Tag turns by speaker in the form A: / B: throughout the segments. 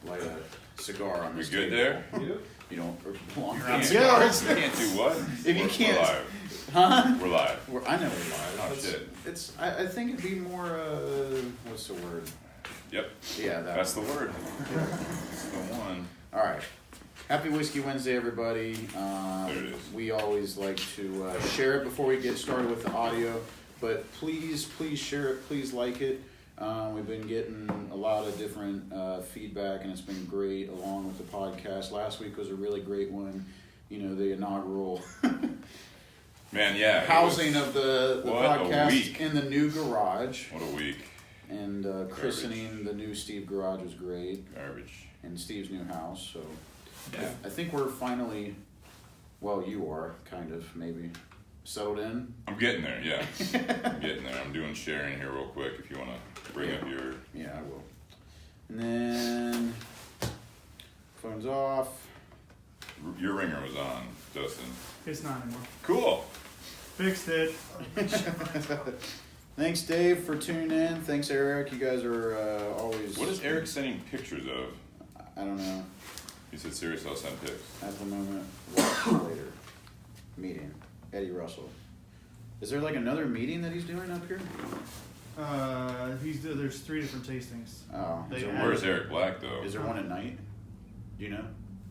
A: light a cigar on this
B: We good
A: table.
B: there?
A: Yep. You don't belong around
B: You
A: cigars.
B: can't do what?
A: If you can't,
B: We're live.
A: huh?
B: We're live.
A: I know we're live.
B: Oh, shit.
A: It's. I think it'd be more. What's the word?
B: Yep.
A: Yeah,
B: That's the word. That's the one.
A: All right. Happy Whiskey Wednesday, everybody.
B: There it is.
A: We always like to share it before we get started with the audio, but please share it. Please like it. We've been getting a lot of different feedback, and it's been great along with the podcast. Last week was a really great one. You know, the inaugural
B: Man, yeah.
A: housing of the
B: What a
A: podcast
B: week.
A: in the new garage.
B: What a week.
A: And christening the new Steve garage was great.
B: Garbage.
A: And Steve's new house. So
B: Yeah.
A: I think we're finally, well, you are kind of maybe settled in.
B: I'm getting there, yeah. I'm getting there. I'm doing sharing here real quick if you want to bring up your...
A: Yeah, I will. And then phone's off.
B: Your ringer was on, Justin.
C: It's not anymore.
B: Cool.
C: Fixed it.
A: Thanks, Dave, for tuning in. Thanks, Eric. You guys are always...
B: What is Eric sending pictures of?
A: I don't know.
B: He said, seriously, I'll send pics.
A: At the moment, watch later. Meeting. Eddie Russell. Is there like another meeting that he's doing up here?
C: There's 3 different tastings.
A: Oh.
C: They
A: Is there,
C: add-
B: Where's Eric Black, though?
A: is there one at night? Do you know?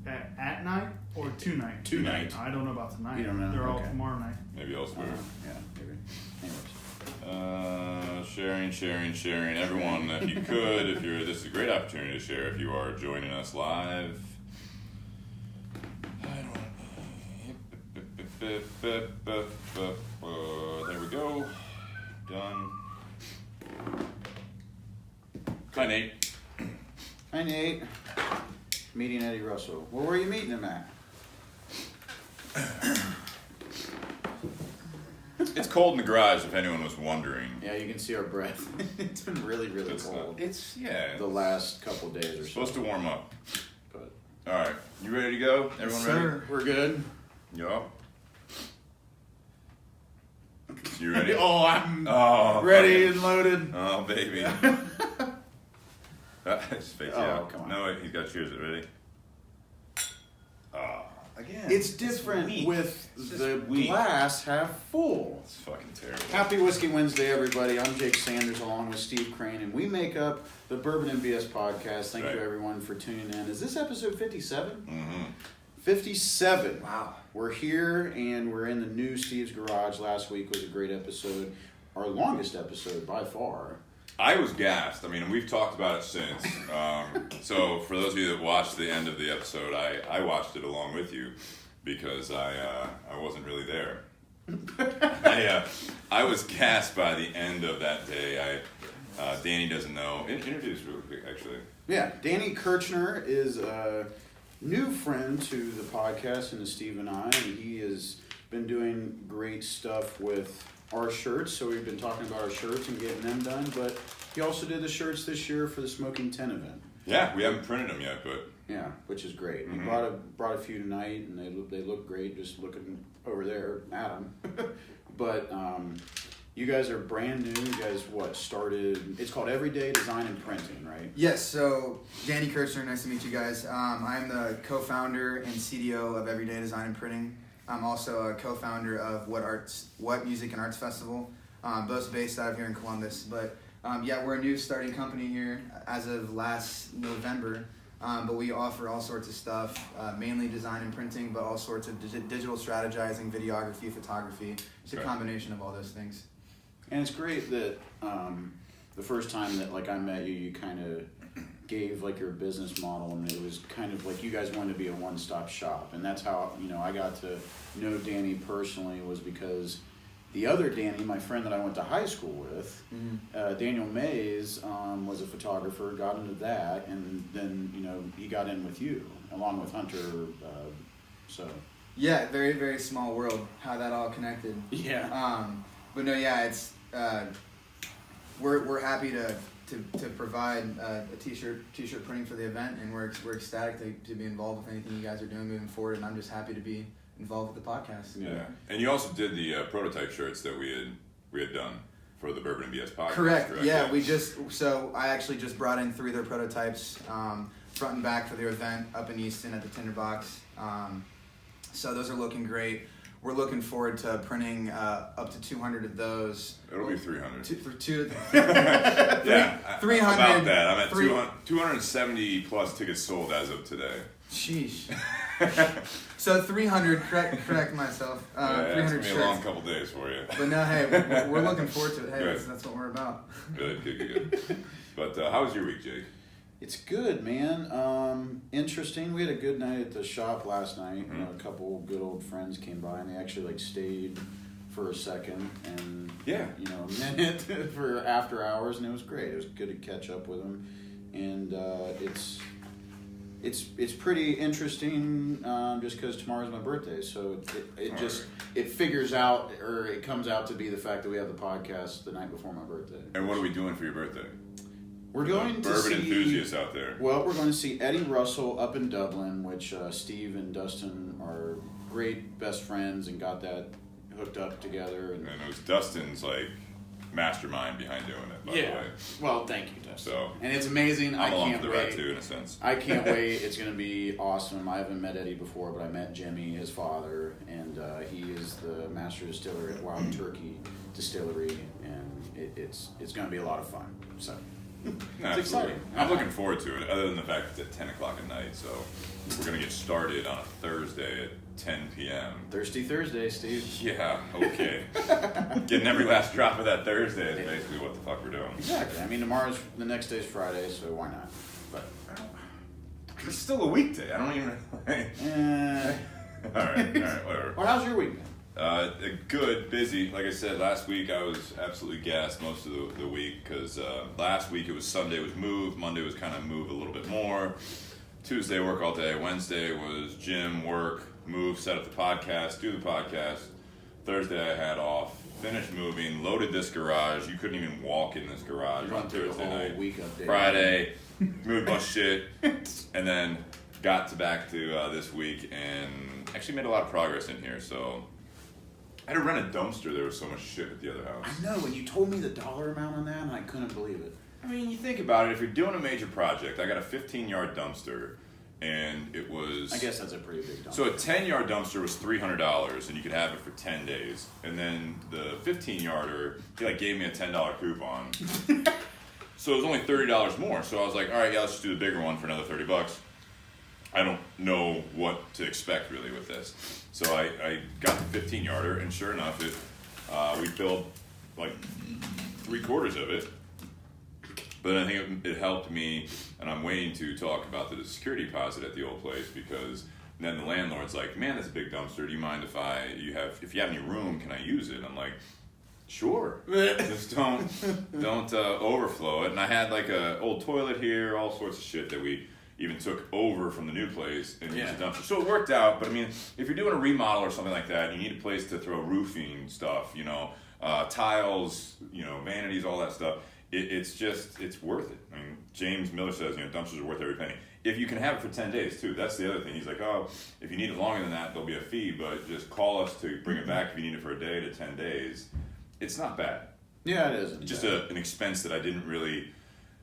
C: At night or tonight?
A: Tonight.
C: I don't know about tonight.
A: You don't know?
C: They're all
A: Okay.
C: tomorrow night.
B: Maybe elsewhere.
A: Yeah, maybe. Anyways.
B: Sharing. Everyone, if you could, this is a great opportunity to share if you are joining us live. There we go. Done. Hi, Nate.
A: Hi, Nate. Meeting Eddie Russell. Well, where are you meeting him at?
B: It's cold in the garage, if anyone was wondering.
A: Yeah, you can see our breath. It's been really, really cold. The last couple days or so.
B: It's supposed to warm up.
A: But
B: All right, you ready to go? Everyone ready?
A: we're good.
B: Yeah. You ready?
A: Oh, I'm
B: Oh,
A: ready
B: buddy.
A: and loaded.
B: Oh, baby. His face,
A: Oh,
B: yeah.
A: come on.
B: No, wait, he's got cheers. Ready? Oh, again.
A: It's different
B: weak.
A: with
B: It's just
A: the
B: weak.
A: glass half full.
B: It's fucking terrible.
A: Happy Whiskey Wednesday, everybody. I'm Jake Sanders along with Steve Crane, and we make up the Bourbon and BS podcast. Thank
B: Right.
A: you, everyone, for tuning in. Is this episode 57?
B: Mm-hmm.
A: 57.
C: Wow.
A: We're here, and we're in the new Steve's garage. Last week was a great episode. Our longest episode by far.
B: I was gassed. I mean, we've talked about it since. So for those of you that watched the end of the episode, I watched it along with you because I wasn't really there. I was gassed by the end of that day. Danny doesn't know. Introduce real quick, actually.
A: Yeah, Danny Kirchner is a new friend to the podcast and to Steve and I, and he has been doing great stuff with our shirts. So we've been talking about our shirts and getting them done, but he also did the shirts this year for the Smoking 10 event.
B: Yeah, we haven't printed them yet, but
A: Yeah, which is great. He
B: Mm-hmm.
A: brought a few tonight, and they look great just looking over there at them. But you guys are brand new. You guys started? It's called Everyday Design and Printing, right?
D: Yes, so Danny Kirchner, nice to meet you guys. I'm the co-founder and CDO of Everyday Design and Printing. I'm also a co-founder of What Music and Arts Festival, both based out of here in Columbus. But we're a new starting company here as of last November. But we offer all sorts of stuff, mainly design and printing, but all sorts of digital strategizing, videography, photography. It's a combination of all those things.
A: And it's great that the first time that I met you, you kind of gave your business model, and it was kind of like you guys wanted to be a one-stop shop, and that's how I got to know Danny personally, was because the other Danny, my friend that I went to high school with, Daniel Mays, was a photographer, got into that, and then he got in with you along with Hunter.
D: Yeah, very, very small world how that all connected.
A: Yeah.
D: But no, yeah, it's we're happy to provide a t-shirt printing for the event, and we're ecstatic to be involved with anything you guys are doing moving forward, and I'm just happy to be involved with the podcast.
B: yeah. And you also did the prototype shirts that we had done for the Bourbon and BS podcast.
D: Correct. Yeah, I actually just brought in 3 of their prototypes. front and back for their event up in Easton at the Tinderbox. So those are looking great. We're looking forward to printing up to 200 of those.
B: It'll be 300.
D: Yeah, 300.
B: About that. I'm at 270 plus tickets sold as of today.
D: Sheesh. So 300, correct myself.
B: Yeah,
D: 300
B: it's going to be
D: shirts.
B: a long couple days for you.
D: But no, hey, we're looking forward to it. Hey, that's what we're about.
B: Good. But how was your week, Jake?
A: It's good, man. Interesting. We had a good night at the shop last night.
B: Mm-hmm.
A: You know, a couple good old friends came by, and they actually like stayed for a second and a minute for after hours, and it was great. It was good to catch up with them, and it's pretty interesting just because tomorrow's my birthday, so it figures out, or it comes out to be the fact that we have the podcast the night before my birthday.
B: And what are we doing for your birthday?
A: We're going to
B: bourbon
A: see
B: enthusiasts out there.
A: Well, we're going to see Eddie Russell up in Dublin, which Steve and Dustin are great best friends and got that hooked up together. And
B: it was Dustin's mastermind behind doing it. By the way.
A: Well, thank you, Dustin.
B: So,
A: and it's amazing.
B: I'm along for the ride too, in a sense.
A: I can't wait. It's going to be awesome. I haven't met Eddie before, but I met Jimmy, his father, and he is the master distiller at Wild Turkey Distillery, and it's going to be a lot of fun. So. It's exciting.
B: I'm looking forward to it, other than the fact it's at 10 o'clock at night, so we're going to get started on a Thursday at 10 p.m.
A: Thirsty Thursday, Steve.
B: Yeah, okay. Getting every last drop of that Thursday is basically what the fuck we're doing.
A: Exactly. I mean, the next day's Friday, so why not? But
B: it's still a weekday. I don't even... All right, whatever.
A: Well, how's your week?
B: Good, busy. Like I said, last week I was absolutely gassed most of the week because last week it was Sunday was move, Monday was kind of move a little bit more, Tuesday work all day, Wednesday was gym, work, move, set up the podcast, do the podcast. Thursday I had off, finished moving, loaded this garage. You couldn't even walk in this garage on Thursday night.
A: Week up there.
B: Friday, moved a bunch of shit, and then got back to this week and actually made a lot of progress in here, so... I had to rent a dumpster. There was so much shit at the other house.
A: I know, and you told me the dollar amount on that, and I couldn't believe it.
B: I mean, you think about it. If you're doing a major project, I got a 15-yard dumpster, and it was...
A: I guess that's a pretty big dumpster.
B: So a 10-yard dumpster was $300, and you could have it for 10 days. And then the 15-yarder, he gave me a $10 coupon. So it was only $30 more. So I was like, all right, yeah, let's just do the bigger one for another $30. I don't know what to expect really with this. So I got the 15-yarder, and sure enough, we filled 3/4 of it. But I think it helped me, and I'm waiting to talk about the security deposit at the old place because then the landlord's like, man, that's a big dumpster. Do you mind if you have any room, can I use it? And I'm like, sure. Just don't overflow it. And I had a old toilet here, all sorts of shit that we even took over from the new place and used a dumpster. So it worked out, but I mean, if you're doing a remodel or something like that, you need a place to throw roofing stuff, tiles, vanities, all that stuff. It's worth it. I mean, James Miller says, dumpsters are worth every penny. If you can have it for 10 days too, that's the other thing. He's like, oh, if you need it longer than that, there'll be a fee, but just call us to bring it back if you need it for a day to 10 days. It's not bad.
A: Yeah, it isn't.
B: Just an expense that I didn't really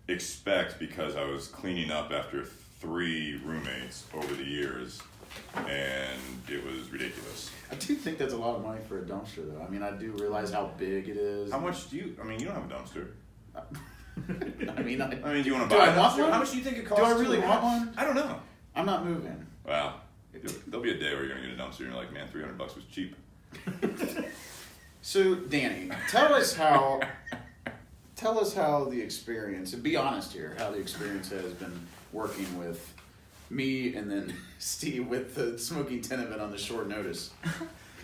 B: expect because I was cleaning up after 3 roommates over the years, and it was ridiculous.
A: I do think that's a lot of money for a dumpster, though. I mean, I do realize how big it is.
B: How much do you? I mean, you don't have a dumpster.
A: I mean, do
B: you want to buy a dumpster?
A: One?
B: How much do you think it costs?
A: Do I really want one?
B: I don't know.
A: I'm not moving.
B: Well, there'll be a day where you're gonna get a dumpster, and you're like, man, $300 was cheap.
A: So, Danny, tell us how the experience, and be honest here, how the experience has been working with me and then Steve with the smoking tenement on the short notice.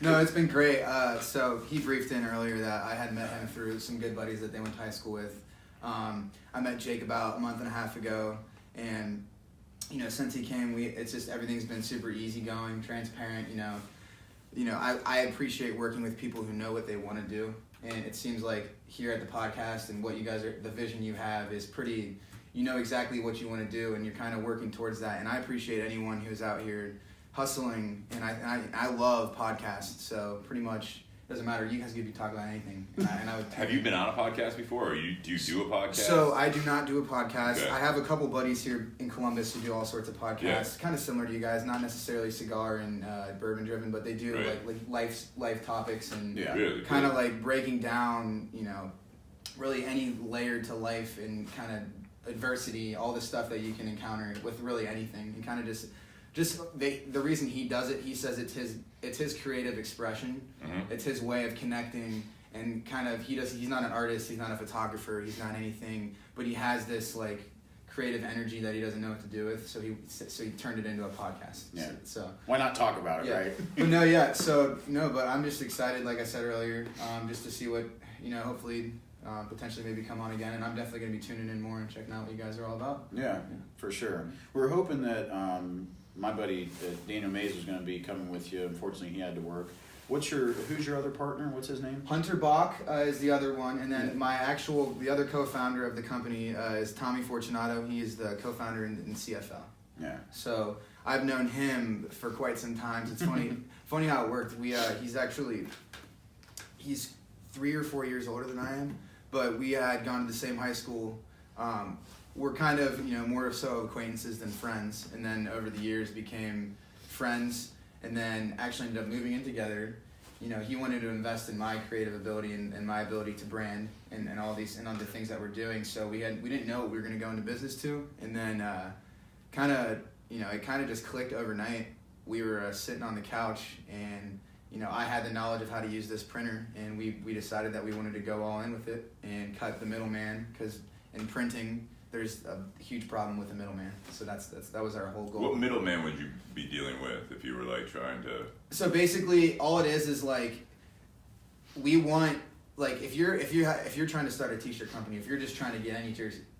D: No, it's been great. So he briefed in earlier that I had met him through some good buddies that they went to high school with. I met Jake about a month and a half ago, and since he came, it's just everything's been super easygoing, transparent. I appreciate working with people who know what they want to do, and it seems like here at the podcast and what you guys the vision you have is pretty. You know exactly what you want to do, and you're kind of working towards that. And I appreciate anyone who's out here hustling, and I love podcasts. So pretty much doesn't matter. You guys could be talking about anything. And I would.
B: Have you been on a podcast before, or do you do a podcast?
D: So I do not do a podcast.
B: Okay.
D: I have a couple buddies here in Columbus who do all sorts of podcasts,
B: Yeah.
D: kind of similar to you guys, not necessarily cigar and bourbon driven, but they do
B: Right.
D: like life topics and
A: Yeah.
B: Really
D: kind of
B: cool.
D: like breaking down, really any layer to life and kind of adversity, all the stuff that you can encounter with really anything, and kind of the reason he does it, he says it's his creative expression, it's his way of connecting, and kind of he's not an artist, he's not a photographer, he's not anything, but he has this like creative energy that he doesn't know what to do with, so he turned it into a podcast.
A: Yeah.
D: So
A: Why not talk about it,
D: yeah.
A: right?
D: But I'm just excited, like I said earlier, just to see what, hopefully, potentially maybe come on again, and I'm definitely going to be tuning in more and checking out what you guys are all about.
A: Yeah, for sure. We're hoping that my buddy Daniel Mays was going to be coming with you. Unfortunately, he had to work. Who's your other partner? What's his name?
D: Hunter Bach is the other one, and then the other co-founder of the company is Tommy Fortunato. He is the co-founder in CFL.
A: Yeah.
D: So I've known him for quite some time. It's funny how it worked. He's 3 or 4 years older than I am, but we had gone to the same high school. We're kind of, more so acquaintances than friends, and then over the years became friends, and then actually ended up moving in together. He wanted to invest in my creative ability and my ability to brand and all these and other things that we're doing. So we didn't know what we were going to go into business to, and then it kind of just clicked overnight. We were sitting on the couch, and I had the knowledge of how to use this printer, and we decided that we wanted to go all in with it and cut the middleman, because in printing there's a huge problem with the middleman. So that was our whole goal.
B: What middleman would you be dealing with if you were like trying to?
D: So basically, all it is like we want, like if you're trying to start a t-shirt company, if you're just trying to get any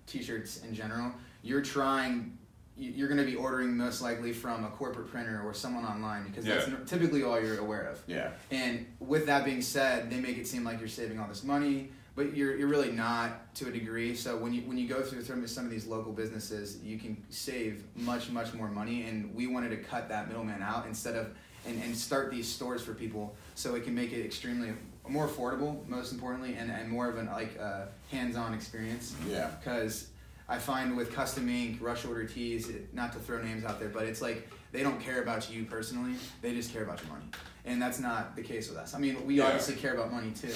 D: t-shirts in general, you're going to be ordering most likely from a corporate printer or someone online, because that's typically all you're aware of.
A: Yeah.
D: And with that being said, they make it seem like you're saving all this money, but you're really not, to a degree. So when you go through some of these local businesses, you can save much more money. And we wanted to cut that middleman out instead of and start these stores for people, so it can make it extremely more affordable, most importantly, and more of an hands-on experience.
A: Yeah.
D: Because I find with custom ink, rush order tees, not to throw names out there, but it's like they don't care about you personally. They just care about your money. And that's not the case with us. I mean, we obviously care about money too.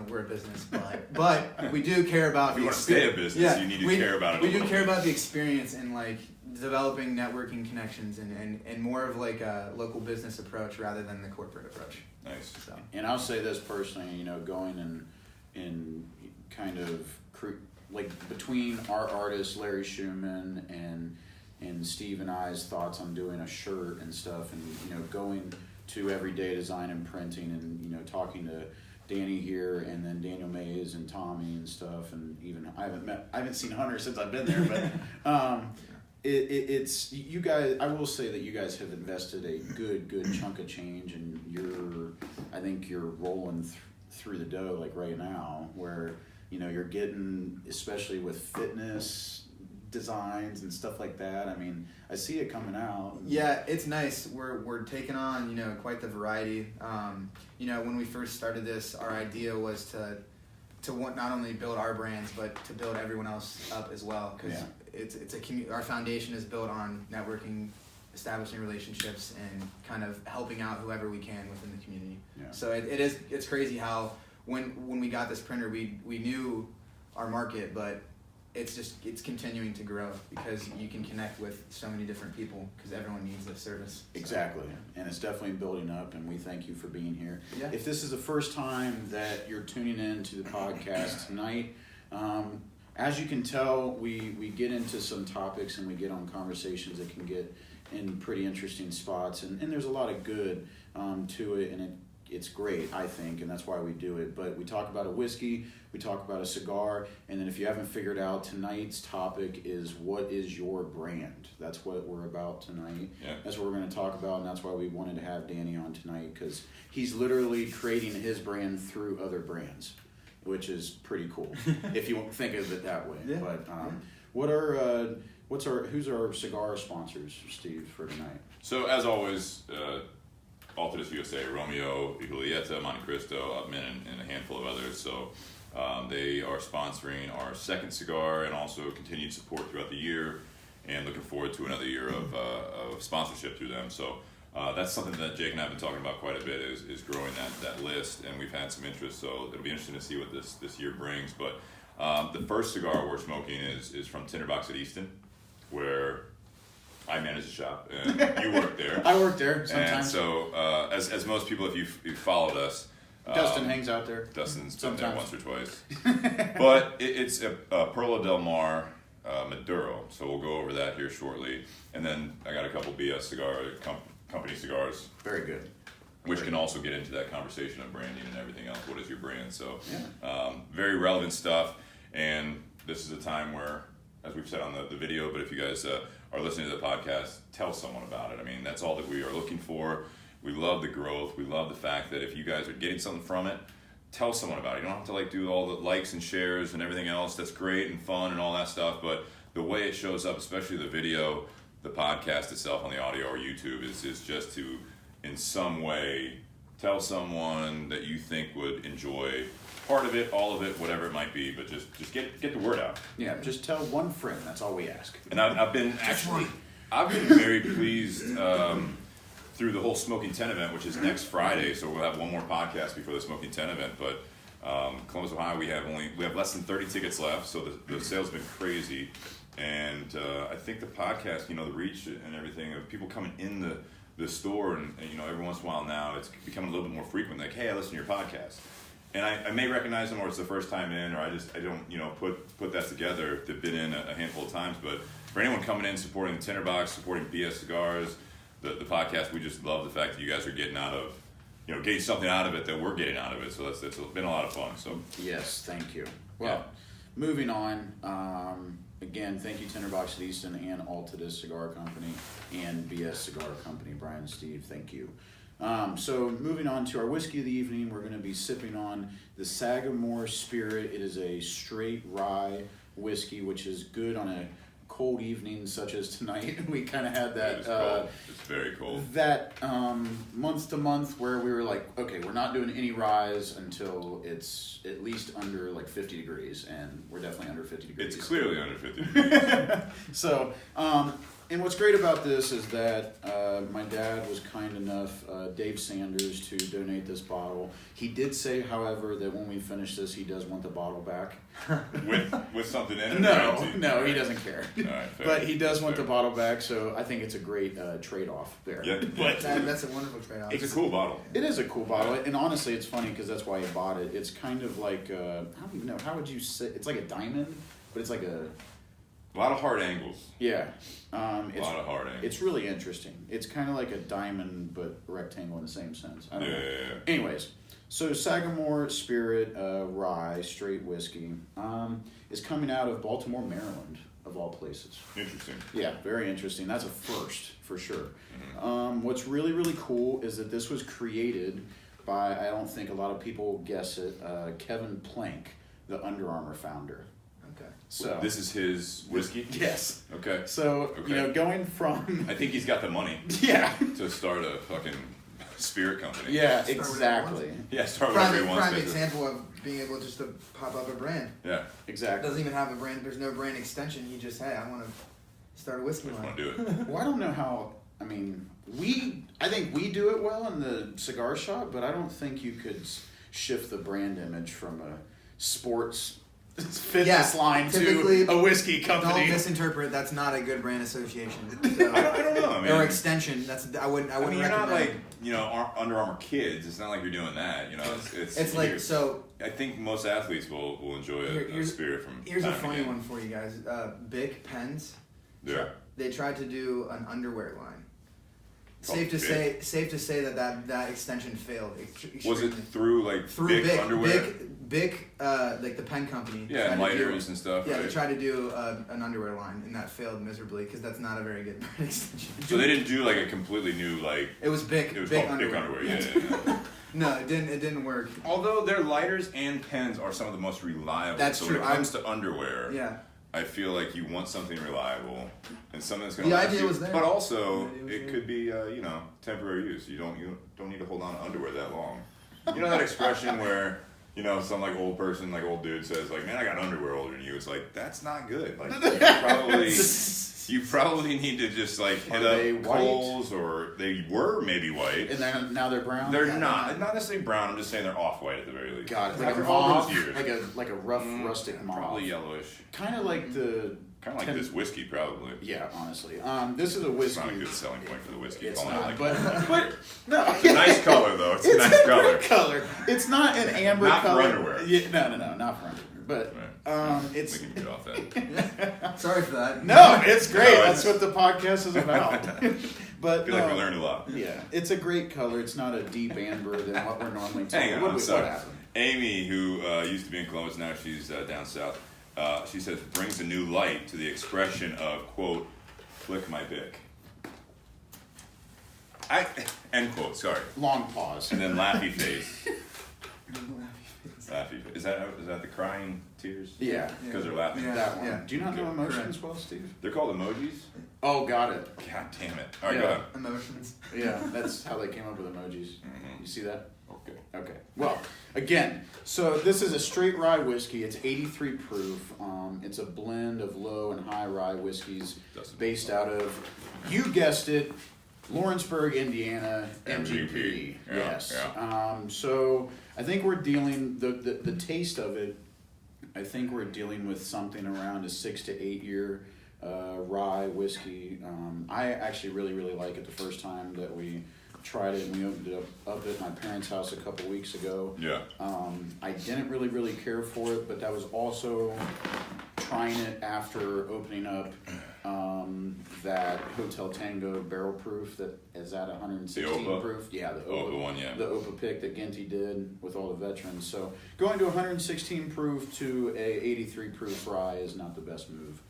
D: We're a business, but we do care about
B: If you want to stay a business, you need to care about it.
D: We do care about the experience and like developing networking connections and more of like a local business approach rather than the corporate approach.
B: Nice.
D: So.
A: And I'll say this personally, going in kind of like between our artist Larry Schumann and Steve and I's thoughts on doing a shirt and stuff, and going to Everyday Design and Printing, and talking to Danny here, and then Daniel Mays and Tommy and stuff, and even I haven't seen Hunter since I've been there, but it's you guys. I will say that you guys have invested a good chunk of change, and I think you're rolling through the dough like right now, where you're getting, especially with fitness designs and stuff like that. I mean, I see it coming out.
D: Yeah, it's nice. We're taking on quite the variety. When we first started this, our idea was to want not only build our brands, but to build everyone else up as well, because it's a our foundation is built on networking, establishing relationships, and kind of helping out whoever we can within the community.
A: Yeah.
D: So it's crazy how when we got this printer, we knew our market, but it's continuing to grow, because you can connect with so many different people, because everyone needs this service.
A: Exactly. And it's definitely building up, and we thank you for being here.
D: Yeah.
A: If this is the first time that you're tuning in to the podcast tonight, as you can tell, we get into some topics and we get on conversations that can get in pretty interesting spots, and there's a lot of good to it, and it's great, I think, and that's why we do it. But we talk about a whiskey, we talk about a cigar, and then if you haven't figured out, tonight's topic is, what is your brand? That's what we're about tonight.
B: Yeah.
A: That's what we're going to talk about, and that's why we wanted to have Danny on tonight, because he's literally creating his brand through other brands, which is pretty cool if you think of it that way.
D: Yeah.
A: But who's our cigar sponsors, Steve, for tonight?
B: So as always, Altadis USA, Romeo, Julieta, Montecristo, Upman, and a handful of others. So they are sponsoring our second cigar and also continued support throughout the year, and looking forward to another year of sponsorship through them. So that's something that Jake and I have been talking about quite a bit, is growing that list, and we've had some interest, so it'll be interesting to see what this year brings. But the first cigar we're smoking is from Tinderbox at Easton, where I manage the shop, and you work there.
A: I work there sometimes.
B: And so, as most people, if you've followed us,
A: Dustin hangs out there.
B: Dustin's been
A: sometimes
B: there once or twice. But it's a Perla Del Mar Maduro, so we'll go over that here shortly. And then I got a couple BS company cigars.
A: Very good.
B: Which can also get into that conversation of branding and everything else. What is your brand? So,
A: yeah.
B: Very relevant stuff. And this is a time where, as we've said on the video, but if you guys are listening to the podcast, tell someone about it. I mean, that's all that we are looking for. We love the growth. We love the fact that if you guys are getting something from it, tell someone about it. You don't have to do all the likes and shares and everything else. That's great and fun and all that stuff. But the way it shows up, especially the video, the podcast itself on the audio or YouTube, is just to, in some way, tell someone that you think would enjoy part of it, all of it, whatever it might be. But just get the word out.
A: Yeah, just tell one friend. That's all we ask.
B: And I've been very pleased through the whole Smoking 10 event, which is next Friday. So we'll have one more podcast before the Smoking 10 event. But Columbus, Ohio, we have less than 30 tickets left. So the sales have been crazy, and I think the podcast, the reach and everything of people coming in the store, and every once in a while now it's becoming a little bit more frequent. Like, hey, I listen to your podcast. And I may recognize them, or it's the first time in, or I don't put that together. They've been in a handful of times, but for anyone coming in, supporting the Tinderbox, supporting BS Cigars, the podcast, we just love the fact that you guys are getting getting something out of it that we're getting out of it. So that's been a lot of fun. So
A: yes, thank you. Well, moving on. Again, thank you Tinderbox at Easton and Altadis Cigar Company and BS Cigar Company. Brian and Steve, thank you. So moving on to our whiskey of the evening, we're going to be sipping on the Sagamore Spirit. It is a straight rye whiskey, which is good on a cold evening such as tonight. We kind of had that.
B: It's very cold.
A: That month to month where we were like, okay, we're not doing any ryes until it's at least under 50 degrees, and we're definitely under 50 degrees.
B: It's clearly under 50 degrees.
A: So, and what's great about this is that my dad was kind enough, Dave Sanders, to donate this bottle. He did say, however, that when we finish this, he does want the bottle back.
B: with something in it?
A: No, he doesn't care.
B: All right,
A: but he does want the bottle back, so I think it's a great trade-off there.
B: Yeah,
A: but
D: that's a wonderful trade-off.
B: It's a cool bottle.
A: It is a cool bottle, and honestly, it's funny because that's why he bought it. It's kind of like, I don't even know, how would you say, it's like a diamond, but it's like a
B: lot of hard angles.
A: Yeah.
B: A lot of hard angles.
A: It's really interesting. It's kind of like a diamond, but rectangle in the same sense. I don't know.
B: Yeah.
A: Anyways, so Sagamore Spirit Rye Straight Whiskey is coming out of Baltimore, Maryland, of all places.
B: Interesting.
A: Yeah, very interesting. That's a first, for sure.
B: Mm-hmm.
A: What's really, really cool is that this was created by, I don't think a lot of people guess it, Kevin Plank, the Under Armour founder.
D: Okay.
A: So
B: this is his whiskey?
A: Yes.
B: Okay.
A: So, going from...
B: I think he's got the money.
A: Yeah.
B: To start a fucking spirit company.
A: Yeah, exactly.
B: Yeah, start whatever he wants.
D: Prime example of being able just to pop up a brand.
B: Yeah.
A: Exactly.
D: Doesn't even have a brand. There's no brand extension. He just, hey, I want to start a whiskey line.
B: I want to do it.
A: Well, I don't know how... I mean, I think we do it well in the cigar shop, but I don't think you could shift the brand image from a sports fitness line to a whiskey company.
D: Don't misinterpret. That's not a good brand association. So,
B: I don't know. I mean,
D: or extension. I wouldn't
B: you're not
D: recommend.
B: like Under Armour kids. It's not like you're doing that. It's
D: like so.
B: I think most athletes will enjoy a spirit from.
D: Here's a funny one for you guys. Bic pens.
B: Yeah.
D: They tried to do an underwear line.
B: Oh,
D: Safe to say that extension failed.
B: Was it through Bic underwear?
D: Bic, like the pen company.
B: Yeah, and lighters and stuff.
D: Yeah,
B: right?
D: they tried to do an underwear line, and that failed miserably because that's not a very good brand extension.
B: So they didn't do a completely new
D: It was Bic.
B: It was
D: Bic
B: called
D: underwear.
B: Bic underwear. Yeah.
D: No, it didn't work.
B: Although their lighters and pens are some of the most reliable.
D: That's
B: so
D: true.
B: when it comes to underwear,
D: yeah.
B: I feel like you want something reliable and something that's going
D: The
B: to last
D: idea
B: you.
D: was there.
B: But also,
D: The idea was
B: it
D: there.
B: could be temporary use. You don't need to hold on to underwear that long. You know that expression where some like old person, like old dude says like, "Man, I got underwear older than you." It's like that's not good. Like you probably need to just like hit up Kohl's, or they were maybe white.
A: And now they're brown?
B: They're not necessarily brown. I'm just saying they're off-white at the very least.
A: God, like a
B: After all
A: mauve,
B: those years.
A: like a rough rustic mauve.
B: Probably yellowish.
A: Kind of like
B: this whiskey, probably.
A: Yeah, honestly. This is a
B: It's
A: whiskey.
B: not a good selling point for the whiskey.
A: It's
B: calling
A: not,
B: it like
A: but no.
B: it's a nice color though. It's a nice color.
A: Color. It's not an amber
B: Not for
A: color.
B: underwear.
A: Yeah, no, not for underwear. But it's.
B: We can get off that.
D: Sorry for that.
A: No, it's great.
B: No,
A: That's what the podcast is about. But
B: I feel like we learned a lot.
A: Yeah, it's a great color. It's not a deep amber than what we're normally told.
B: Hang on,
A: What
B: sorry.
A: happened?
B: Amy, who used to be in Columbus, now she's down south. She says brings a new light to the expression of quote, "flick my dick." End quote. Sorry.
A: Long pause.
B: And then laughy face. Laughy face. Is that the crying tears?
A: Yeah.
B: Because they're laughing.
D: Yeah.
A: That one. Do you not know
B: Good.
A: emotions well, Steve?
B: They're called emojis.
A: Oh, got it.
B: God damn it! All right,
A: Yeah.
B: go ahead.
D: Emotions.
A: Yeah, that's how they came up with emojis.
B: Mhm.
A: You see that?
B: Okay.
A: Okay. Well, again, so this is a straight rye whiskey. It's 83 proof. It's a blend of low and high rye whiskeys based out of, you guessed it, Lawrenceburg, Indiana, MGP.
B: Yeah,
A: Yes.
B: yeah.
A: So I think we're dealing, the taste of it, I think we're dealing with something around a 6 to 8 year rye whiskey. I actually really like it the first time that we tried it, and we opened it up at my parents' house a couple weeks ago.
B: Yeah.
A: I didn't really care for it, but that was also trying it after opening up that Hotel Tango barrel proof that is at 116
B: The Opa?
A: proof. Yeah, the
B: Oh,
A: Opa.
B: the one, yeah.
A: The Opa pick that Ginty did with all the veterans. So going to 116 proof to a 83 proof rye is not the best move,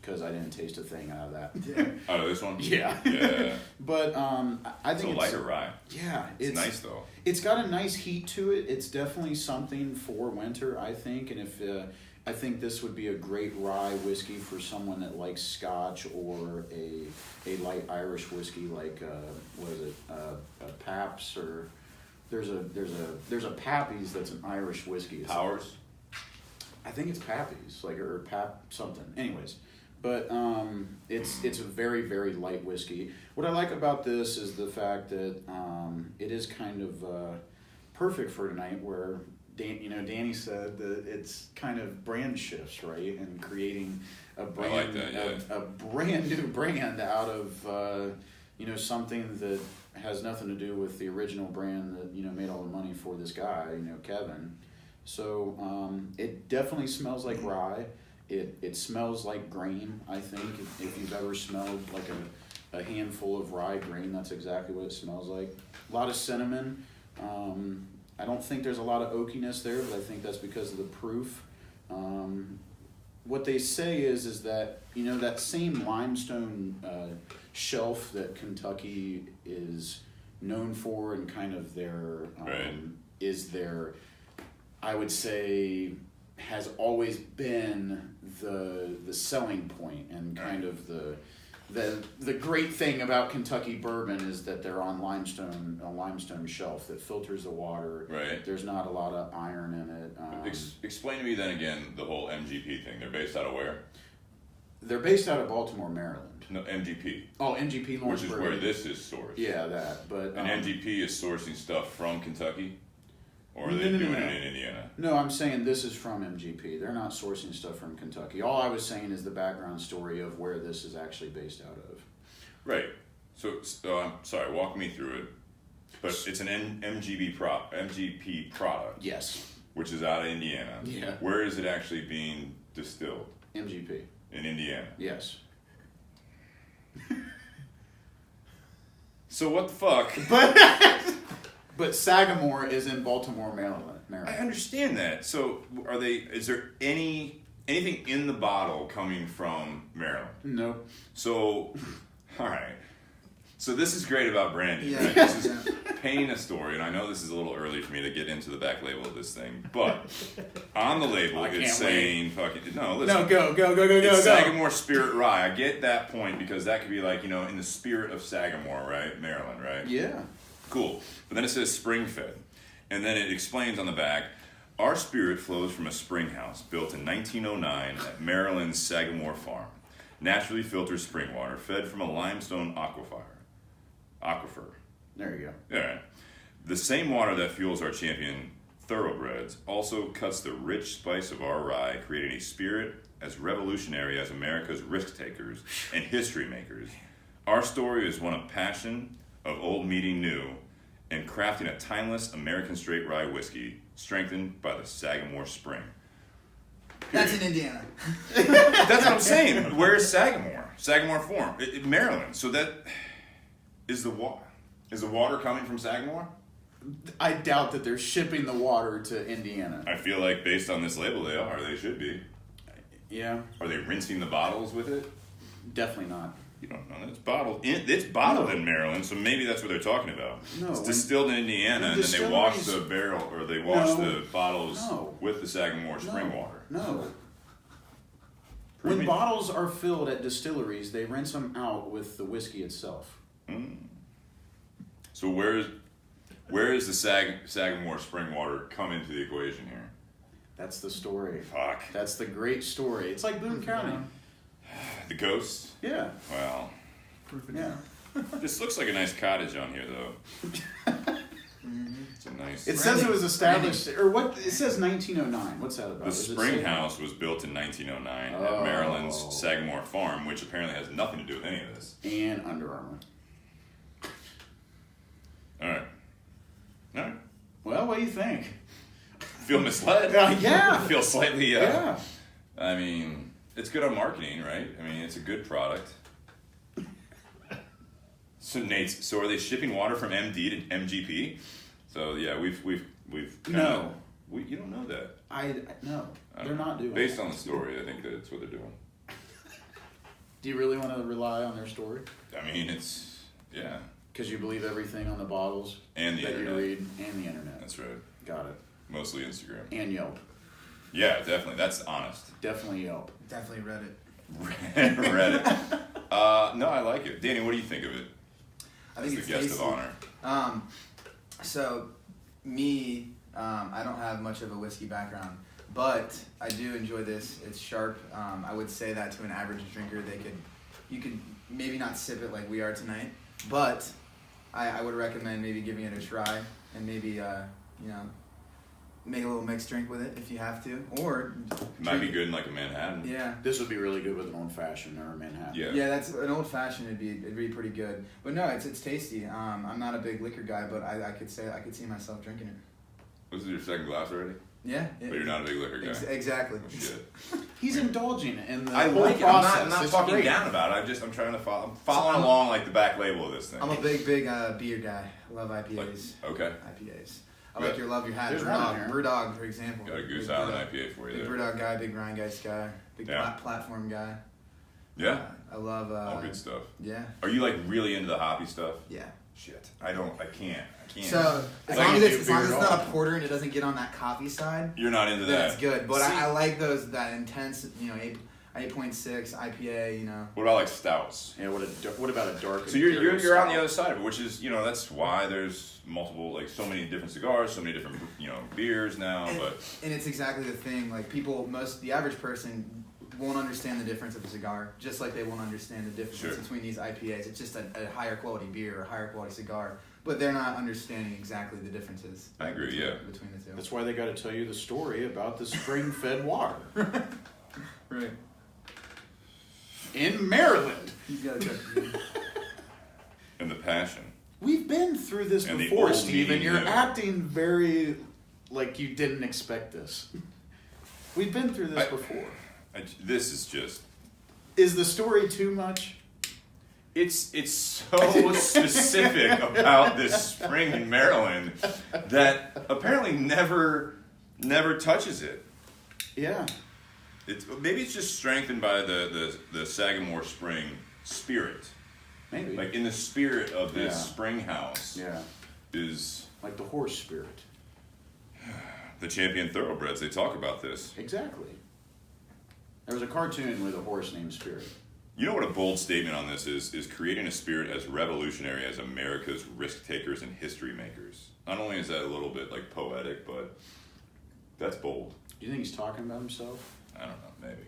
A: because I didn't taste a thing out of that.
B: Out of this one?
A: Yeah.
B: Yeah.
A: But I think
B: It's a lighter rye.
A: Yeah,
B: It's nice though.
A: It's got a nice heat to it. It's definitely something for winter, I think. And if I think this would be a great rye whiskey for someone that likes Scotch or a light Irish whiskey like what is it, a Pabst, or there's a Pappy's that's an Irish whiskey. It's,
B: Powers?
A: I think it's Pappy's, like, or Pap something. Anyways, but it's a very light whiskey. What I like about this is the fact that it is kind of perfect for tonight, where Danny said that it's kind of brand shifts, right, and creating a brand,
B: I like that, yeah.
A: a brand new brand out of something that has nothing to do with the original brand that made all the money for this guy, Kevin. So it definitely smells like rye. It smells like grain, I think. If you've ever smelled like a handful of rye grain, that's exactly what it smells like. A lot of cinnamon. I don't think there's a lot of oakiness there, but I think that's because of the proof. What they say is that, that same limestone shelf that Kentucky is known for, and kind of their, is their, I would say, has always been the selling point, and kind of the great thing about Kentucky bourbon is that they're on a limestone shelf that filters the water.
B: Right.
A: There's not a lot of iron in it.
B: Explain to me then again the whole MGP thing. They're based out of where?
A: They're based out of Baltimore, Maryland.
B: No, MGP.
A: Oh, MGP
B: Which
A: Lawrenceburg.
B: is where this is sourced.
A: Yeah, that. But
B: And MGP is sourcing stuff from Kentucky? Or are
A: No,
B: they
A: no,
B: doing
A: no.
B: it in Indiana?
A: No, I'm saying this is from MGP. They're not sourcing stuff from Kentucky. All I was saying is the background story of where this is actually based out of.
B: Right. So I'm sorry, walk me through it. But it's an MGP product.
A: Yes.
B: Which is out of Indiana.
A: Yeah.
B: Where is it actually being distilled?
A: MGP.
B: In Indiana.
A: Yes.
B: So what the fuck?
A: But Sagamore is in Baltimore, Maryland.
B: I understand that. So is there anything in the bottle coming from Maryland?
A: No.
B: So, all right. So this is great about branding.
D: Yeah.
B: Right? paint a story, and I know this is a little early for me to get into the back label of this thing, but on the label it's saying fucking no. Listen,
A: No, go.
B: It's Sagamore Spirit Rye. I get that point because that could be like, you know, in the spirit of Sagamore, right? Maryland, right?
A: Yeah.
B: Cool. But then it says spring fed. And then it explains on the back, our spirit flows from a spring house built in 1909 at Maryland's Sagamore Farm. Naturally filtered spring water fed from a limestone aquifer.
A: There you go.
B: Yeah. The same water that fuels our champion thoroughbreds also cuts the rich spice of our rye, creating a spirit as revolutionary as America's risk takers and history makers. Our story is one of passion, of old meeting new, and crafting a timeless American straight rye whiskey strengthened by the Sagamore Spring.
D: That's in Indiana.
B: That's what I'm saying. Where is Sagamore? Sagamore Farm, Maryland. So that is the water. Is the water coming from Sagamore?
A: I doubt that they're shipping the water to Indiana.
B: I feel like based on this label, they are. They should be.
A: Yeah.
B: Are they rinsing the bottles with it?
A: Definitely not.
B: You don't know. It's bottled. It's bottled in Maryland, so maybe that's what they're talking about.
A: No,
B: it's distilled in Indiana, and then they wash the barrel or they wash the bottles with the Sagamore spring water.
A: No. When bottles are filled at distilleries, they rinse them out with the whiskey itself.
B: Mm. So where is the Sagamore spring water come into the equation here?
A: That's the story.
B: Fuck.
A: That's the great story. It's like Boone County.
B: The ghost?
A: Yeah.
B: Well.
A: Yeah.
B: This looks like a nice cottage on here, though. It's a nice.
A: It says it was established, or what? It says 1909. What's that about?
B: The spring house was built in 1909 at Maryland's Sagamore Farm, which apparently has nothing to do with any of this.
A: And Under Armour.
B: All right.
A: Well, what do you think?
B: Feel misled?
A: Yeah.
B: Feel slightly.
A: Yeah.
B: I mean, it's good on marketing, right? I mean, it's a good product. So Nate, so are they shipping water from MD to MGP? So yeah, we've
A: No.
B: You don't know that.
A: No. They're not doing.
B: Based on the story, I think that's what they're doing.
A: Do you really want to rely on their story?
B: I mean, it's yeah.
A: Because you believe everything on the bottles
B: And the
A: that
B: internet.
A: you read, and the internet.
B: That's right.
A: Got it.
B: Mostly Instagram.
A: And Yelp.
B: Yeah, definitely. That's honest.
A: Definitely Yelp.
D: Definitely Reddit.
B: Reddit. No, I like it. Danny, what do you think of it?
D: I think
B: As
D: it's
B: the guest
D: tasty.
B: of honor.
D: So, me, I don't have much of a whiskey background, but I do enjoy this. It's sharp. I would say that to an average drinker, you could maybe not sip it like we are tonight, but I would recommend maybe giving it a try and maybe make a little mixed drink with it if you have to, or
B: Might be good in like a Manhattan.
D: Yeah.
A: This would be really good with an old fashioned or a Manhattan.
B: Yeah.
D: Yeah, that's an old fashioned. It'd be pretty good. But no, it's tasty. I'm not a big liquor guy, but I could see myself drinking it.
B: Was it your second glass already?
D: Yeah.
B: But you're not a big liquor guy.
D: Exactly.
B: Oh, shit.
A: He's indulging in the
B: I
A: whole
B: like it.
A: process.
B: I'm not
A: It's
B: fucking
A: great.
B: down about it. I'm trying to follow. I'm following along like the back label of this thing.
D: I'm a big beer guy. I love IPAs.
B: Okay.
D: IPAs. I like your love your hat.
A: There's one in here.
D: Brewdog, for example.
B: Got a Goose
D: Big
B: Island
D: Brewdog.
B: IPA for you
D: Big
B: there.
D: Brewdog guy, big grind guy guy, big
B: Yeah.
D: platform guy.
B: Yeah.
D: I love.
B: All good stuff.
D: Yeah.
B: Are you like really into the hoppy stuff?
D: Yeah.
B: Shit. I can't.
D: So as
B: Like
D: long
B: you
D: as
B: do
D: it's
B: beer
D: not
B: at all.
D: a porter and it doesn't get on that coffee side,
B: You're not into
D: then
B: that.
D: it's good. But
B: See,
D: I like that intense, 8.6 IPA.
B: What about like stouts?
A: Yeah. What about a dark?
B: So you're
A: imperial
B: on the
A: stout?
B: other side of it, which is that's why there's multiple so many different cigars, so many different beers now. But
D: And it's exactly the thing. Like the average person won't understand the difference of a cigar, just like they won't understand the difference
B: Sure.
D: between these IPAs. It's just a higher quality beer or a higher quality cigar, but they're not understanding exactly the differences.
B: I agree, yeah.
D: Between the two.
A: That's why they got to tell you the story about the spring-fed water
D: Right.
A: in Maryland.
D: You gotta check.
B: and the passion.
A: We've been through this
B: And the
A: before,
B: old
A: Steve, and
B: meaning,
A: you're
B: yeah.
A: acting very like you didn't expect this. We've been through this before.
B: This is just.
A: Is the story too much?
B: It's so specific about this spring in Maryland that apparently never touches it.
A: Yeah.
B: Maybe it's just strengthened by the Sagamore Spring spirit.
A: Maybe.
B: Like in the spirit of this
A: Yeah.
B: spring house.
A: Yeah.
B: is
A: like the horse spirit.
B: the champion thoroughbreds. They talk about this.
A: Exactly. There was a cartoon with a horse named Spirit.
B: You know what a bold statement on this is creating a spirit as revolutionary as America's risk takers and history makers. Not only is that a little bit like poetic, but that's bold.
A: Do you think he's talking about himself?
B: I don't know, maybe.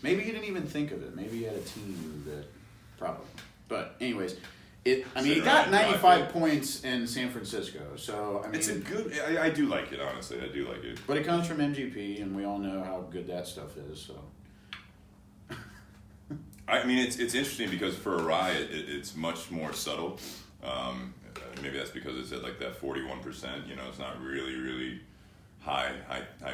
A: Maybe he didn't even think of it. Maybe he had a team that probably. But anyways, he got 95 points in San Francisco. So I mean,
B: it's a good. I do like it, honestly. I do like it.
A: But it comes from MGP, and we all know how good that stuff is. So.
B: I mean, it's interesting because for a rye, it's much more subtle. Maybe that's because it's at like that 41%. You know, it's not really high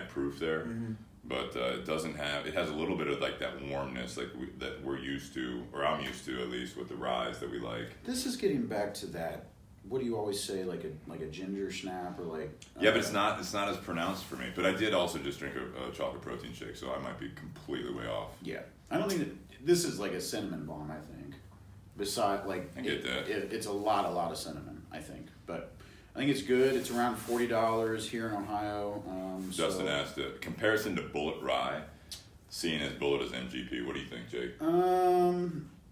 B: proof there. Mm-hmm. But it doesn't have. It has a little bit of like that warmness, like that we're used to, or I'm used to at least with the ryes that we like.
A: This is getting back to that. What do you always say, like a ginger snap or like?
B: Yeah, but it's not as pronounced for me. But I did also just drink a chocolate protein shake, so I might be completely way off.
A: Yeah, I don't think that this is like a cinnamon bomb. I think. Besides, like
B: I get that.
A: It's a lot of cinnamon. I think, but I think it's good. It's around $40 here in Ohio.
B: Justin asked a comparison to Bullet Rye, seeing as Bullet as MGP. What do you think, Jake?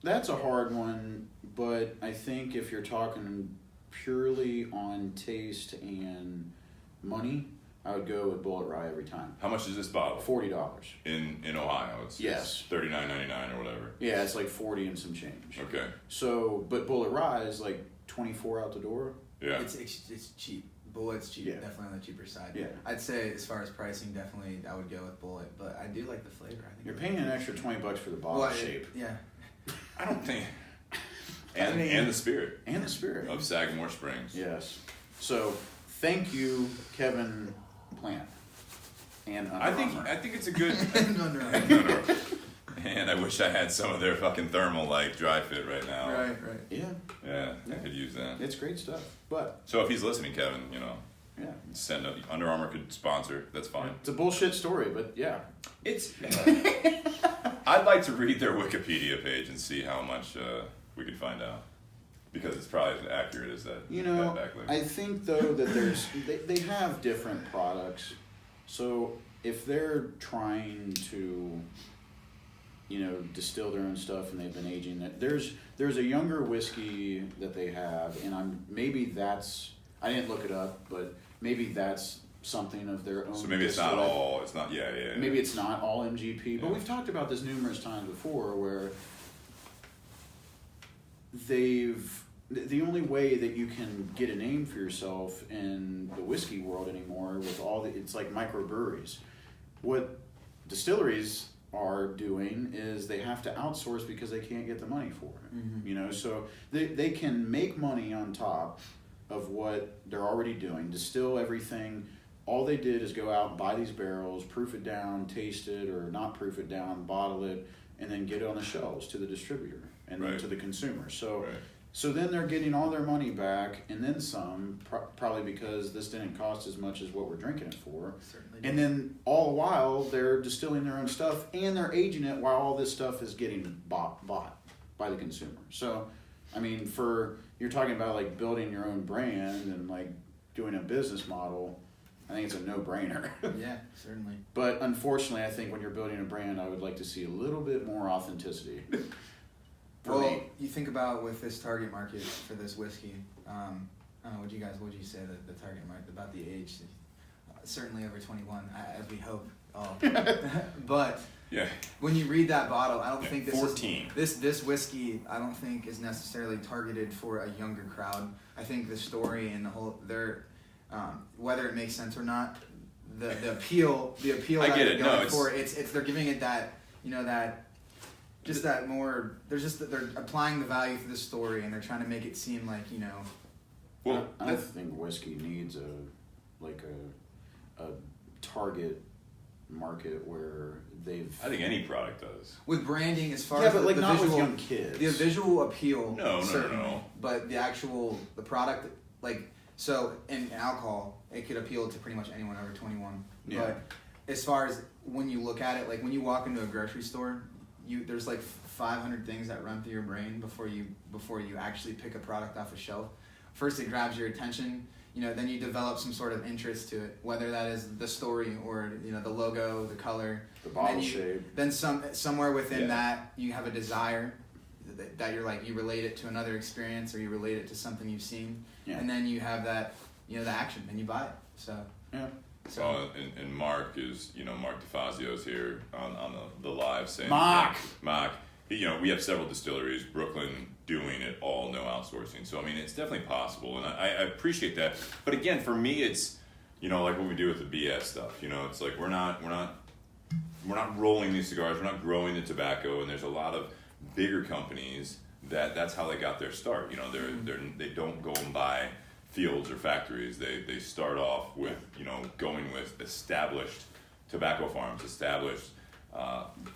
A: That's a hard one, but I think if you're talking purely on taste and money, I would go with Bullet Rye every time.
B: How much is this bottle?
A: $40.
B: In Ohio, it's $39.99 or whatever.
A: Yeah, it's like 40 and some change.
B: Okay.
A: So, but Bullet Rye is like 24 out the door.
B: Yeah.
D: It's cheap. Bullet's cheap, definitely on the cheaper side.
A: Yeah.
D: I'd say as far as pricing, definitely I would go with Bullet, but I do like the flavor. I think
A: you're paying an extra $20 for the bottle shape.
D: Yeah.
B: I don't think. And the spirit.
A: And the spirit
B: of Sagamore Springs.
A: Yes. So, thank you, Kevin Plant. And Under Armour.
B: I think it's a good.
D: Under Armour.
B: And I wish I had some of their fucking thermal like dry fit right now.
D: Right.
B: Yeah, I could use that.
A: It's great stuff. But
B: so if he's listening, Kevin,
A: yeah,
B: send up. Under Armour could sponsor. That's fine.
A: It's a bullshit story, but yeah,
B: it's. I'd like to read their Wikipedia page and see how much we could find out, because it's probably as accurate as that. That backlink.
A: I think though that they have different products, so if they're trying to distill their own stuff and they've been aging it. There's a younger whiskey that they have, and I didn't look it up, but maybe that's something of their own.
B: So maybe it's not all. It's not. Yeah.
A: Maybe it's not all MGP, but we've talked about this numerous times before, where the only way that you can get a name for yourself in the whiskey world anymore with it's like microbreweries. What distilleries are doing is they have to outsource because they can't get the money for it. Mm-hmm. So they can make money on top of what they're already doing, distill everything. All they did is go out and buy these barrels, proof it down, taste it, or not proof it down, bottle it, and then get it on the shelves to the distributor and then to the consumer. So then they're getting all their money back and then some, probably because this didn't cost as much as what we're drinking it for.
D: Certainly.
A: And then all the while they're distilling their own stuff and they're aging it while all this stuff is getting bought by the consumer. So, I mean, you're talking about like building your own brand and like doing a business model, I think it's a no-brainer.
D: Yeah, certainly.
A: But unfortunately, I think when you're building a brand, I would like to see a little bit more authenticity.
D: You think about with this target market for this whiskey, I don't know, what you say the target market, about the age? Certainly over 21, as we hope all. But when you read that bottle, I don't think this
B: 14.
D: This whiskey, I don't think is necessarily targeted for a younger crowd. I think the story and the whole, whether it makes sense or not, the appeal
B: I
D: that
B: get
D: they're
B: it.
D: going
B: No,
D: for, they're giving it that, that. Just that more. They're applying the value for the story, and they're trying to make it seem like
A: Well, I think whiskey needs a target market where
B: I think any product does.
D: With branding, as far as
A: but
D: the
A: not
D: visual,
A: with young kids.
D: The visual appeal.
B: No.
D: But the product, so in alcohol, it could appeal to pretty much anyone over 21.
A: Yeah.
D: But as far as when you look at it, like when you walk into a grocery store, there's like 500 things that run through your brain before you actually pick a product off a shelf. first it grabs your attention. Then you develop some sort of interest to it, whether that is the story or the logo, the color,
A: the bottle shape.
D: Then somewhere within that you have a desire that you're like, you relate it to another experience or you relate it to something you've seen, and then you have that the action and you buy it. So
A: yeah.
B: So and Mark is Mark DeFazio's here on the live saying
A: Mark.
B: We have several distilleries, Brooklyn doing it all, no outsourcing. So I mean, it's definitely possible, and I appreciate that. But again, for me, it's like what we do with the BS stuff. It's like we're not rolling these cigars, we're not growing the tobacco, and there's a lot of bigger companies that's how they got their start. They don't go and buy fields or factories. They start off with going with established tobacco farms, established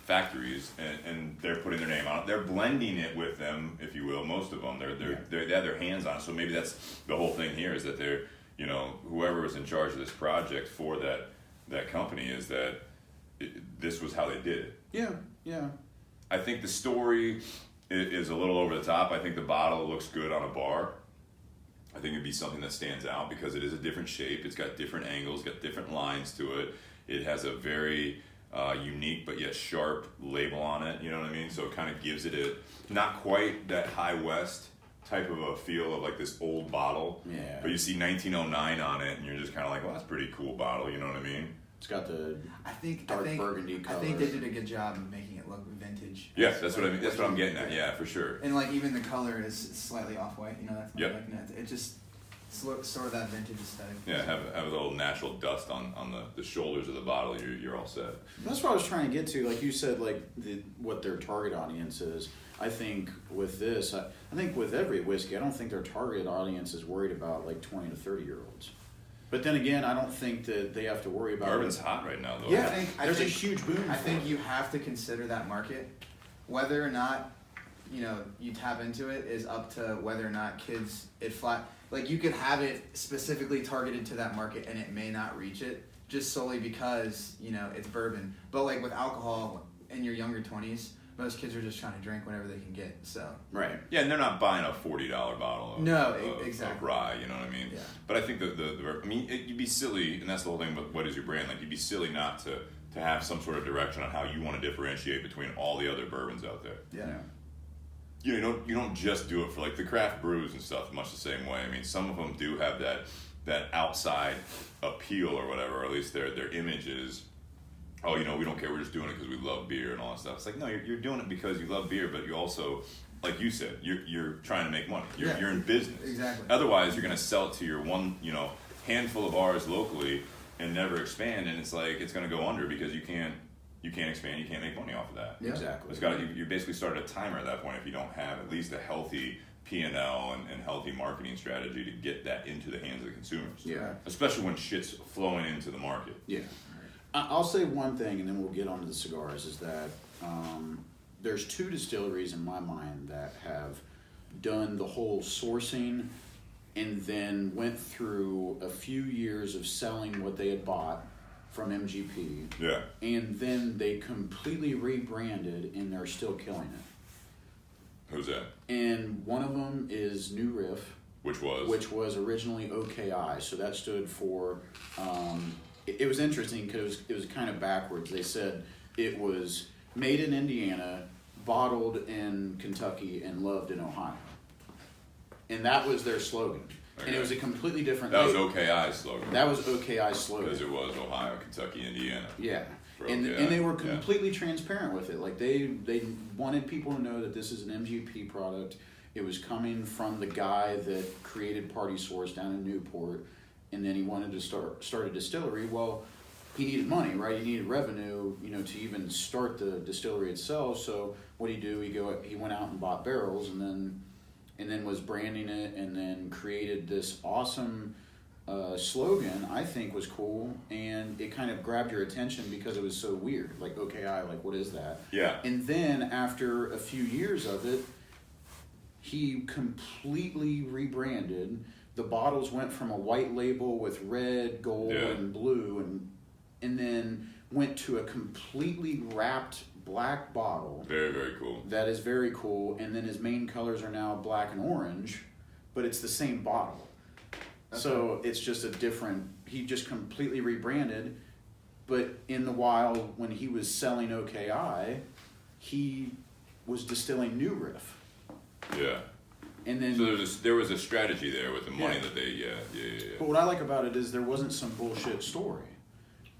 B: factories, and they're putting their name on it. They're blending it with them, if you will. Most of them, they have their hands on it. So maybe that's the whole thing here, is that they're whoever was in charge of this project for that company is that this was how they did it.
A: Yeah.
B: I think the story is a little over the top. I think the bottle looks good on a bar. I think it'd be something that stands out because it is a different shape. It's got different angles, got different lines to it. It has a very unique but yet sharp label on it. You know what I mean? So it kind of gives it not quite that High West type of a feel of like this old bottle.
A: Yeah.
B: But you see 1909 on it, and you're just kind of like, well, that's a pretty cool bottle. You know what I mean?
A: It's got the dark burgundy color.
D: I think they did a good job of making it look vintage.
B: Yeah, that's what I mean. That's what I'm getting at. Yeah, for sure.
D: And like even the color is slightly off white. That's not looking at it. Just sort of that vintage aesthetic.
B: Yeah, have a little natural dust on the shoulders of the bottle. You're all set.
A: That's what I was trying to get to. Like you said, like what their target audience is. I think with this, I think with every whiskey, I don't think their target audience is worried about like 20 to 30-year-olds. But then again, I don't think that they have to worry about
B: Bourbon's hot right now, though.
A: Yeah,
D: there's
A: a huge boom.
D: I think you have to consider that market. Whether or not you tap into it is up to whether or not kids like you could have it specifically targeted to that market and it may not reach it just solely because it's bourbon. But like with alcohol in your younger 20s, most kids are just trying to drink whatever they can get. So
A: right.
B: Yeah, and they're not buying a $40 bottle of rye, you know what I mean?
D: Yeah.
B: But I think you'd be silly, and that's the whole thing about what is your brand. Like, you'd be silly not to have some sort of direction on how you want to differentiate between all the other bourbons out there.
D: Yeah.
B: You don't just do it for like the craft brews and stuff, much the same way. I mean, some of them do have that outside appeal or whatever, or at least their image is, we don't care, we're just doing it because we love beer and all that stuff. It's like, no, you're doing it because you love beer, but you also, like you said, you're trying to make money. You're in business.
D: Exactly.
B: Otherwise, you're going to sell it to your one, handful of bars locally and never expand, and it's like it's going to go under because you can't expand, you can't make money off of that.
A: Yeah. Exactly.
B: You basically started a timer at that point if you don't have at least a healthy P&L and healthy marketing strategy to get that into the hands of the consumers.
A: Yeah.
B: Especially when shit's flowing into the market.
A: Yeah. I'll say one thing, and then we'll get onto the cigars, is that there's two distilleries in my mind that have done the whole sourcing and then went through a few years of selling what they had bought from MGP.
B: Yeah.
A: And then they completely rebranded, and they're still killing it.
B: Who's that?
A: And one of them is New Riff.
B: Which was
A: originally OKI. So that stood for... It was interesting because it was kind of backwards. They said it was made in Indiana, bottled in Kentucky, and loved in Ohio. And that was their slogan. Okay. And it was a completely different...
B: That was OKI's slogan.
A: That was OKI's slogan.
B: Because it was Ohio, Kentucky, Indiana.
A: Yeah. And they were completely transparent with it. Like they wanted people to know that this is an MGP product. It was coming from the guy that created Party Source down in Newport. And then he wanted to start a distillery. Well, he needed money, right? He needed revenue, to even start the distillery itself. So what did he do? He went out and bought barrels, and then was branding it, and then created this awesome slogan. I think was cool, and it kind of grabbed your attention because it was so weird. Like OKI, like what is that?
B: Yeah.
A: And then after a few years of it, he completely rebranded. The bottles went from a white label with red, gold, and blue, and then went to a completely wrapped black bottle.
B: Very, very cool.
A: That is very cool. And then his main colors are now black and orange. but it's the same bottle.
D: Okay.
A: So it's just a different. He just completely rebranded, but in the while when he was selling OKI, he was distilling New Riff.
B: Yeah.
A: And then,
B: So there was a strategy there with the money
A: Yeah.
B: that they, yeah.
A: but what I like about it is there wasn't some bullshit story.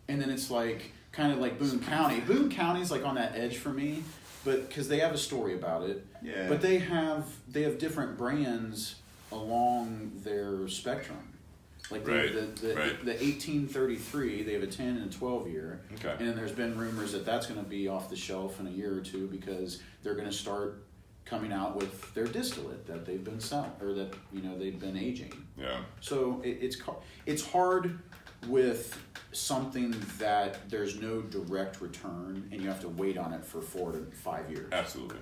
A: And then it's like, kind of like Boone County. Boone County's like on that edge for me, but because they have a story about it.
B: Yeah.
A: But they have different brands along their spectrum. Like
B: Right,
A: the
B: right.
A: 1833, they have a 10 and a 12 year.
B: Okay.
A: And then there's been rumors that that's going to be off the shelf in a year or two because they're going to start coming out with their distillate that they've been selling or that they've been aging.
B: Yeah.
A: So it's hard with something that there's no direct return and you have to wait on it for 4 to 5 years.
B: Absolutely.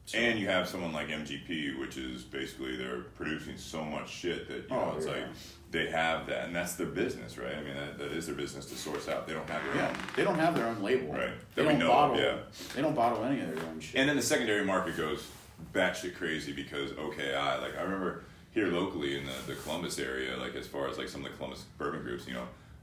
A: So,
B: And you have someone like MGP, which is basically they're producing so much shit that it's
A: yeah.
B: like they have that, and that's their business, right? I mean, that is their business to source out. They don't have their own.
A: they don't have their own label.
B: Right.
A: They
B: That we
A: don't
B: know
A: bottle.
B: of, yeah.
A: They don't bottle any of their own shit.
B: And then the secondary market goes batshit crazy because OKI, like I remember here locally in the Columbus area, like as far as like some of the Columbus bourbon groups,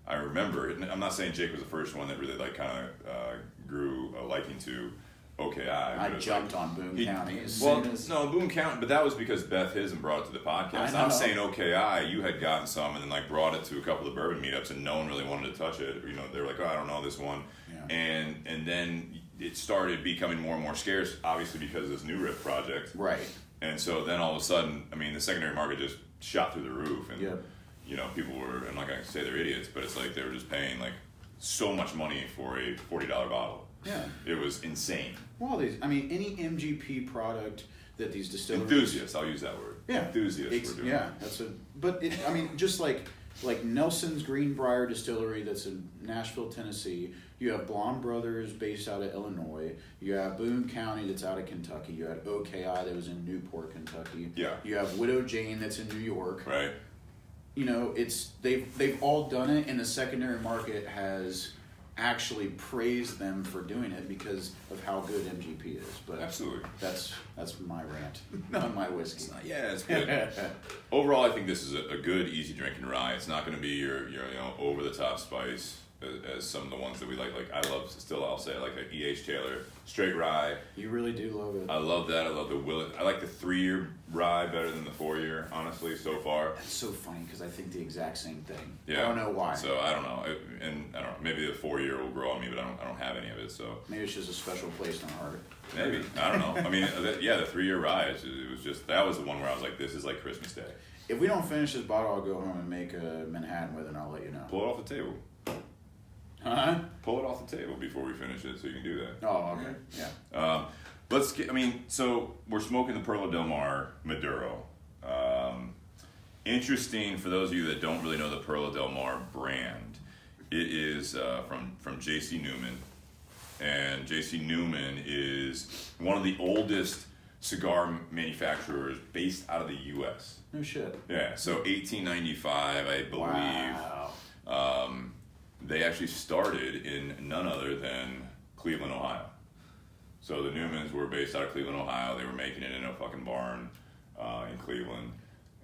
B: I remember, I'm not saying Jake was the first one that really like kind of grew a liking to OKI.
A: I jumped on Boone County as
B: Well,
A: soon as...
B: no, Boone County, but that was because Beth Hism brought it to the podcast. I'm saying OKI, you had gotten some and then like brought it to a couple of bourbon meetups and no one really wanted to touch it. They were like, oh, I don't know this one.
A: Yeah.
B: And then it started becoming more and more scarce, obviously because of this New Riff project.
A: Right.
B: And so then all of a sudden, I mean, the secondary market just shot through the roof. And,
A: Yep.
B: people were, I'm not going to say they're idiots, but it's like they were just paying like so much money for a $40 bottle.
A: Yeah.
B: It was insane.
A: Well, any MGP product that these distilleries...
B: Enthusiasts, I'll use that word.
A: Yeah.
B: Enthusiasts were doing
A: Yeah, just like Nelson's Greenbrier Distillery that's in Nashville, Tennessee. You have Blonde Brothers based out of Illinois. You have Boone County that's out of Kentucky. You had OKI that was in Newport, Kentucky.
B: Yeah.
A: You have Widow Jane that's in New York.
B: Right.
A: They've all done it, and the secondary market has actually praised them for doing it because of how good MGP is. But
B: Absolutely.
A: that's my rant on my whiskey.
B: It's good. Overall, I think this is a good, easy drinking rye. It's not going to be your over the top spice as some of the ones that we like. Like I love, still I'll say I like a E.H. Taylor straight rye.
A: You really do love it.
B: I love that. I love the Willet. I like the 3-year rye better than the 4-year, honestly, so far.
A: That's so funny because I think the exact same thing.
B: Yeah.
A: I don't know why.
B: So I don't know, and I don't know. Maybe the 4-year will grow on me, but I don't have any of it. So
A: Maybe it's just a special place in my heart.
B: maybe I don't know. I mean, the 3-year rye. It was just that was the one where I was like, this is like Christmas Day.
A: If we don't finish this bottle, I'll go home and make a Manhattan with it, and I'll let you know.
B: Pull it off the table.
A: Huh?
B: Pull it off the table before we finish it, so you can do that.
A: Oh, okay. Yeah.
B: Let's get. I mean, so we're smoking the Perla Del Mar Maduro. Interesting for those of you that don't really know the Perla Del Mar brand. It is from J.C. Newman, and J.C. Newman is one of the oldest cigar manufacturers based out of the U.S.
A: No shit.
B: Yeah. So 1895, I believe.
A: Wow.
B: They actually started in none other than Cleveland, Ohio. So the Newmans were based out of Cleveland, Ohio. They were making it in a fucking barn in Cleveland.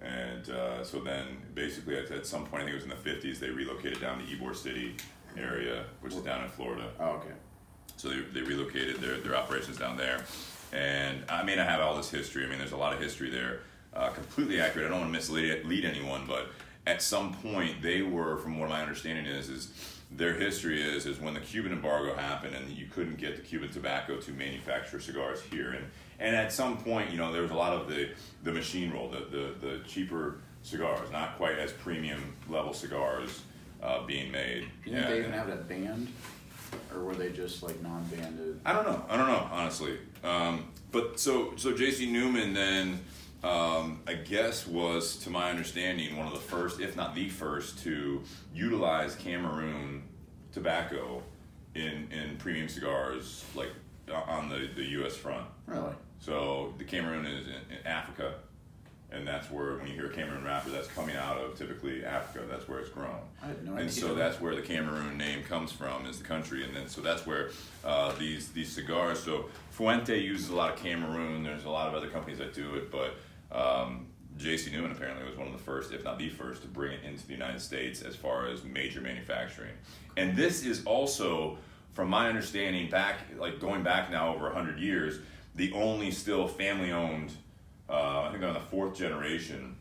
B: And so then basically at some point, I think it was in the 50s, they relocated down to Ybor City area, which is down in Florida.
A: Oh, okay.
B: So they relocated their operations down there. And I mean, I have all this history. I mean, there's a lot of history there. Completely accurate. I don't want to mislead anyone, but at some point they were, from what my understanding is their history is when the Cuban embargo happened and you couldn't get the Cuban tobacco to manufacture cigars here. And at some point, there was a lot of the machine roll, the cheaper cigars, not quite as premium level cigars being made.
A: You think they even have that banned? Or were they just like non-banded?
B: I don't know, honestly. But so J.C. Newman then, I guess, was, to my understanding, one of the first, if not the first, to utilize Cameroon tobacco in premium cigars, like on the U.S. front.
A: Really?
B: So the Cameroon is in Africa, and that's where, when you hear Cameroon wrapper, that's coming out of typically Africa. That's where it's grown.
A: I had no idea.
B: And so that's where the Cameroon name comes from, is the country. And then so that's where these cigars. So Fuente uses a lot of Cameroon. There's a lot of other companies that do it, but J.C. Newman apparently was one of the first, if not the first, to bring it into the United States as far as major manufacturing. And this is also, from my understanding, going back now over 100 years, the only still family-owned, I think on the fourth generation,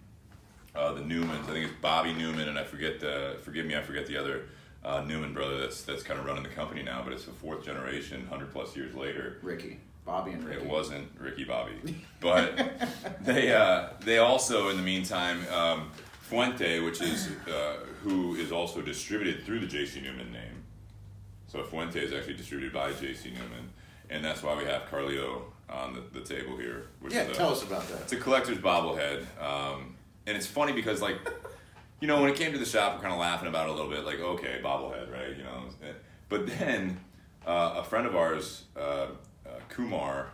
B: the Newmans. I think it's Bobby Newman, and I forget the other Newman brother that's kind of running the company now, but it's the fourth generation, 100+ years later.
A: Bobby and Ricky.
B: It wasn't Ricky Bobby, but they also, in the meantime, Fuente, which is who is also distributed through the J.C. Newman name. So Fuente is actually distributed by J.C. Newman, and that's why we have Carlito on the table here.
A: Tell us about that.
B: It's a collector's bobblehead, and it's funny because when it came to the shop, we're kind of laughing about it a little bit, like, okay, bobblehead, right? But then a friend of ours. Kumar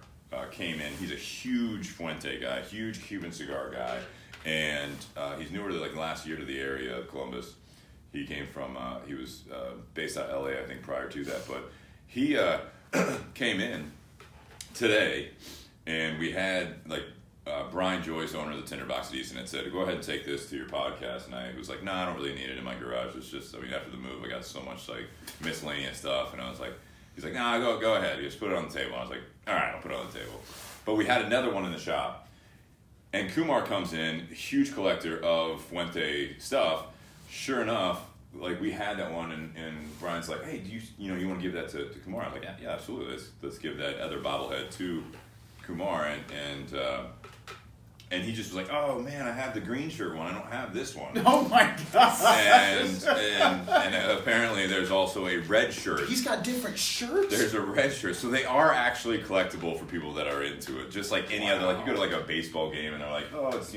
B: came in. He's a huge Fuente guy, huge Cuban cigar guy, and he's newer to the last year to the area of Columbus. He came from he was based out of LA, I think, prior to that, but he came in today, and we had Brian Joyce, owner of the Tinderbox East, and had said, "Go ahead and take this to your podcast." And I was like, "No, I don't really need it in my garage. It's just, after the move, I got so much miscellaneous stuff," and I was like. He's like, "Nah, go ahead. You just put it on the table." I was like, "All right, I'll put it on the table." But we had another one in the shop, and Kumar comes in, huge collector of Fuente stuff. Sure enough, we had that one, and Brian's like, "Hey, do you want to give that to Kumar?" I'm like, "Yeah, absolutely. Let's give that other bobblehead to Kumar," and he just was like, "Oh man, I have the green shirt one. I don't have this one."
A: Oh my god!
B: And apparently there's also a red shirt.
A: He's got different shirts.
B: There's a red shirt, so they are actually collectible for people that are into it. Just like any other, you go to a baseball game and they're like, "Oh, it's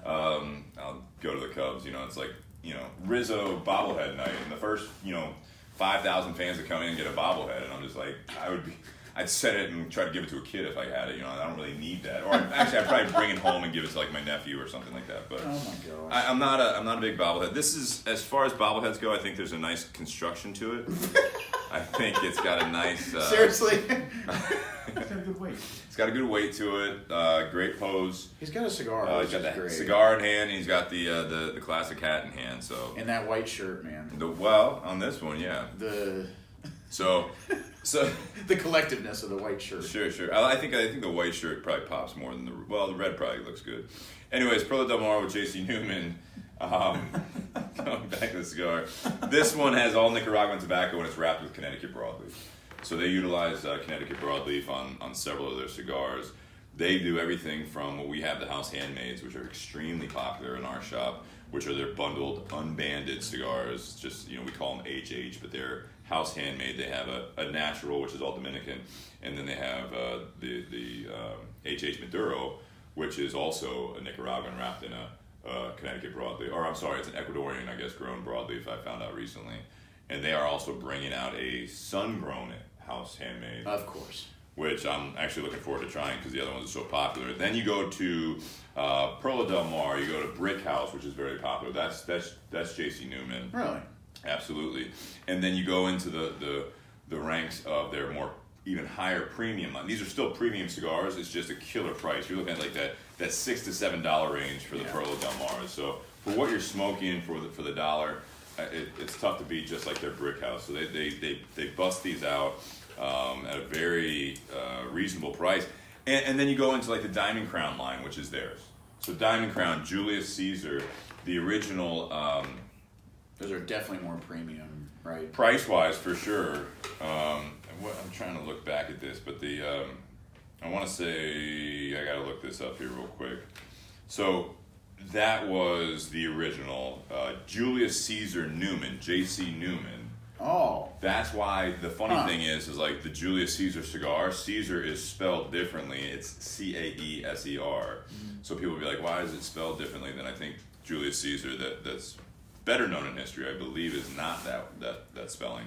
B: I'll go to the Cubs." It's like Rizzo bobblehead night, and the first 5,000 fans that come in and get a bobblehead, and I'm just like, I'd set it and try to give it to a kid if I had it. I don't really need that. Or actually, I'd probably bring it home and give it to my nephew or something like that. But
A: oh my gosh,
B: I'm not a big bobblehead. This is, as far as bobbleheads go, I think there's a nice construction to it. I think it's got a nice.
A: Seriously.
C: It's got a good weight.
B: It's got a good weight to it. Great pose.
A: He's got a cigar.
B: He's got that cigar in hand, and he's got the classic hat in hand. So.
A: And that white shirt, man.
B: On this one, yeah. So
A: the collectiveness of the white shirt.
B: Sure. I think the white shirt probably pops more than the red probably looks good. Anyways, Perla Del Mar with J.C. Newman. Going back to the cigar. This one has all Nicaraguan tobacco and it's wrapped with Connecticut broadleaf. So they utilize Connecticut broadleaf on several of their cigars. They do everything from what we have, the house handmades, which are extremely popular in our shop, which are their bundled, unbanded cigars. Just, we call them HH, but they're house handmade. They have a natural, which is all Dominican, and then they have the HH Maduro, which is also a Nicaraguan wrapped in a Connecticut broadleaf. Or I'm sorry, it's an Ecuadorian, grown broadleaf I found out recently. And they are also bringing out a sun-grown house handmade.
A: Of course.
B: Which I'm actually looking forward to trying because the other ones are so popular. Then you go to Perla Del Mar, you go to Brick House, which is very popular. That's J.C. Newman.
A: Really?
B: Absolutely. And then you go into the ranks of their more even higher premium line. These are still premium cigars. It's just a killer price. You're looking at that $6 to $7 range for the Perla Del Mar. So for what you're smoking for the dollar, it's tough to beat, just like their Brick House. So they bust these out at a very reasonable price. And then you go into the Diamond Crown line, which is theirs. So Diamond Crown, Julius Caesar, the original.
A: Those are definitely more premium, right?
B: Price-wise, for sure. I'm trying to look back at this, but I want to say, I got to look this up here real quick. So that was the original Julius Caesar Newman, J.C. Newman.
A: Oh.
B: That's why the funny thing is the Julius Caesar cigar, Caesar is spelled differently. It's Caeser. Mm-hmm. So people will be like, why is it spelled differently? Then I think Julius Caesar, that's better known in history, I believe, is not that spelling.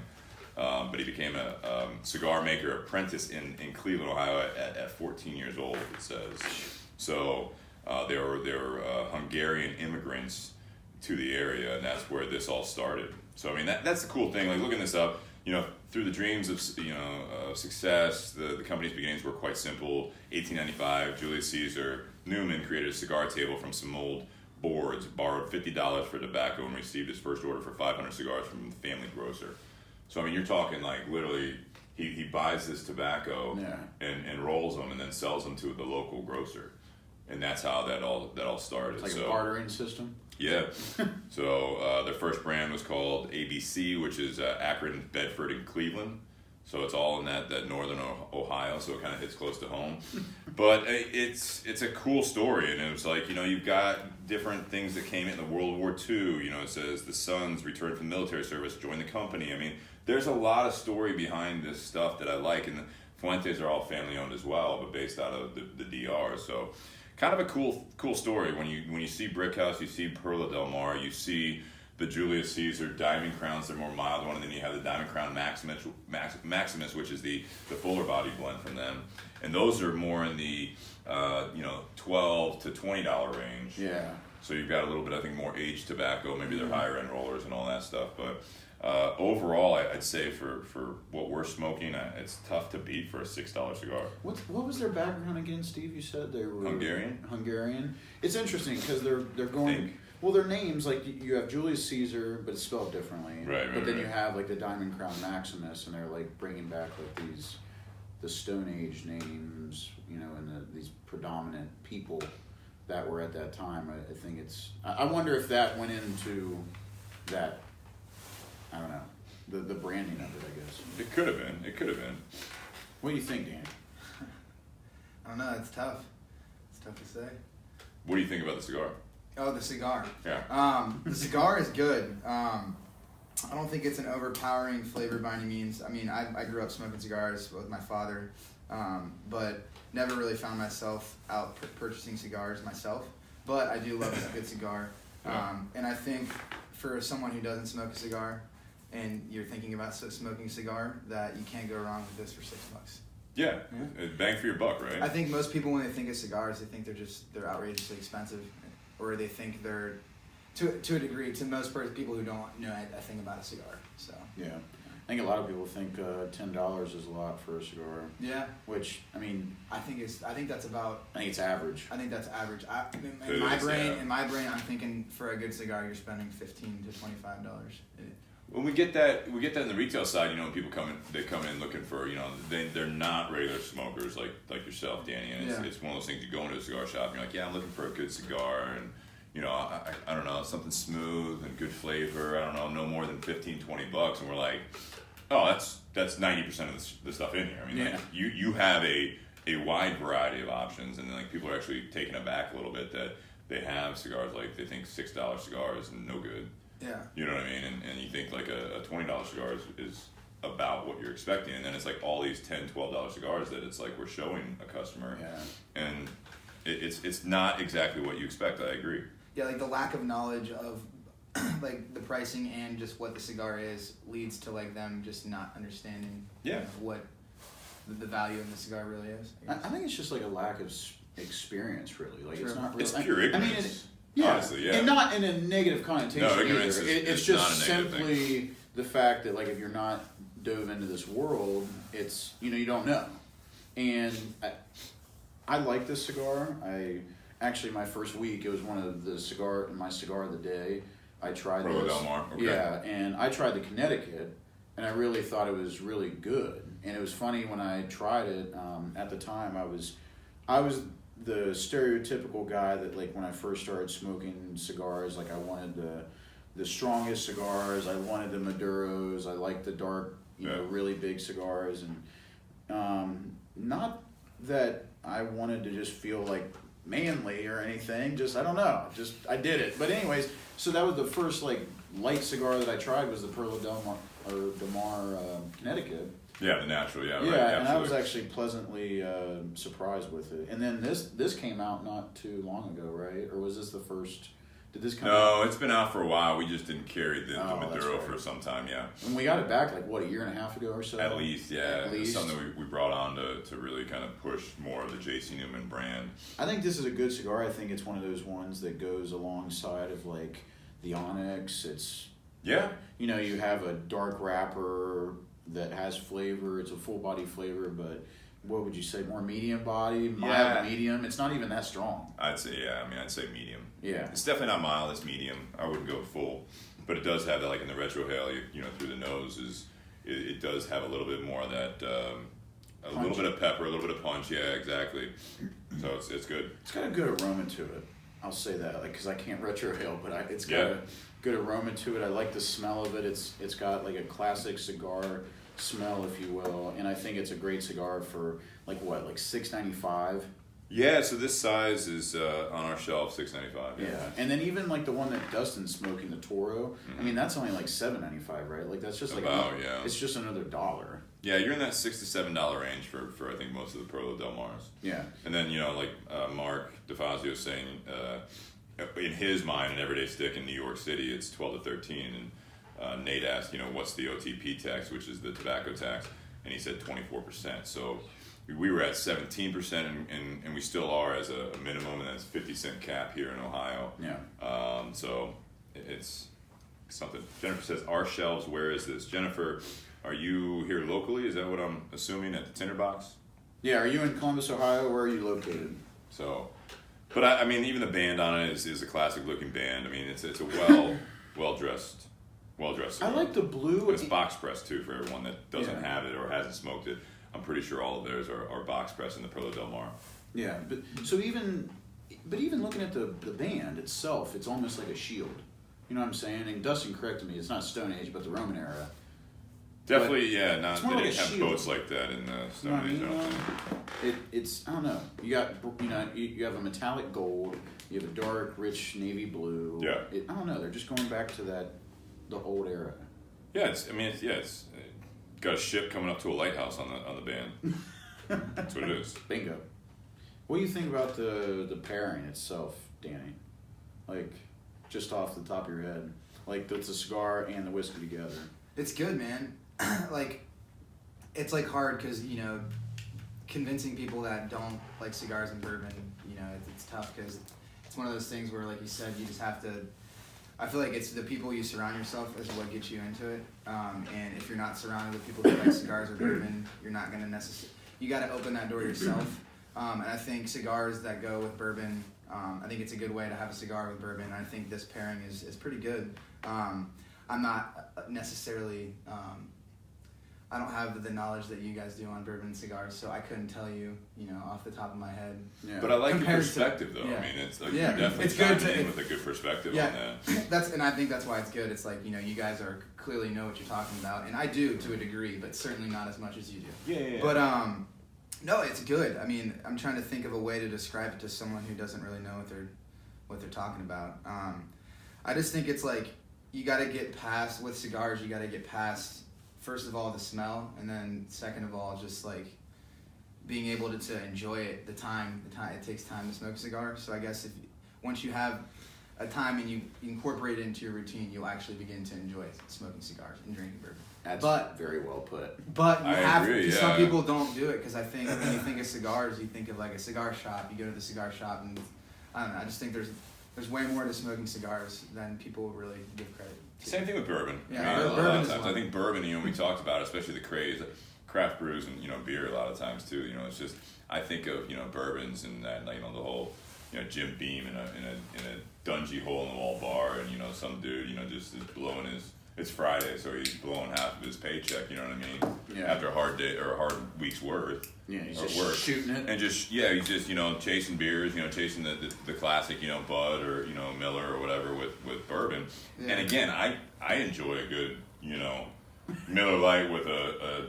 B: But he became a cigar maker apprentice in Cleveland, Ohio at 14 years old, it says. So they were Hungarian immigrants to the area, and that's where this all started. So I mean that's the cool thing. Looking this up, through the dreams of success, the company's beginnings were quite simple. 1895, Julius Caesar Newman created a cigar table from some old boards, borrowed $50 for tobacco, and received his first order for 500 cigars from the family grocer. So I mean, you're talking like literally, he buys this tobacco and rolls them and then sells them to the local grocer, and that's how that all started.
A: It's like a bartering system.
B: Yeah. So their first brand was called ABC, which is Akron, Bedford, and Cleveland. So it's all in that northern Ohio, so it kind of hits close to home. But it's a cool story, and it was like, you know, you've got different things that came in the World War II. You know, it says the sons returned from military service, joined the company. I mean, there's a lot of story behind this stuff that I like, and the Fuentes are all family owned as well, but based out of the DR. So kind of a cool story. When you see Brickhouse, you see Perla Del Mar, you see the Julius Caesar Diamond Crowns, they're more mild one, and then you have the Diamond Crown Maximus, which is the fuller body blend from them, and those are more in the $12 to $20 range.
A: Yeah.
B: So you've got a little bit, I think, more aged tobacco, maybe they're higher end rollers and all that stuff. But overall, I'd say for what we're smoking, it's tough to beat for a $6 cigar.
A: What was their background again, Steve? You said they were
B: Hungarian.
A: Hungarian. It's interesting because they're going. Well, their names, like you have Julius Caesar, but it's spelled differently.
B: Right.
A: But then you have like the Diamond Crown Maximus, and they're like bringing back like the Stone Age names, you know, and these predominant people that were at that time. I think it's. I wonder if that went into that. I don't know the branding of it. I guess
B: It could have been.
A: What do you think, Danny?
D: I don't know. It's tough. It's tough to say.
B: What do you think about the cigar?
D: Oh, the cigar.
B: Yeah.
D: The cigar is good. I don't think it's an overpowering flavor by any means. I mean, I grew up smoking cigars with my father, but never really found myself out purchasing cigars myself. But I do love a good cigar. And I think for someone who doesn't smoke a cigar and you're thinking about smoking a cigar, that you can't go wrong with this for $6.
B: Yeah. Bang for your buck, right?
D: I think most people, when they think of cigars, they think they're outrageously expensive, or they think they're, to a degree, to most people who don't know a thing about a cigar. So
A: yeah, I think a lot of people think $10 is a lot for a cigar.
D: Yeah,
A: which I mean,
D: I think that's about.
A: I think it's average.
D: I think that's average. In my brain, I'm thinking for a good cigar, you're spending $15 to $25.
B: When we get that in the retail side, you know, when people come in looking for, you know, they're not regular smokers like yourself, Danny, and it's one of those things. You go into a cigar shop and you're like, yeah, I'm looking for a good cigar, and you know, I don't know, something smooth and good flavor. I don't know, no more than $15-$20, and we're like, oh, that's 90% of the stuff in here. I mean, like, you have a wide variety of options, and then like people are actually taken aback a little bit that they have cigars like they think $6 cigar is no good.
D: Yeah.
B: You know what I mean? And you think like a $20 cigar is about what you're expecting, and then it's like all these $10, $12 cigars that it's like we're showing a customer, and it's not exactly what you expect. I agree.
D: Yeah, like the lack of knowledge of like the pricing and just what the cigar is leads to like them just not understanding what the value of the cigar really is.
A: I think it's just like a lack of experience, really. Like
D: Sure.
A: it's not really.
B: It's pure ignorance. Honestly,
A: and not in a negative connotation.
B: No,
A: either.
B: ignorance
A: It's just simply the fact that like if you're not dove into this world, it's you don't know. And I like this cigar. Actually, my first week, it was one of my cigar of the day. I tried
B: Perla
A: this.
B: Del Mar. Okay.
A: Yeah, and I tried the Connecticut, and I really thought it was really good. And it was funny when I tried it. At the time, I was the stereotypical guy that like when I first started smoking cigars, like I wanted the strongest cigars. I wanted the Maduros. I liked the dark, really big cigars, and not that I wanted to just feel like manly or anything. Just I don't know. Just I did it. But anyways, so that was the first like light cigar that I tried was the Perla Del Mar Connecticut.
B: Yeah, the natural. Yeah,
A: Yeah,
B: right,
A: and I was actually pleasantly surprised with it. And then this came out not too long ago, right? Or was this the first? Did this come out?
B: No, it's been out for a while. We just didn't carry the
A: Oh, that's
B: Maduro
A: right.
B: for some time, yeah.
A: And we got it back like, what, a year and a half ago or so?
B: At least, yeah.
A: At
B: It's
A: least.
B: something we brought on to really kind of push more of the J.C. Newman brand.
A: I think this is a good cigar. I think it's one of those ones that goes alongside of like the Onyx. It's,
B: Yeah.
A: you have a dark wrapper that has flavor. It's a full body flavor, but what would you say, more medium body, mild
B: Yeah.
A: medium? It's not even that strong.
B: I'd say, yeah. I mean, I'd say medium.
A: Yeah.
B: It's definitely not mild. It's medium. I wouldn't go full, but it does have that, like in the retrohale, you know, through the nose it does have a little bit more of that, a little bit of pepper, a little bit of punch. Yeah, exactly. So it's good.
A: It's got a good aroma to it. I'll say that, like, because I can't retrohale, but it's got
B: Yeah.
A: a good aroma to it. I like the smell of it. It's got like a classic cigar smell, if you will, and I think it's a great cigar for like $6.95.
B: Yeah, so this size is on our shelf, $6.95.
A: Yeah, and then even like the one that Dustin's smoking, the Toro. I mean, that's only like $7.95, right? Like that's just like it's just another $1.
B: Yeah, you're in that $6 to $7 range for I think most of the Perla Del Mars.
A: Yeah,
B: And then like Mark DeFazio saying in his mind, an everyday stick in New York City, it's 12 to 13, and Nate asked, what's the OTP tax, which is the tobacco tax, and he said 24%. So we were at 17%, and we still are as a minimum, and that's 50-cent cap here in Ohio.
A: yeah.
B: So it's something. Jennifer says, our shelves, where is this? Jennifer, are you here locally? Is that what I'm assuming, at the Tinderbox?
A: Yeah, are you in Columbus, Ohio? Where are you located?
B: So, but I mean, even the band on it is a classic looking band. I mean, it's a well dressed.
A: I like the blue.
B: It's box pressed too, for everyone that doesn't have it or hasn't smoked it. I'm pretty sure all of theirs are box pressed in the Perla Del Mar.
A: Yeah, but even looking at the band itself, it's almost like a shield. You know what I'm saying? And Dustin corrected me. It's not Stone Age, but the Roman era.
B: Definitely, yeah. Not
A: it's
B: they
A: more
B: didn't
A: like a
B: have
A: shield.
B: boats like that in the
A: You know
B: Stone
A: what I
B: Age.
A: mean?
B: I don't think.
A: It's I don't know. You got you have a metallic gold. You have a dark, rich navy blue.
B: Yeah.
A: I don't know. They're just going back to the old era.
B: Yeah, it's got a ship coming up to a lighthouse on the band. That's what it is.
A: Bingo. What do you think about the pairing itself, Danny? Like, just off the top of your head, like the cigar and the whiskey together.
D: It's good, man. Like, it's like hard because convincing people that don't like cigars and bourbon, it's tough because it's one of those things where, like you said, you just have to. I feel like it's the people you surround yourself is what gets you into it. And if you're not surrounded with people who like cigars or bourbon, you're not gonna necessarily. You got to open that door yourself. And I think cigars that go with bourbon. I think it's a good way to have a cigar with bourbon. I think this pairing is pretty good. I'm not necessarily. I don't have the knowledge that you guys do on bourbon and cigars, so I couldn't tell you, off the top of my head.
A: Yeah.
B: But I like your
D: Compared to-
B: perspective, though.
D: yeah.
B: I mean, it's like
D: Yeah,
B: you definitely
D: it's good
B: chime
D: to-
B: in with a good perspective
D: Yeah.
B: on that.
D: And I think that's why it's good. It's like, you guys are clearly know what you're talking about, and I do to a degree, but certainly not as much as you do.
B: Yeah.
D: But no, it's good. I mean, I'm trying to think of a way to describe it to someone who doesn't really know what they're talking about. I just think it's like you got to get past with cigars. You got to get past first of all the smell, and then second of all just like being able to enjoy it. The time it takes time to smoke a cigar. So I guess once you have a time and you incorporate it into your routine, you'll actually begin to enjoy smoking cigars and drinking bourbon.
A: That's very well put.
D: But you
B: I
D: have
B: agree,
D: to.
B: yeah.
D: Some people don't do it because I think when you think of cigars, you think of like a cigar shop. You go to the cigar shop, and I don't know. I just think there's way more to smoking cigars than people really give credit to.
B: Same thing with bourbon.
D: Yeah,
B: I mean, a lot
D: bourbon
B: of
D: is
B: times
D: one.
B: I think bourbon. We talked about it, especially the craze, craft brews, and beer a lot of times too. It's just I think of bourbons and that the whole Jim Beam in a dungy hole in the wall bar, and some dude just is blowing his. It's Friday, so he's blowing half of his paycheck. You know what I mean?
A: Yeah.
B: After a hard day or a hard week's worth.
A: Yeah, he's
B: or
A: just
B: work.
A: shooting it.
B: And he's just chasing beers, chasing the classic Bud or Miller or whatever with bourbon.
D: Yeah.
B: And again, I enjoy a good Miller Lite with a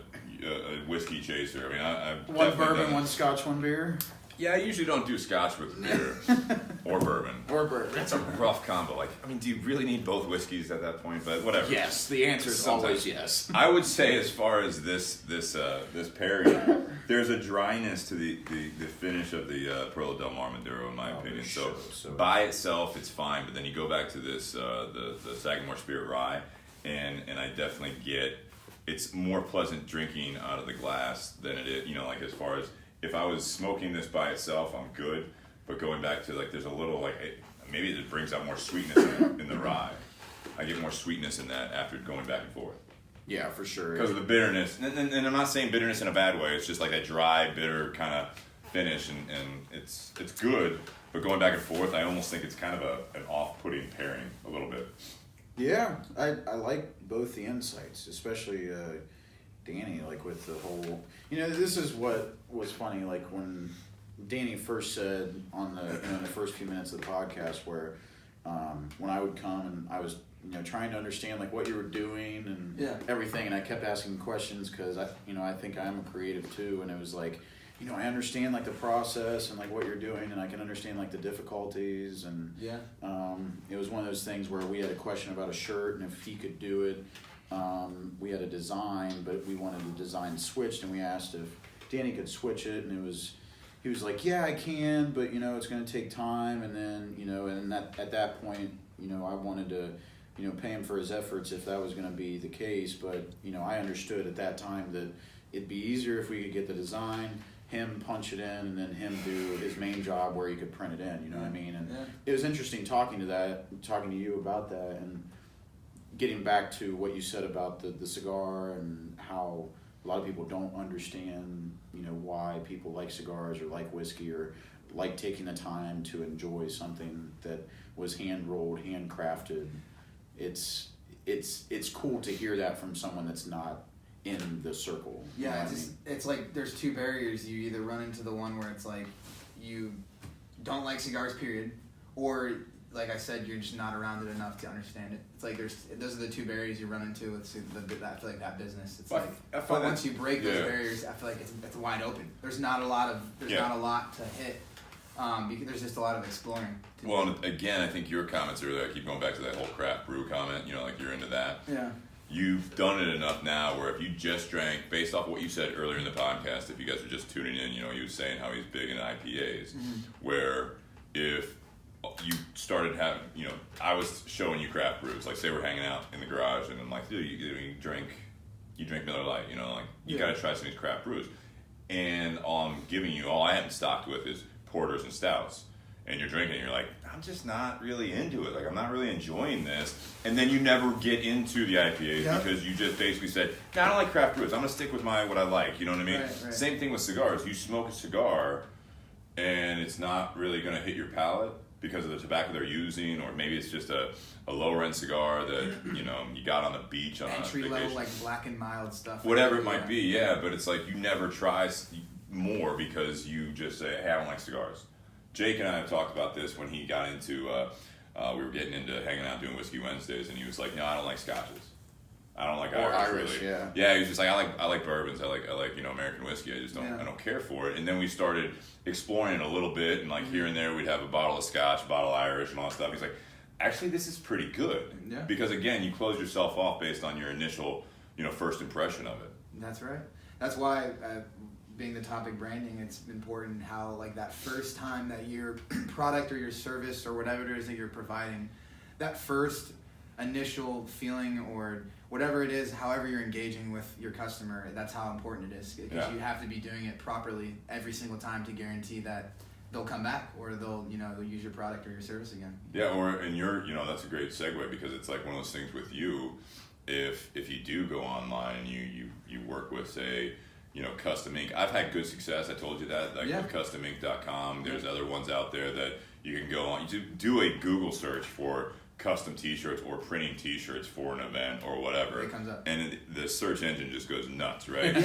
B: whiskey chaser. I mean, I
A: One
B: definitely
A: bourbon,
B: done-
A: one scotch, one beer.
B: Yeah, I usually don't do scotch with beer or bourbon.
A: Or bourbon.
B: That's a rough combo. Like, I mean, do you really need both whiskeys at that point? But whatever.
A: Yes, the answer is
B: Sometimes.
A: always yes.
B: I would say, as far as this pairing, there's a dryness to the finish of the Perla Del Mar Maduro, in my opinion. So by itself, it's fine. But then you go back to this the Sagamore Spirit Rye, and I definitely get it's more pleasant drinking out of the glass than it is. Like as far as if I was smoking this by itself, I'm good. But going back to there's a little maybe it brings out more sweetness in the rye. I get more sweetness in that after going back and forth.
A: Yeah, for sure.
B: Because of the bitterness. And I'm not saying bitterness in a bad way. It's just like that dry, bitter kind of finish, and it's good. But going back and forth, I almost think it's kind of an off-putting pairing a little bit.
A: Yeah, I like both the insights, especially Danny, like with the whole, this is what was funny, like when Danny first said on in the first few minutes of the podcast where when I would come and I was trying to understand like what you were doing and everything, and I kept asking questions because I think I'm a creative too, and it was like, I understand like the process and like what you're doing, and I can understand like the difficulties, and it was one of those things where we had a question about a shirt and if he could do it. We had a design, but we wanted the design switched, and we asked if Danny could switch it, and he was like, yeah, I can, but it's going to take time, and then and at that point, I wanted to pay him for his efforts if that was going to be the case, but I understood at that time that it'd be easier if we could get the design, him punch it in, and then him do his main job where he could print it in, what I mean? And it was interesting talking to you about that, and getting back to what you said about the cigar and how a lot of people don't understand, why people like cigars or like whiskey or like taking the time to enjoy something that was hand rolled, handcrafted. It's cool to hear that from someone that's not in the circle.
D: Yeah, it's like there's two barriers. You either run into the one where it's like you don't like cigars, period, or like I said, you're just not around it enough to understand it. It's like those are the two barriers you run into with I feel like that business. It's but once you break those barriers, I feel like it's wide open. There's not a lot to hit. Because there's just a lot of exploring.
B: Well, and again, I think your comments earlier, I keep going back to that whole craft brew comment, like you're into that.
D: Yeah.
B: You've done it enough now where if you just drank, based off what you said earlier in the podcast, if you guys are just tuning in, he was saying how he's big into IPAs, where if you started having, I was showing you craft brews, like say we're hanging out in the garage and I'm like, dude, you drink Miller Lite, you gotta try some of these craft brews. And I'm giving you, all I haven't stocked with is porters and stouts, and you're drinking, and you're like, I'm just not really into it. Like, I'm not really enjoying this. And then you never get into the IPAs because you just basically said, no, I don't like craft brews. I'm going to stick with what I like. You know what I mean? Right. Same thing with cigars. You smoke a cigar, and it's not really going to hit your palate because of the tobacco they're using, or maybe it's just a lower-end cigar that, you got on the beach on
D: entry
B: a
D: level, like black and mild stuff.
B: Whatever it might be, but it's like you never try more because you just say, hey, I don't like cigars. Jake and I have talked about this when he got into, we were getting into hanging out doing Whiskey Wednesdays, and he was like, no, I don't like scotches. I don't like Irish really. Yeah, he was just like, I like bourbons, I like American whiskey, I just I don't care for it. And then we started exploring it a little bit, and like here and there we'd have a bottle of scotch, a bottle of Irish, and all that stuff. He's like, actually this is pretty good. Yeah. Because again, you close yourself off based on your initial, first impression of it.
D: That's right. That's why, being the topic branding, it's important how like that first time that your product or your service or whatever it is that you're providing, that first initial feeling or whatever it is, however you're engaging with your customer, that's how important it is, because you have to be doing it properly every single time to guarantee that they'll come back or they'll use your product or your service again.
B: Yeah, and you're that's a great segue, because it's like one of those things with you, if you do go online and you work with, say, Custom Ink. I've had good success. I told you that, with CustomInk.com. There's other ones out there that you can go on. You do a Google search for custom T-shirts or printing T-shirts for an event or whatever.
D: It comes up.
B: And the search engine just goes nuts, right?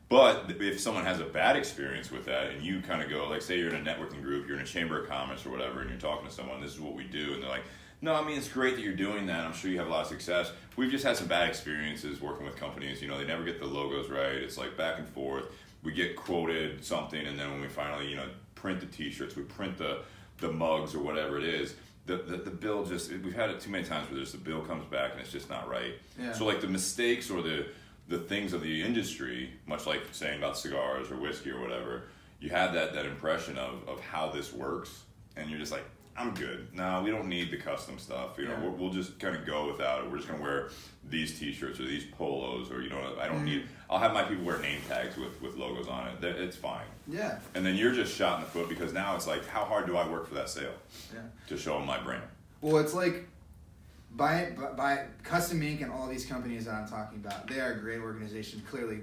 B: But if someone has a bad experience with that, and you kind of go, like, say you're in a networking group, you're in a chamber of commerce or whatever, and you're talking to someone, this is what we do, and they're like, no, I mean, it's great that you're doing that. I'm sure you have a lot of success. We've just had some bad experiences working with companies. They never get the logos right. It's like back and forth. We get quoted something, and then when we finally, print the T-shirts, we print the mugs or whatever it is, the bill just, we've had it too many times where the bill comes back and it's just not right. Yeah. So like the mistakes or the things of the industry, much like saying about cigars or whiskey or whatever, you have that impression of how this works, and you're just like, I'm good. No, we don't need the custom stuff. We'll just kind of go without it. We're just going to wear these T-shirts or these polos, or I don't need. I'll have my people wear name tags with logos on it. It's fine.
D: Yeah.
B: And then you're just shot in the foot, because now it's like, how hard do I work for that sale? Yeah. To show them my brand.
D: Well, it's like by Custom Ink and all these companies that I'm talking about, they are a great organization. Clearly,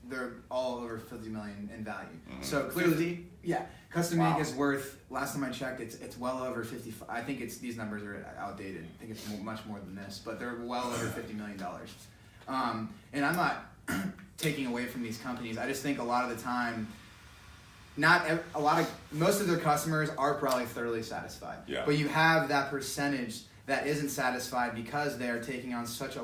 D: they're all over 50 million in value.
B: Mm-hmm.
D: So clearly,
A: 50?
D: yeah, Custom Ink is worth. Last time I checked, it's well over 50. I think these numbers are outdated. I think it's much more than this, but they're well over $50 million. And I'm not taking away from these companies. I just think a lot of the time, most of their customers are probably thoroughly satisfied.
B: Yeah.
D: But you have that percentage that isn't satisfied because they are taking on such a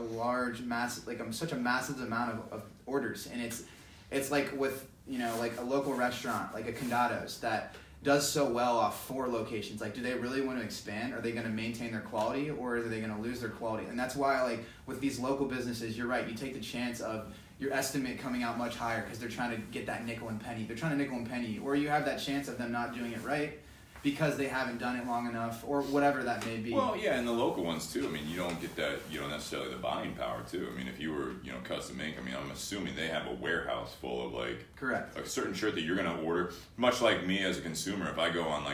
D: such a massive amount of orders, and it's like with like a local restaurant like a Condados that does so well off 4 locations. Like, do they really want to expand? Are they going to maintain their quality, or are they going to lose their quality? And that's why, like with these local businesses, you're right. You take the chance of your estimate coming out much higher because they're trying to get that nickel and penny. They're trying to nickel and penny, or you have that chance of them not doing it right because they haven't done it long enough, or whatever that may be.
B: Well, yeah, and the local ones too. I mean, you don't get that. You don't necessarily the buying power too. I mean, if you were Custom Ink, I mean, I'm assuming they have a warehouse full of
D: correct
B: a certain shirt that you're gonna order. Much like me as a consumer, if I go on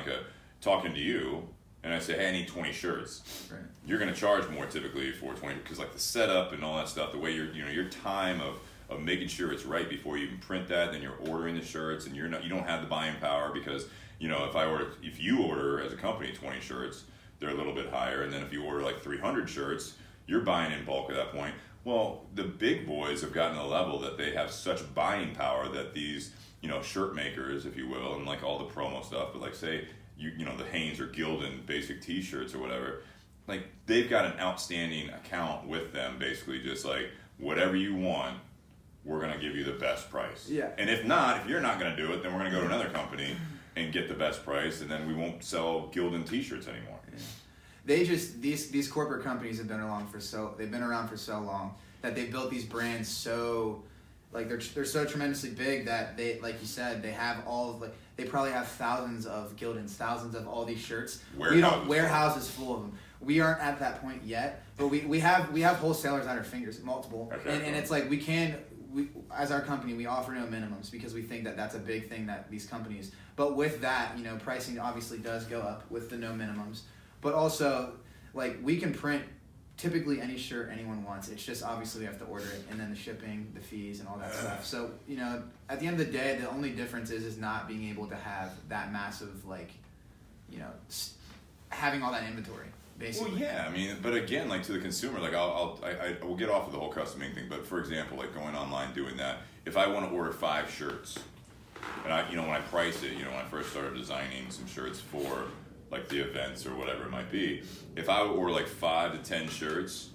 B: talking to you and I say, hey, I need 20 shirts,
D: Right.
B: You're gonna charge more typically for 20 because the setup and all that stuff, the way your time of making sure it's right before you even print that, then you're ordering the shirts, and you don't have the buying power because if you order as a company 20 shirts, they're a little bit higher, and then if you order 300 shirts, you're buying in bulk at that point. Well, the big boys have gotten to the level that they have such buying power that these shirt makers, if you will, and all the promo stuff, but say the Hanes or Gildan basic T-shirts or whatever, they've got an outstanding account with them, basically just whatever you want, we're going to give you the best price.
D: Yeah.
B: And if you're not going to do it, then we're going to go to another company and get the best price, and then we won't sell Gildan T-shirts anymore.
D: Yeah. They just these corporate companies have been around for so long that they built these brands so they're so tremendously big that they, like you said, they have they probably have thousands of Gildans, thousands of all these shirts. Warehouses full of them. We aren't at that point yet, but we have wholesalers at our fingers, multiple,
B: okay,
D: and it's we as our company, we offer no minimums because we think that that's a big thing that these companies. But with that, pricing obviously does go up with the no minimums. But also, we can print typically any shirt anyone wants. It's just obviously we have to order it, and then the shipping, the fees, and all that stuff. So at the end of the day, the only difference is not being able to have that massive having all that inventory. Basically.
B: Well, yeah, I mean, but again, to the consumer, I will get off of the whole custom ink thing, but for example, going online doing that, if I want to order 5 shirts, and when I price it, when I first started designing some shirts for the events or whatever it might be, if I would order 5 to 10 shirts,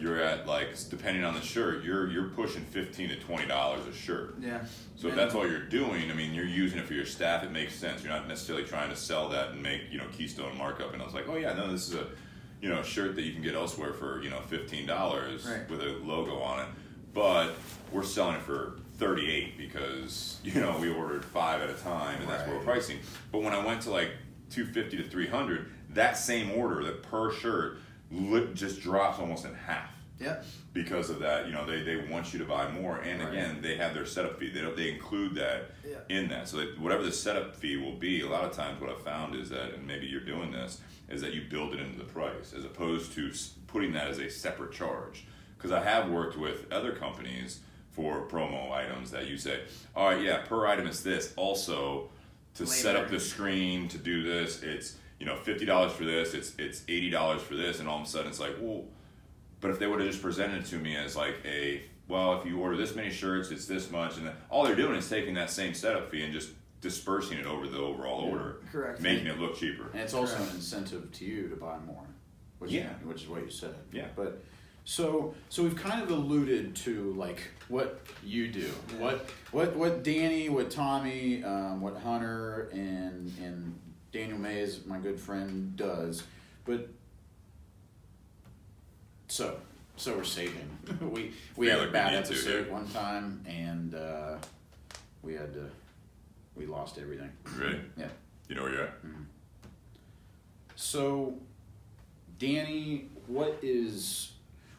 B: you're at depending on the shirt, you're pushing $15 to $20 a shirt.
D: Yeah.
B: So if that's all you're doing, I mean, you're using it for your staff. It makes sense. You're not necessarily trying to sell that and make keystone markup. And I was like, oh yeah, no, this is a shirt that you can get elsewhere for $15
D: right.
B: with a logo on it. But we're selling it for $38 because we ordered 5 at a time, and that's what we're pricing. But when I went to $250 to $300, that same order, that per shirt, just drops almost in half.
D: Yep.
B: Because of that, they want you to buy more, and again, they have their setup fee. They include that in that. So whatever the setup fee will be, a lot of times what I've found is that, and maybe you're doing this, is that you build it into the price as opposed to putting that as a separate charge. Because I have worked with other companies for promo items that you say, all right, yeah, per item is this. Also, to set up the screen, to do this, it's $50 for this, it's $80 for this, and all of a sudden it's well, but if they would have just presented it to me as if you order this many shirts, it's this much, and then all they're doing is taking that same setup fee and just dispersing it over the overall order,
D: correct,
B: making it look cheaper.
A: And it's also an incentive to you to buy more, which is what you said.
B: Yeah.
A: But so we've kind of alluded to what you do, what Danny, what Tommy, what Hunter, and Daniel Mays, my good friend, does, but. So we're saving. we had a bad episode one time, and we lost everything.
B: Really?
A: Yeah.
B: You know where you're at?
A: Mm-hmm. So, Danny, what is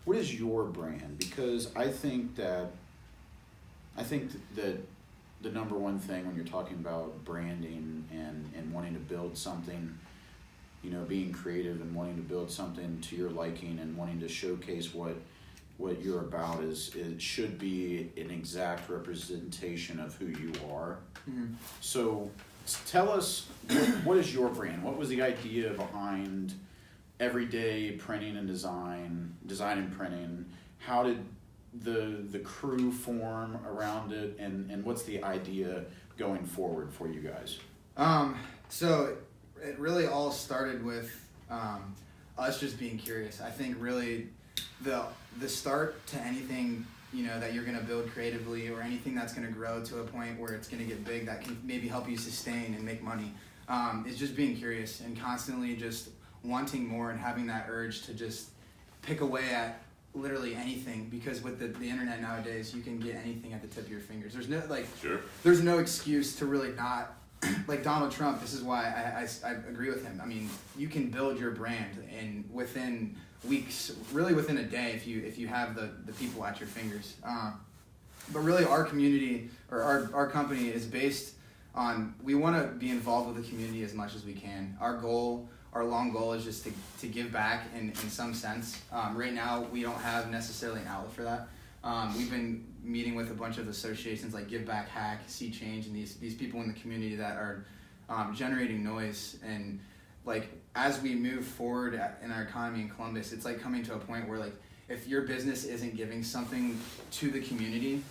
A: your brand? Because I think that the number one thing when you're talking about branding and wanting to build something you know, being creative and wanting to build something to your liking and wanting to showcase what you're about it should be an exact representation of who you are.
D: Mm-hmm.
A: So tell us, what is your brand? What was the idea behind everyday printing and design and printing? How did the crew form around it, and what's the idea going forward for you guys?
D: So it really all started with us just being curious. I think really the start to anything, you know, that you're going to build creatively, or anything that's going to grow to a point where it's going to get big that can maybe help you sustain and make money, is just being curious and constantly just wanting more and having that urge to just pick away at literally anything, because with the internet nowadays, you can get anything at the tip of your fingers. There's no there's no excuse to really not, like Donald Trump. This is why I agree with him. I mean, you can build your brand and within weeks, really within a day, if you have the people at your fingers. But really, our community, or our company, is based on, we want to be involved with the community as much as we can. Our long goal is just to give back in some sense. Right now, we don't have necessarily an outlet for that. We've been meeting with a bunch of associations like Give Back, Hack, See Change, and these people in the community that are generating noise. And like, as we move forward in our economy in Columbus, it's like coming to a point where, like, if your business isn't giving something to the community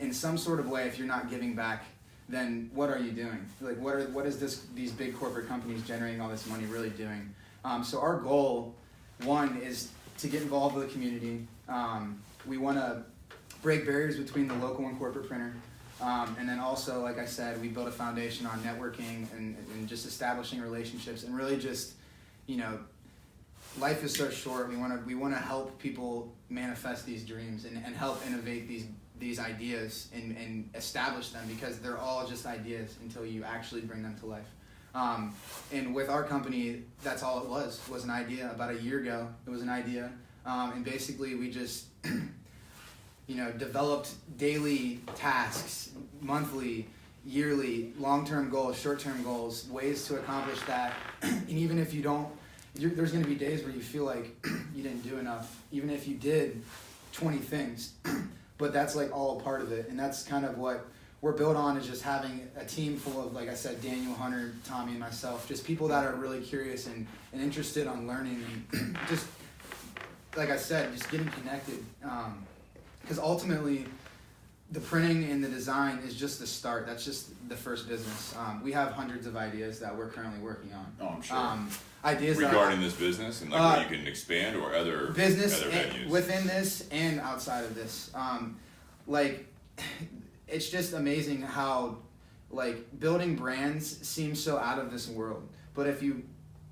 D: in some sort of way, if you're not giving back, then what are you doing? Like, what is these big corporate companies generating all this money really doing? So our goal, one, is to get involved with the community. We want to break barriers between the local and corporate printer. And then also, like I said, we built a foundation on networking and just establishing relationships, and really just, you know, life is so short. We want to help people manifest these dreams and help innovate these ideas and establish them, because they're all just ideas until you actually bring them to life. And with our company, that's all it was an idea. About a year ago, it was an idea. And basically we just, you know, developed daily tasks, monthly, yearly, long-term goals, short-term goals, ways to accomplish that. And even if you don't, there's going to be days where you feel like you didn't do enough, even if you did 20 things. But that's like all a part of it. And that's kind of what we're built on, is just having a team full of, like I said, Daniel, Hunter, Tommy, and myself, just people that are really curious and interested on learning, and just, like I said, just getting connected. Because ultimately, the printing and the design is just the start. That's just the first business. We have hundreds of ideas that we're currently working on.
B: Oh, I'm sure.
D: Ideas
B: regarding this business, and like where you can expand, or other
D: business
B: venues
D: within this and outside of this. Like, it's just amazing how, like, building brands seems so out of this world. But if you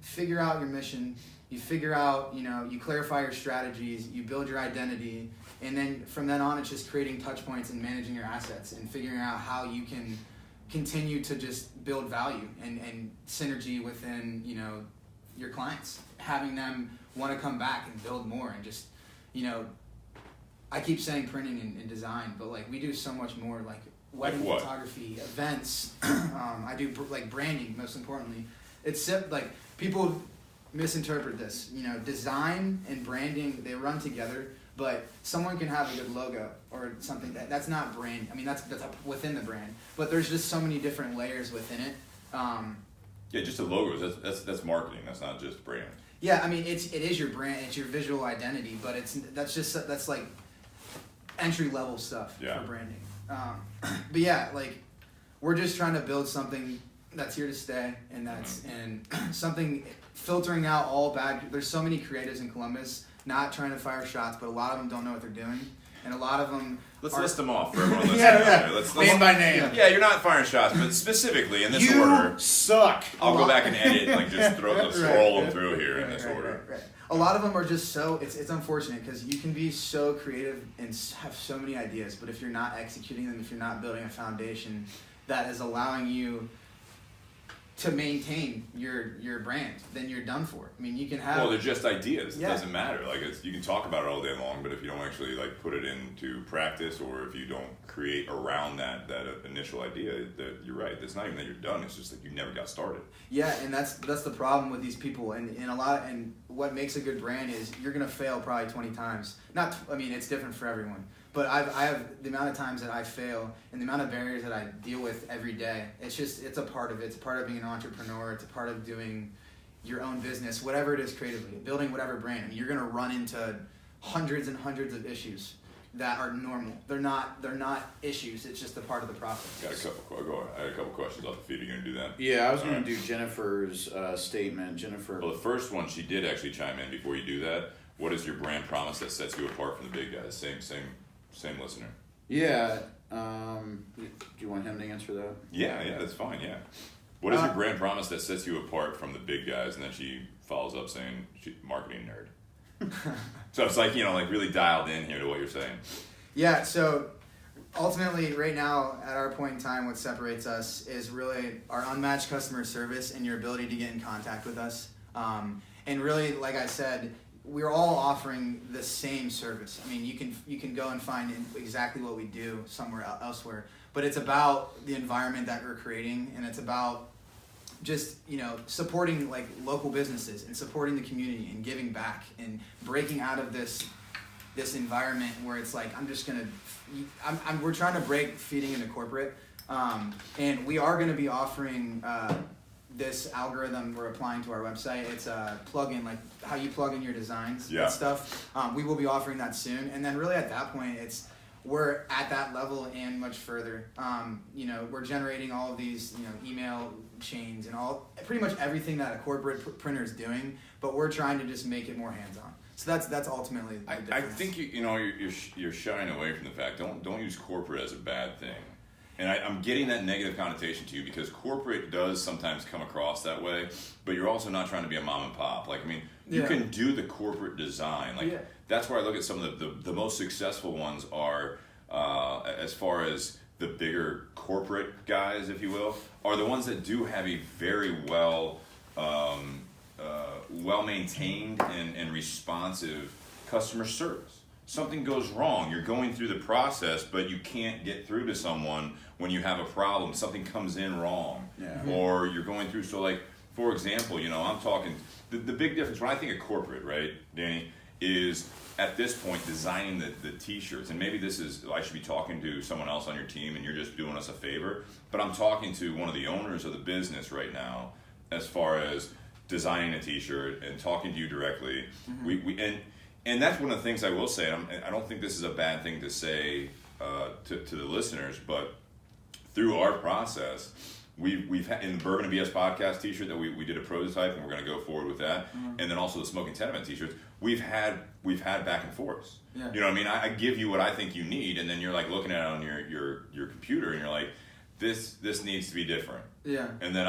D: figure out your mission, you figure out, you know, you clarify your strategies, you build your identity, and then from then on, it's just creating touch points and managing your assets and figuring out how you can continue to just build value and synergy within, you know, your clients, having them want to come back and build more. And just, you know, I keep saying printing and design, but like, we do so much more, like wedding photography, events. I do like branding, most importantly. It's like, people misinterpret this, you know, design and branding, they run together, but someone can have a good logo or something that's not brand. I mean, that's within the brand, but there's just so many different layers within it.
B: Yeah, just the logos. That's marketing. That's not just brand.
D: Yeah, I mean, it is your brand. It's your visual identity, but that's like entry level stuff for branding. But yeah, like, we're just trying to build something that's here to stay, and and something filtering out all bad. There's so many creatives in Columbus, not trying to fire shots, but a lot of them don't know what they're doing, and a lot of them.
B: Let's list them off for everyone listening.
D: Let's name by name.
B: Yeah, you're not firing shots, but specifically in this order.
A: You suck.
B: I'll go back and edit, like, just scroll them through here in this order.
D: Right. A lot of them are just so, it's unfortunate, because you can be so creative and have so many ideas, but if you're not executing them, if you're not building a foundation that is allowing you to maintain your brand, then you're done for. I mean, you can have.
B: Well, they're just ideas. It
D: Yeah.
B: doesn't matter. Like you can talk about it all day long, but if you don't actually like put it into practice, or if you don't create around that initial idea, that you're right. It's not even that you're done. It's just that you never got started.
D: Yeah, and that's the problem with these people, and what makes a good brand is you're gonna fail probably 20 times. It's different for everyone. But I have the amount of times that I fail and the amount of barriers that I deal with every day. It's a part of it. It's a part of being an entrepreneur. It's a part of doing your own business, whatever it is creatively, building whatever brand. I mean, you're going to run into hundreds and hundreds of issues that are normal. They're not issues. It's just a part of the process.
B: I had a couple questions off the feed. Are you going to do that?
A: Yeah, I was going to do Jennifer's statement. Jennifer.
B: Well, the first one, she did actually chime in before you do that. What is your brand promise that sets you apart from the big guys? Same listener.
A: Yeah. Do you want him to answer that?
B: Yeah, that's fine. Yeah. What is your brand promise that sets you apart from the big guys? And then she follows up saying, marketing nerd. So it's like, like really dialed in here to what you're saying.
D: Yeah, so ultimately right now at our point in time, what separates us is really our unmatched customer service and your ability to get in contact with us. And really, like I said, we're all offering the same service. I mean, you can go and find exactly what we do somewhere elsewhere, but it's about the environment that we're creating, and it's about just supporting like local businesses and supporting the community and giving back and breaking out of this environment where it's like we're trying to break feeding into corporate, and we are going to be offering. This algorithm we're applying to our website. It's a plugin, like how you plug in your designs and stuff. We will be offering that soon, and then really at that point, we're at that level and much further. We're generating all of these email chains and pretty much everything that a corporate printer is doing, but we're trying to just make it more hands-on. So that's ultimately the difference.
B: I think you're shying away from the fact. Don't use corporate as a bad thing. And I'm getting that negative connotation to you because corporate does sometimes come across that way, but you're also not trying to be a mom and pop. You can do the corporate design. That's where I look at some of the most successful ones are, as far as the bigger corporate guys, if you will, are the ones that do have a very well maintained and responsive customer service. Something goes wrong. You're going through the process, but you can't get through to someone when you have a problem. Something comes in wrong.
A: Yeah.
B: Or you're going through, for example, I'm talking, the big difference, when I think of corporate, right, Danny, is at this point designing the t-shirts. And maybe I should be talking to someone else on your team and you're just doing us a favor, but I'm talking to one of the owners of the business right now as far as designing a t-shirt and talking to you directly. Mm-hmm. And that's one of the things I will say. I don't think this is a bad thing to say to the listeners, but through our process, we've had, in the Bourbon and BS podcast t-shirt that we did a prototype, and we're going to go forward with that, and then also the Smoking Tenement t-shirts. We've had back and forth.
D: Yeah.
B: You know what I mean? I give you what I think you need, and then you're like looking at it on your computer, and you're like, this needs to be different.
D: Yeah.
B: And then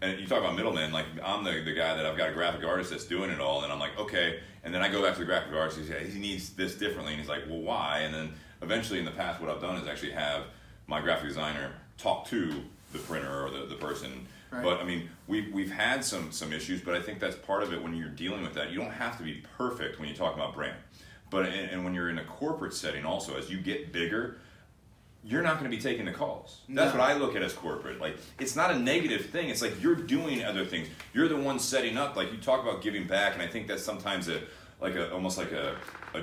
B: and you talk about middlemen, like I'm the guy that I've got a graphic artist that's doing it all, and I'm like, okay. And then I go back to the graphic artist, he needs this differently, and he's like, well, why? And then eventually in the past, what I've done is actually have my graphic designer talk to the printer or the person. Right. But I mean, we've had some issues, but I think that's part of it when you're dealing with that. You don't have to be perfect when you talk about brand. But and when you're in a corporate setting also, as you get bigger, you're not going to be taking the calls. That's what I look at as corporate. Like, it's not a negative thing. It's like you're doing other things. You're the one setting up. Like, you talk about giving back, and I think that's sometimes almost like a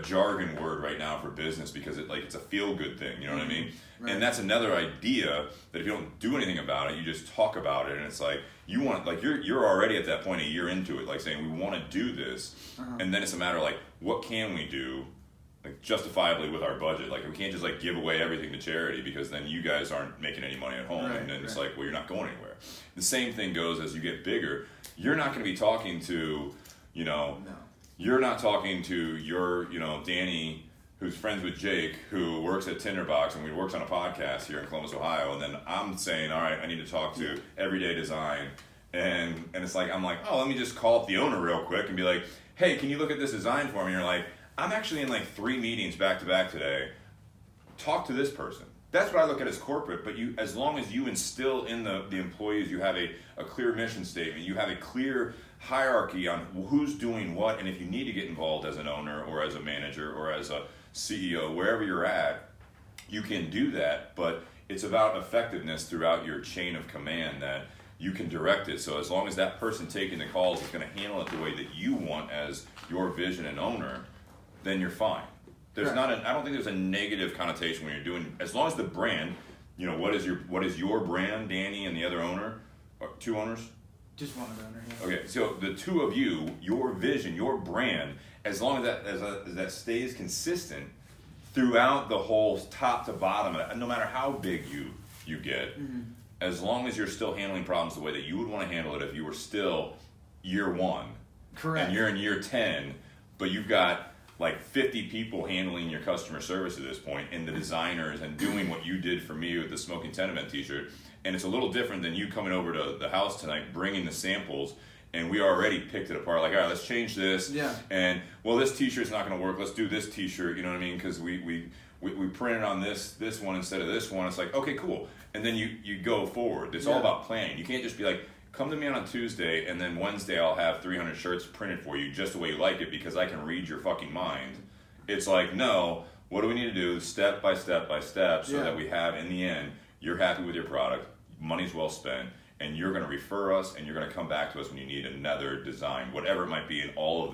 B: jargon word right now for business because it's a feel-good thing. You know what I mean? Right. And that's another idea that if you don't do anything about it, you just talk about it, and it's like you're already at that point a year into it, like saying we want to do this, and then it's a matter of like what can we do. Like justifiably with our budget, like we can't just like give away everything to charity because then you guys aren't making any money at home, and then it's like, well, you're not going anywhere. The same thing goes as you get bigger. You're not going to be talking to, you're not talking to your, Danny, who's friends with Jake, who works at Tinderbox and works on a podcast here in Columbus, Ohio, and then I'm saying, all right, I need to talk to Everyday Design, and it's like I'm like, oh, let me just call up the owner real quick and be like, hey, can you look at this design for me? And you're like, I'm actually in like 3 meetings back to back today. Talk to this person. That's what I look at as corporate. But you, as long as you instill in the employees, you have a clear mission statement, you have a clear hierarchy on who's doing what, and if you need to get involved as an owner or as a manager or as a CEO, wherever you're at, you can do that. But it's about effectiveness throughout your chain of command that you can direct it. So as long as that person taking the calls is going to handle it the way that you want as your vision and owner, then you're fine. There's I don't think there's a negative connotation when you're doing, as long as the brand, you know, what is your brand, Danny and the other owner, or 2 owners?
D: Just one other owner. Yeah.
B: Okay, so the 2 of you, your vision, your brand, as long as that stays consistent throughout the whole top to bottom, no matter how big you get, as long as you're still handling problems the way that you would want to handle it if you were still year 1.
D: Correct.
B: And you're in year 10, but you've got like 50 people handling your customer service at this point, and the designers, and doing what you did for me with the Smoking Tenement t-shirt. And it's a little different than you coming over to the house tonight, bringing the samples, and we already picked it apart. Like, all right, let's change this.
D: Yeah.
B: And, well, this t-shirt's not going to work. Let's do this t-shirt, you know what I mean? Because we printed on this one instead of this one. It's like, okay, cool. And then you go forward. It's all about planning. You can't just be like, come to me on a Tuesday, and then Wednesday I'll have 300 shirts printed for you just the way you like it because I can read your fucking mind. It's like, no, what do we need to do step by step by step so that we have, in the end, you're happy with your product, money's well spent, and you're going to refer us, and you're going to come back to us when you need another design, whatever it might be in all of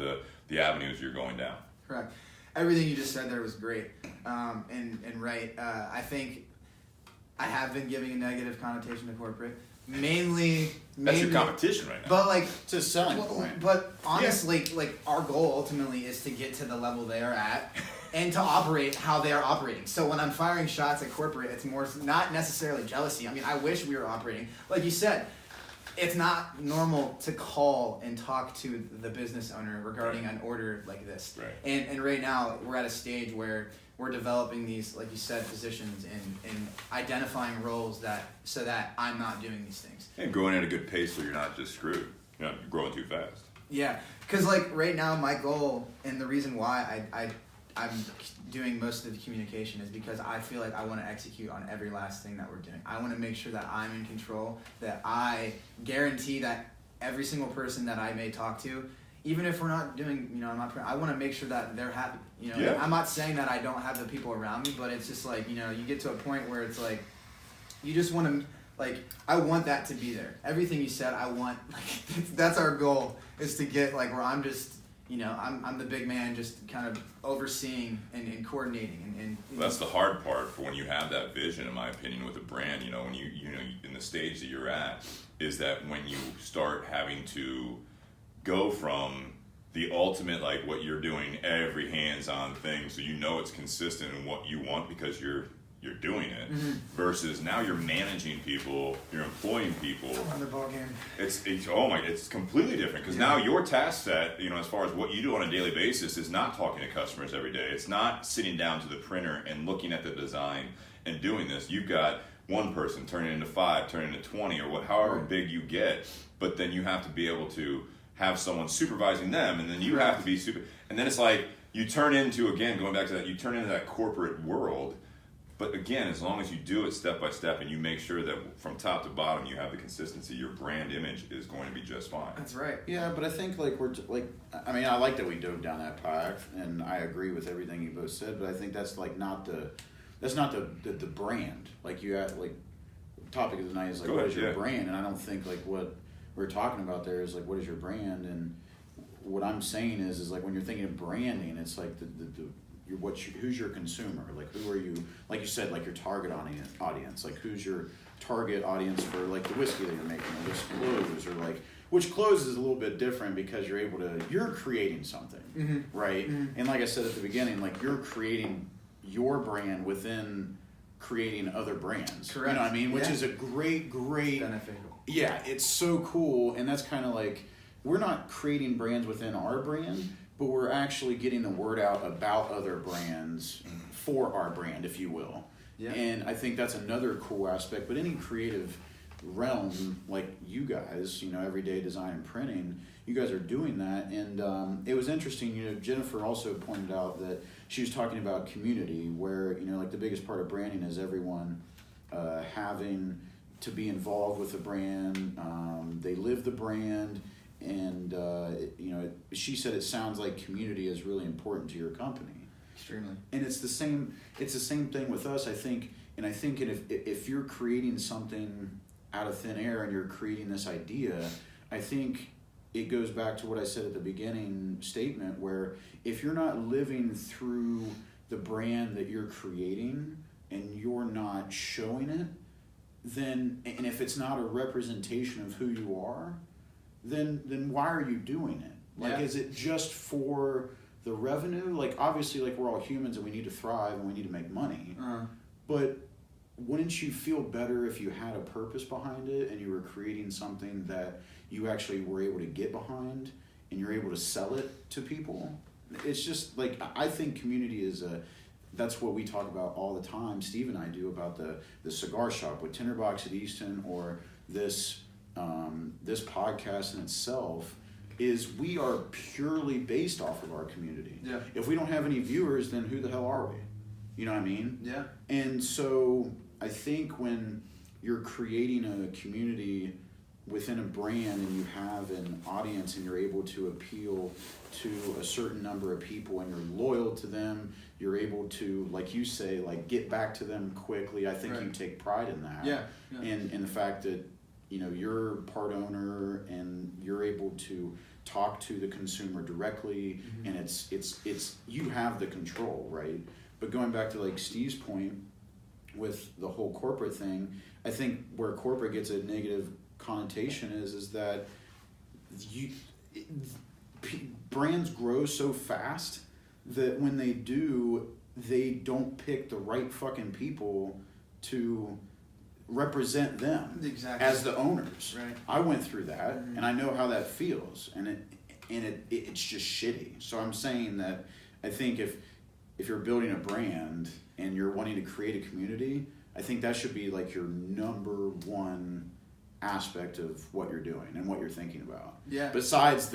B: the avenues you're going down. Correct.
D: Everything you just said there was great and right. I think I have been giving a negative connotation to corporate. Mainly
B: that's your competition right now.
D: But like,
A: it's a selling point.
D: But honestly, like our goal ultimately is to get to the level they are at and to operate how they are operating. So when I'm firing shots at corporate, it's more not necessarily jealousy. I mean, I wish we were operating. Like you said, it's not normal to call and talk to the business owner regarding an order like this.
B: Right.
D: And right now we're at a stage where we're developing these, like you said, positions and identifying roles so that I'm not doing these things.
B: And growing at a good pace so you're not just screwed. You're not growing too fast.
D: Yeah, because like right now my goal and the reason why I'm doing most of the communication is because I feel like I want to execute on every last thing that we're doing. I want to make sure that I'm in control, that I guarantee that every single person that I may talk to, even if we're not doing, I want to make sure that they're happy. I'm not saying that I don't have the people around me, but it's just like, you get to a point where it's like, you just want to, like, I want that to be there. Everything you said, I want, like, that's our goal, is to get, like, where I'm just, I'm the big man just kind of overseeing and coordinating. And
B: that's the hard part for when you have that vision, in my opinion, with a brand, when you in the stage that you're at, is that when you start having to go from the ultimate, like what you're doing, every hands-on thing, so it's consistent in what you want because you're doing it, versus now you're managing people, you're employing people.
D: On the ball game.
B: It's completely different because now your task set, as far as what you do on a daily basis, is not talking to customers every day. It's not sitting down to the printer and looking at the design and doing this. You've got one person turning into 5, turning into 20, or however big you get, but then you have to be able to have someone supervising them, and then you have to be and then it's like you turn into, again, going back to that, you turn into that corporate world. But again, as long as you do it step by step and you make sure that from top to bottom you have the consistency, your brand image is going to be just fine.
D: That's right.
A: Yeah, but I think I like that we dove down that path, and I agree with everything you both said. But I think that's like not the brand. Like you had like topic of the night is like what is your brand, and I don't think like what we're talking about there is like what is your brand, and what I'm saying is like when you're thinking of branding, it's like who's your consumer? Like who are you? Like you said, like your target audience. Like who's your target audience for like the whiskey that you're making, or which clothes, or like which clothes is a little bit different because you're creating something, right? And like I said at the beginning, like you're creating your brand within creating other brands.
D: Correct.
A: You know what I mean? Which is a great
D: beneficial.
A: Yeah, it's so cool, and that's kind of like we're not creating brands within our brand, but we're actually getting the word out about other brands for our brand, if you will. Yeah. And I think that's another cool aspect. But any creative realm, like you guys, everyday design and printing, you guys are doing that. And it was interesting, Jennifer also pointed out that she was talking about community, where, like the biggest part of branding is everyone having to be involved with the brand. They live the brand. And, she said it sounds like community is really important to your company.
D: Extremely.
A: And it's the same thing with us, I think. And I think if you're creating something out of thin air and you're creating this idea, I think it goes back to what I said at the beginning statement, where if you're not living through the brand that you're creating and you're not showing it, then, and if it's not a representation of who you are, then why are you doing it? Like, is it just for the revenue? Like, obviously, like, we're all humans and we need to thrive and we need to make money. But wouldn't you feel better if you had a purpose behind it and you were creating something that you actually were able to get behind and you're able to sell it to people? It's just like, I think community that's what we talk about all the time. Steve and I do about the cigar shop with Tinderbox at Easton, or this podcast in itself, is we are purely based off of our community.
D: Yeah.
A: If we don't have any viewers, then who the hell are we? You know what I mean?
D: Yeah.
A: And so I think when you're creating a community within a brand and you have an audience and you're able to appeal to a certain number of people and you're loyal to them, you're able to, like you say, like, get back to them quickly. I think you take pride in that.
D: Yeah.
A: And in the fact that, you're part owner and you're able to talk to the consumer directly, and it's you have the control, right? But going back to like Steve's point with the whole corporate thing, I think where corporate gets a negative connotation is that brands grow so fast that when they do, they don't pick the right fucking people to represent them as the owners.
D: Right.
A: I went through that, and I know how that feels, and it's just shitty. So I'm saying that I think if you're building a brand and you're wanting to create a community, I think that should be like your number one aspect of what you're doing and what you're thinking about.
D: Yeah.
A: Besides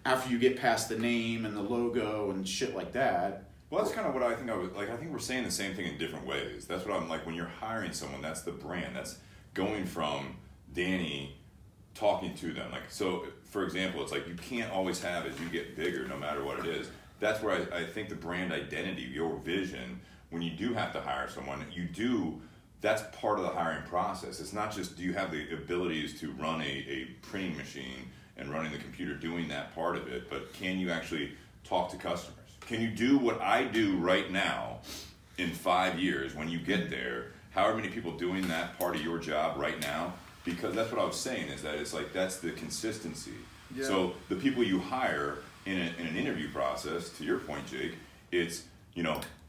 A: after you get past the name and the logo and shit like that.
B: Well, that's kind of what I think I think we're saying the same thing in different ways. That's what I'm like, when you're hiring someone, that's the brand. That's going from Danny talking to them. Like, so for example, it's like you can't always have, as you get bigger, no matter what it is. That's where I think the brand identity, your vision, when you do have to hire someone, that's part of the hiring process. It's not just, do you have the abilities to run a printing machine and running the computer, doing that part of it, but can you actually talk to customers? Can you do what I do right now in 5 years when you get there? However many people doing that part of your job right now? Because that's what I was saying, is that it's like, that's the consistency. Yeah. So the people you hire in an interview process, to your point, Jake, it's,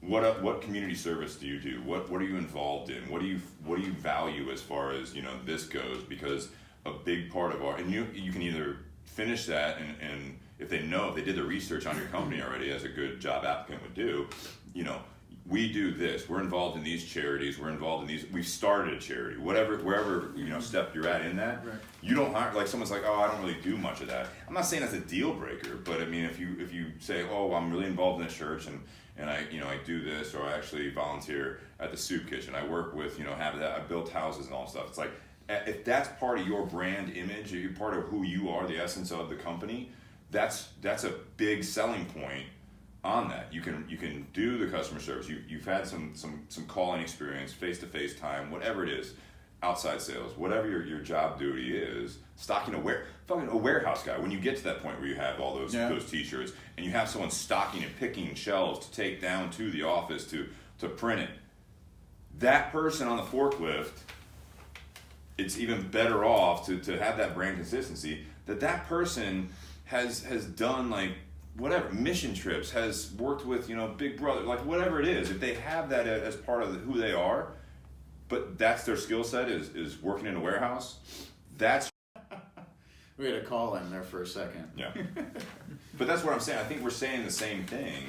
B: what community service do you do? What are you involved in? What do you value as far as, this goes? Because a big part of and you can either finish that and if they did the research on your company already, as a good job applicant would do, we do this, we're involved in these charities, we're involved in these, we've started a charity, wherever step you're at in that, right. You don't hire, like someone's like, oh, I don't really do much of that. I'm not saying that's a deal breaker, but I mean, if you say, oh, I'm really involved in this church and I do this, or I actually volunteer at the soup kitchen, I work with, Habitat, I built houses and all stuff. It's like, if that's part of your brand image, or you're part of who you are, the essence of the company, that's a big selling point on that. You can do the customer service. You've had some calling experience, face-to-face time, whatever it is, outside sales, whatever your job duty is, stocking a warehouse guy. When you get to that point where you have all those t-shirts and you have someone stocking and picking shelves to take down to the office to print it, that person on the forklift, it's even better off to have that brand consistency, that person has done like whatever mission trips, has worked with Big Brother, like whatever it is. If they have that as part of who they are, but that's their skill set is working in a warehouse, that's
A: we had a call in there for a second.
B: Yeah. But that's what I'm saying. I think we're saying the same thing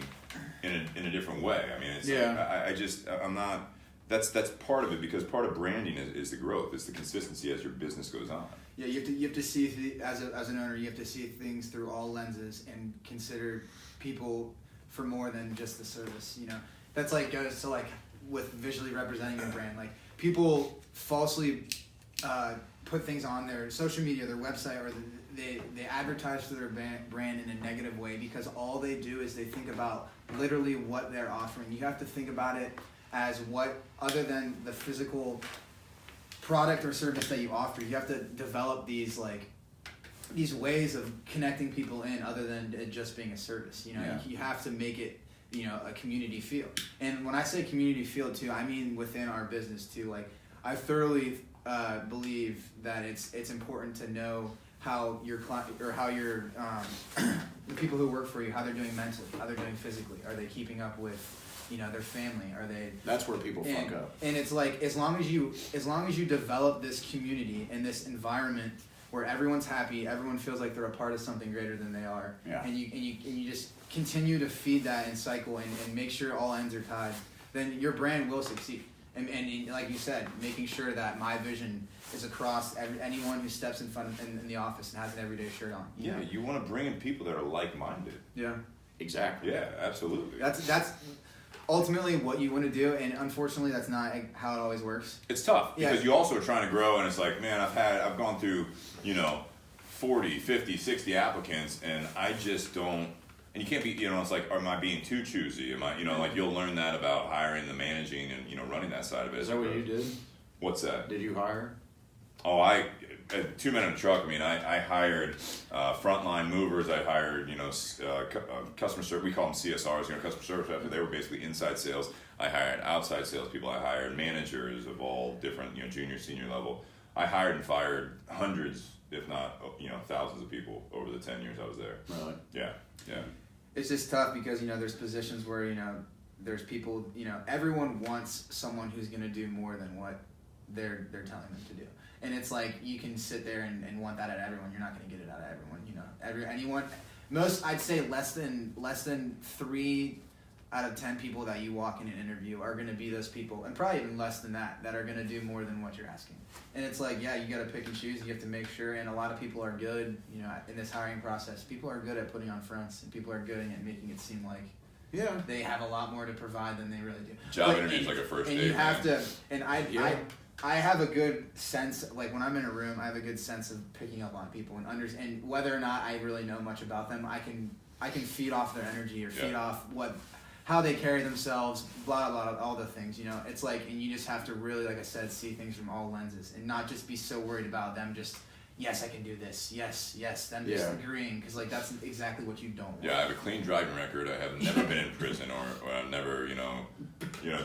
B: in a different way. I mean, it's like, I'm not. that's part of it, because part of branding is the growth, it's the consistency as your business goes on.
D: Yeah, you have to see as an owner, you have to see things through all lenses and consider people for more than just the service. You know, that's like goes to like with visually representing your brand. Like people falsely put things on their social media, their website, or they advertise for their brand in a negative way because all they do is they think about literally what they're offering. You have to think about it as what, other than the physical product or service that you offer, you have to develop these ways of connecting people in other than it just being a service. You know, you have to make it, you know, a community feel. And when I say community feel too, I mean within our business too. Like, I thoroughly believe that it's important to know how your client or how your the people who work for you, how they're doing mentally, how they're doing physically. Are they keeping up with, you know, their family? Are they?
A: That's where people fuck up.
D: And it's like as long as you develop this community and this environment where everyone's happy, everyone feels like they're a part of something greater than they are, and you just continue to feed that and cycle and make sure all ends are tied, then your brand will succeed. And like you said, making sure that my vision is across anyone who steps in front in the office and has an everyday shirt on.
B: You know? You want to bring in people that are like-minded.
D: Yeah.
A: Exactly.
B: Yeah, absolutely.
D: That's ultimately what you want to do, and unfortunately that's not how it always works.
B: It's tough because you also are trying to grow, and it's like, man, I've gone through, you know, 40, 50, 60 applicants, and I just don't. And you can't be, you know, it's like, am I being too choosy? Am I, you know, like you'll learn that about hiring, the managing, and, you know, running that side of it.
A: Is that what you did?
B: What's that?
A: Did you hire?
B: Oh, 2 men in a truck. I mean, I hired frontline movers. I hired, you know, customer service. We call them CSRs, you know, customer service reps. They were basically inside sales. I hired outside sales people. I hired managers of all different, you know, junior, senior level. I hired and fired hundreds, if not, you know, thousands of people over the 10 years I was there.
A: Really?
B: Yeah.
D: It's just tough because, you know, there's positions where, you know, there's people, you know, everyone wants someone who's going to do more than what they're telling them to do. And it's like, you can sit there and want that out of everyone. You're not going to get it out of everyone, you know. Anyone, most, I'd say less than 3 out of 10 people that you walk in an interview are going to be those people, and probably even less than that are going to do more than what you're asking. And it's like, yeah, you got to pick and choose. You have to make sure, and a lot of people are good, you know, in this hiring process. People are good at putting on fronts, and people are good at making it seem like they have a lot more to provide than they really do.
B: Job interviews like a first date.
D: And you have to, and I have a good sense, like when I'm in a room, I have a good sense of picking up on people and whether or not I really know much about them, I can feed off their energy or feed off how they carry themselves, blah, blah, blah, all the things, you know. It's like, and you just have to really, like I said, see things from all lenses and not just be so worried about them just, yes, I can do this, yes, them just agreeing, because, like, that's exactly what you don't want.
B: Yeah, I have a clean driving record. I have never been in prison or I've never, you know,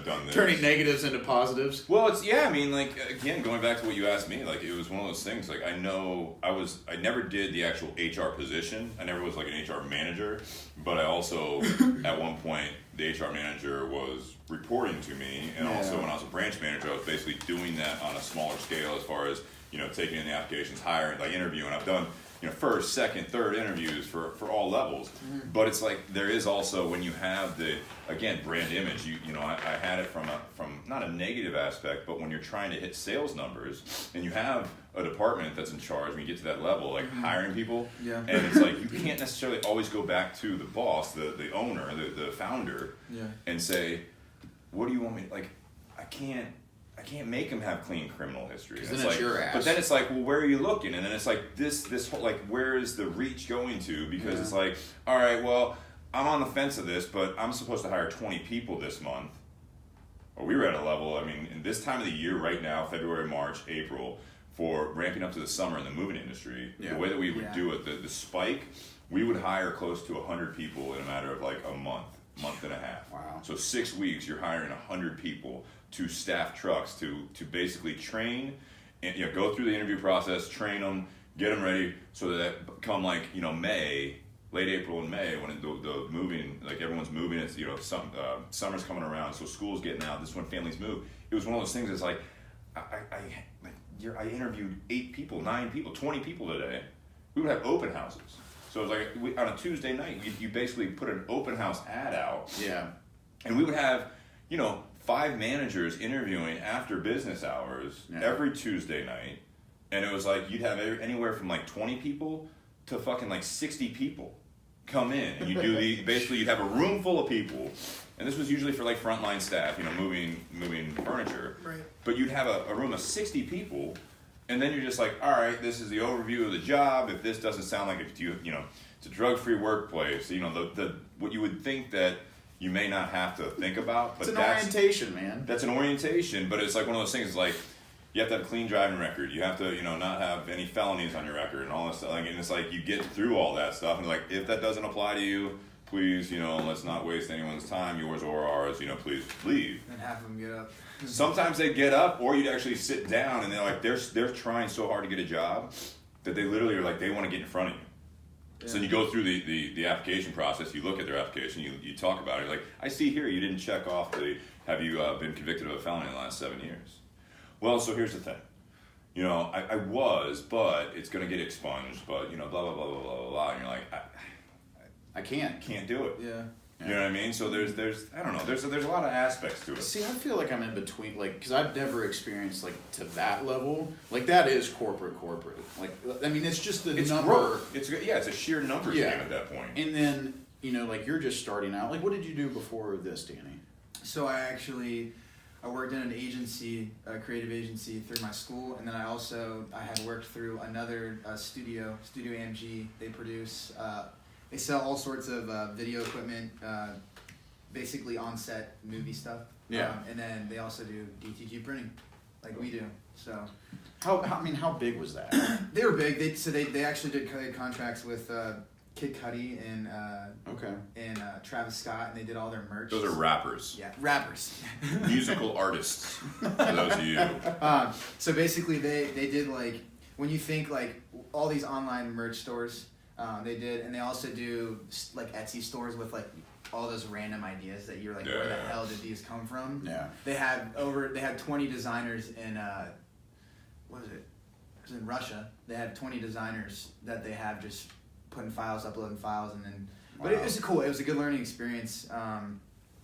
B: done this.
A: Turning negatives into positives.
B: Well, I mean, like, again, going back to what you asked me, like, it was one of those things, like, I never did the actual HR position. I never was, like, an HR manager, but I also, at one point, the HR manager was reporting to me, and also when I was a branch manager, I was basically doing that on a smaller scale as far as, you know, taking in the applications, hiring, like interviewing. I've done, you know, first, second, third interviews for all levels. Mm-hmm. But it's like there is also, when you have the, again, brand image, you know, I had it from not a negative aspect, but when you're trying to hit sales numbers and you have a department that's in charge, when you get to that level, like hiring people, and it's like you can't necessarily always go back to the boss, the owner, the founder, and say, what do you want me to, like, I can't make him have clean criminal history.
A: Then it's your ass.
B: But then it's like, well, where are you looking? And then it's like this whole, like, where is the reach going to? Because it's like, all right, well, I'm on the fence of this, but I'm supposed to hire 20 people this month. Well, we were at a level, I mean, in this time of the year right now, February, March, April, for ramping up to the summer in the moving industry, the way that we would do it, the spike, we would hire close to 100 people in a matter of like a month and a half.
A: Wow.
B: So 6 weeks, you're hiring 100 people to staff trucks to basically train and, you know, go through the interview process, train them, get them ready, so that come, like, you know, May, late April and May, when the moving, like, everyone's moving, it's, you know, summer's coming around, so school's getting out, this is when families move. It was one of those things that's like, I interviewed 8 people, 9 people, 20 people today. We would have open houses. So it was like, on a Tuesday night, you basically put an open house ad out.
A: Yeah.
B: And we would have, you know, 5 managers interviewing after business hours every Tuesday night, and it was like you'd have anywhere from like 20 people to fucking like 60 people come in, and you do basically you'd have a room full of people, and this was usually for like frontline staff, moving furniture,
D: Right.
B: but you'd have a room of 60 people, and then you're just like, all right, this is the overview of the job. If this doesn't sound like it's a drug-free workplace, the what you would think that you may not have to think about, but
A: it's an orientation, man.
B: That's an orientation, but it's like one of those things. Like you have to have a clean driving record. You have to, not have any felonies on your record and all this stuff. And it's like you get through all that stuff, and like if that doesn't apply to you, please, let's not waste anyone's time, yours or ours. Please leave.
D: And half of them get up.
B: Sometimes they get up, or you'd actually sit down, and they're like they're trying so hard to get a job that they literally are like they want to get in front of you. Yeah. So you go through the application process, you look at their application, you talk about it, like, I see here you didn't check off have you been convicted of a felony in the last 7 years? Well, so here's the thing. I was, but it's going to get expunged, but, blah, blah, blah, blah, blah, blah, and you're like, I can't do it.
D: Yeah.
B: You know what I mean? So there's I don't know, there's a lot of aspects to it.
A: See, I feel like I'm in between, like, because I've never experienced, like, to that level. Like, that is corporate. Like, I mean, it's just the number.
B: Growth. It's a sheer numbers game at that point.
A: And then, like, you're just starting out. Like, what did you do before this, Danny?
D: So I worked in an agency, a creative agency through my school, and then I had worked through another studio AMG. They produce... They sell all sorts of video equipment, basically on-set movie stuff.
A: Yeah.
D: And then they also do DTG printing, like we do. So,
A: how big was that?
D: They were big. They actually did contracts with Kid Cudi and Travis Scott, and they did all their merch.
B: Those are rappers.
D: Yeah, rappers.
B: Musical artists. For those of you.
D: So basically, they did like when you think like all these online merch stores. They did, and they also do like Etsy stores with like all those random ideas that you're like, where the hell did these come from?
A: Yeah.
D: They had 20 designers in what is it? It was in Russia. They had 20 designers that they have just putting files, uploading files, and then. Wow. But it was cool. It was a good learning experience.
A: Got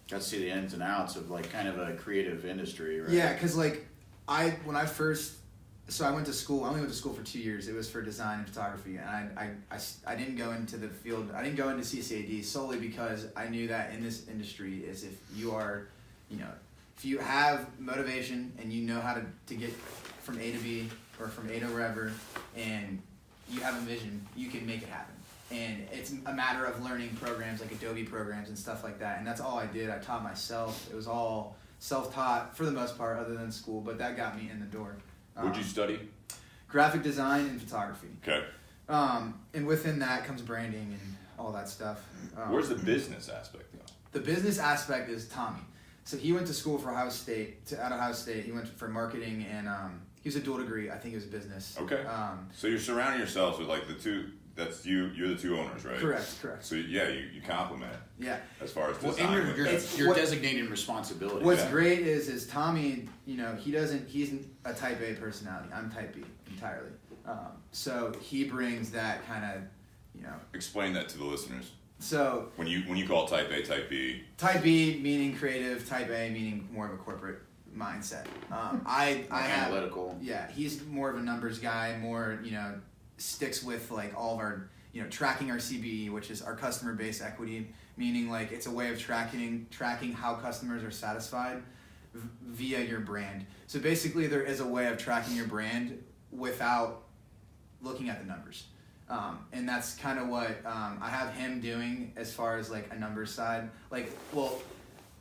A: to see the ins and outs of like kind of a creative industry, right?
D: Yeah, because like So I went to school. I only went to school for 2 years. It was for design and photography, and I didn't go into the field. I didn't go into CCAD solely because I knew that in this industry is if you are, if you have motivation and you know how to get from A to B or from A to wherever, and you have a vision, you can make it happen. And it's a matter of learning programs like Adobe programs and stuff like that. And that's all I did. I taught myself. It was all self-taught for the most part, other than school, but that got me in the door.
B: What'd you study?
D: Graphic design and photography.
B: Okay.
D: And within that comes branding and all that stuff.
B: Where's the business aspect though?
D: The business aspect is Tommy. So he went to school for Ohio State. He went for marketing and he was a dual degree. I think it was business.
B: Okay. So you're surrounding yourselves with like the two. That's you. You're the two owners, right?
D: Correct.
B: So yeah, you complement.
D: Yeah.
B: As far as
A: well,
B: design.
A: and you're designating responsibility.
D: What's great is Tommy. He's a type A personality. I'm type B entirely. So he brings that kind of,
B: Explain that to the listeners.
D: So
B: when you call type A type B.
D: Type B meaning creative. Type A meaning more of a corporate mindset. I
A: analytical.
D: Yeah, he's more of a numbers guy. More sticks with like all of our tracking our CBE, which is our customer base equity, meaning like it's a way of tracking how customers are satisfied via your brand. So basically there is a way of tracking your brand without looking at the numbers. And that's kind of what I have him doing as far as like a numbers side,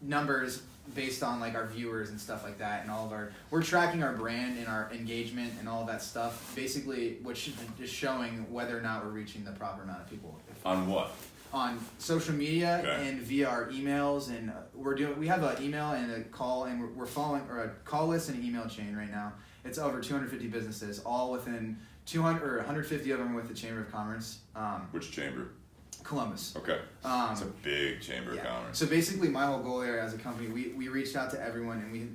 D: numbers based on like our viewers and stuff like that, and we're tracking our brand and our engagement and all of that stuff, basically, which is showing whether or not we're reaching the proper amount of people.
B: On what?
D: On social media and via our emails, and we have an email and a call, and we're following a call list and an email chain right now. It's over 250 businesses, all within 200 or 150 of them with the Chamber of Commerce.
B: Which chamber?
D: Columbus.
B: Okay. It's a big chamber of commerce.
D: So basically my whole goal there as a company, we reached out to everyone and we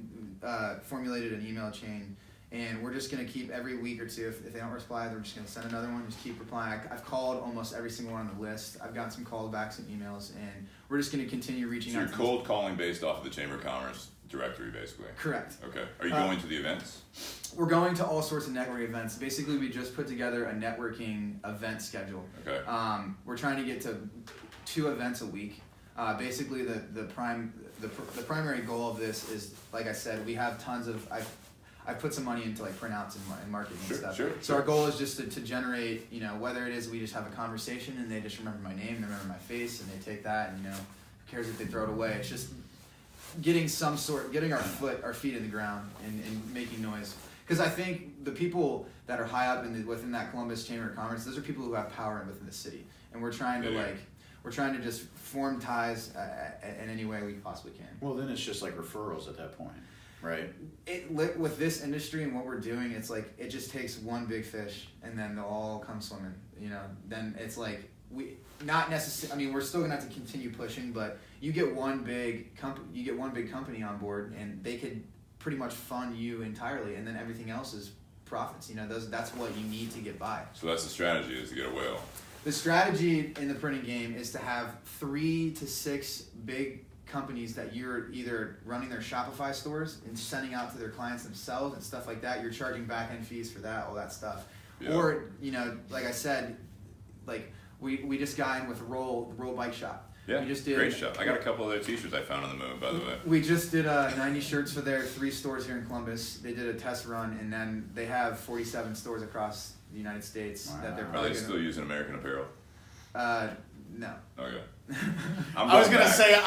D: formulated an email chain, and we're just going to keep every week or two, if they don't reply, we're just going to send another one, just keep replying. I've called almost every single one on the list. I've got some callbacks and emails, and we're just going to continue reaching out.
B: So you're cold calling based off of the Chamber of Commerce directory, basically.
D: Correct.
B: Okay. Are you going to the events?
D: We're going to all sorts of networking events. Basically, we just put together a networking event schedule.
B: Okay.
D: We're trying to get to 2 events a week. Basically, the primary goal of this is, like I said, we have tons of. I've put some money into like printouts and marketing and stuff. So our goal is just to generate, you know, whether it is we just have a conversation and they just remember my name, they remember my face, and they take that, and you know, who cares if they throw it away? It's just getting our feet in the ground and making noise. Because I think the people that are high up within that Columbus Chamber of Commerce, those are people who have power within the city, and we're trying to just form ties in any way we possibly can.
A: Well, then it's just like referrals at that point, right?
D: With this industry and what we're doing, it's like it just takes one big fish, and then they'll all come swimming. You know, then it's like not necessarily. I mean, we're still gonna have to continue pushing, but you get one big company on board, and they could pretty much fund you entirely, and then everything else is profits. You know, that's what you need to get by.
B: So that's the strategy, is to get a whale.
D: The strategy in the printing game is to have 3 to 6 big companies that you're either running their Shopify stores and sending out to their clients themselves and stuff like that. You're charging back-end fees for that, all that stuff. Yeah. Or, you know, like I said, like we just got in with Roll Bike Shop.
B: Yeah, we just did great shop. I got a couple of their t-shirts I found on the move, by the way.
D: We just did 90 shirts for their 3 stores here in Columbus. They did a test run, and then they have 47 stores across the United States. Wow. That they're probably
B: still using American Apparel?
D: No.
B: Okay.
A: I was gonna say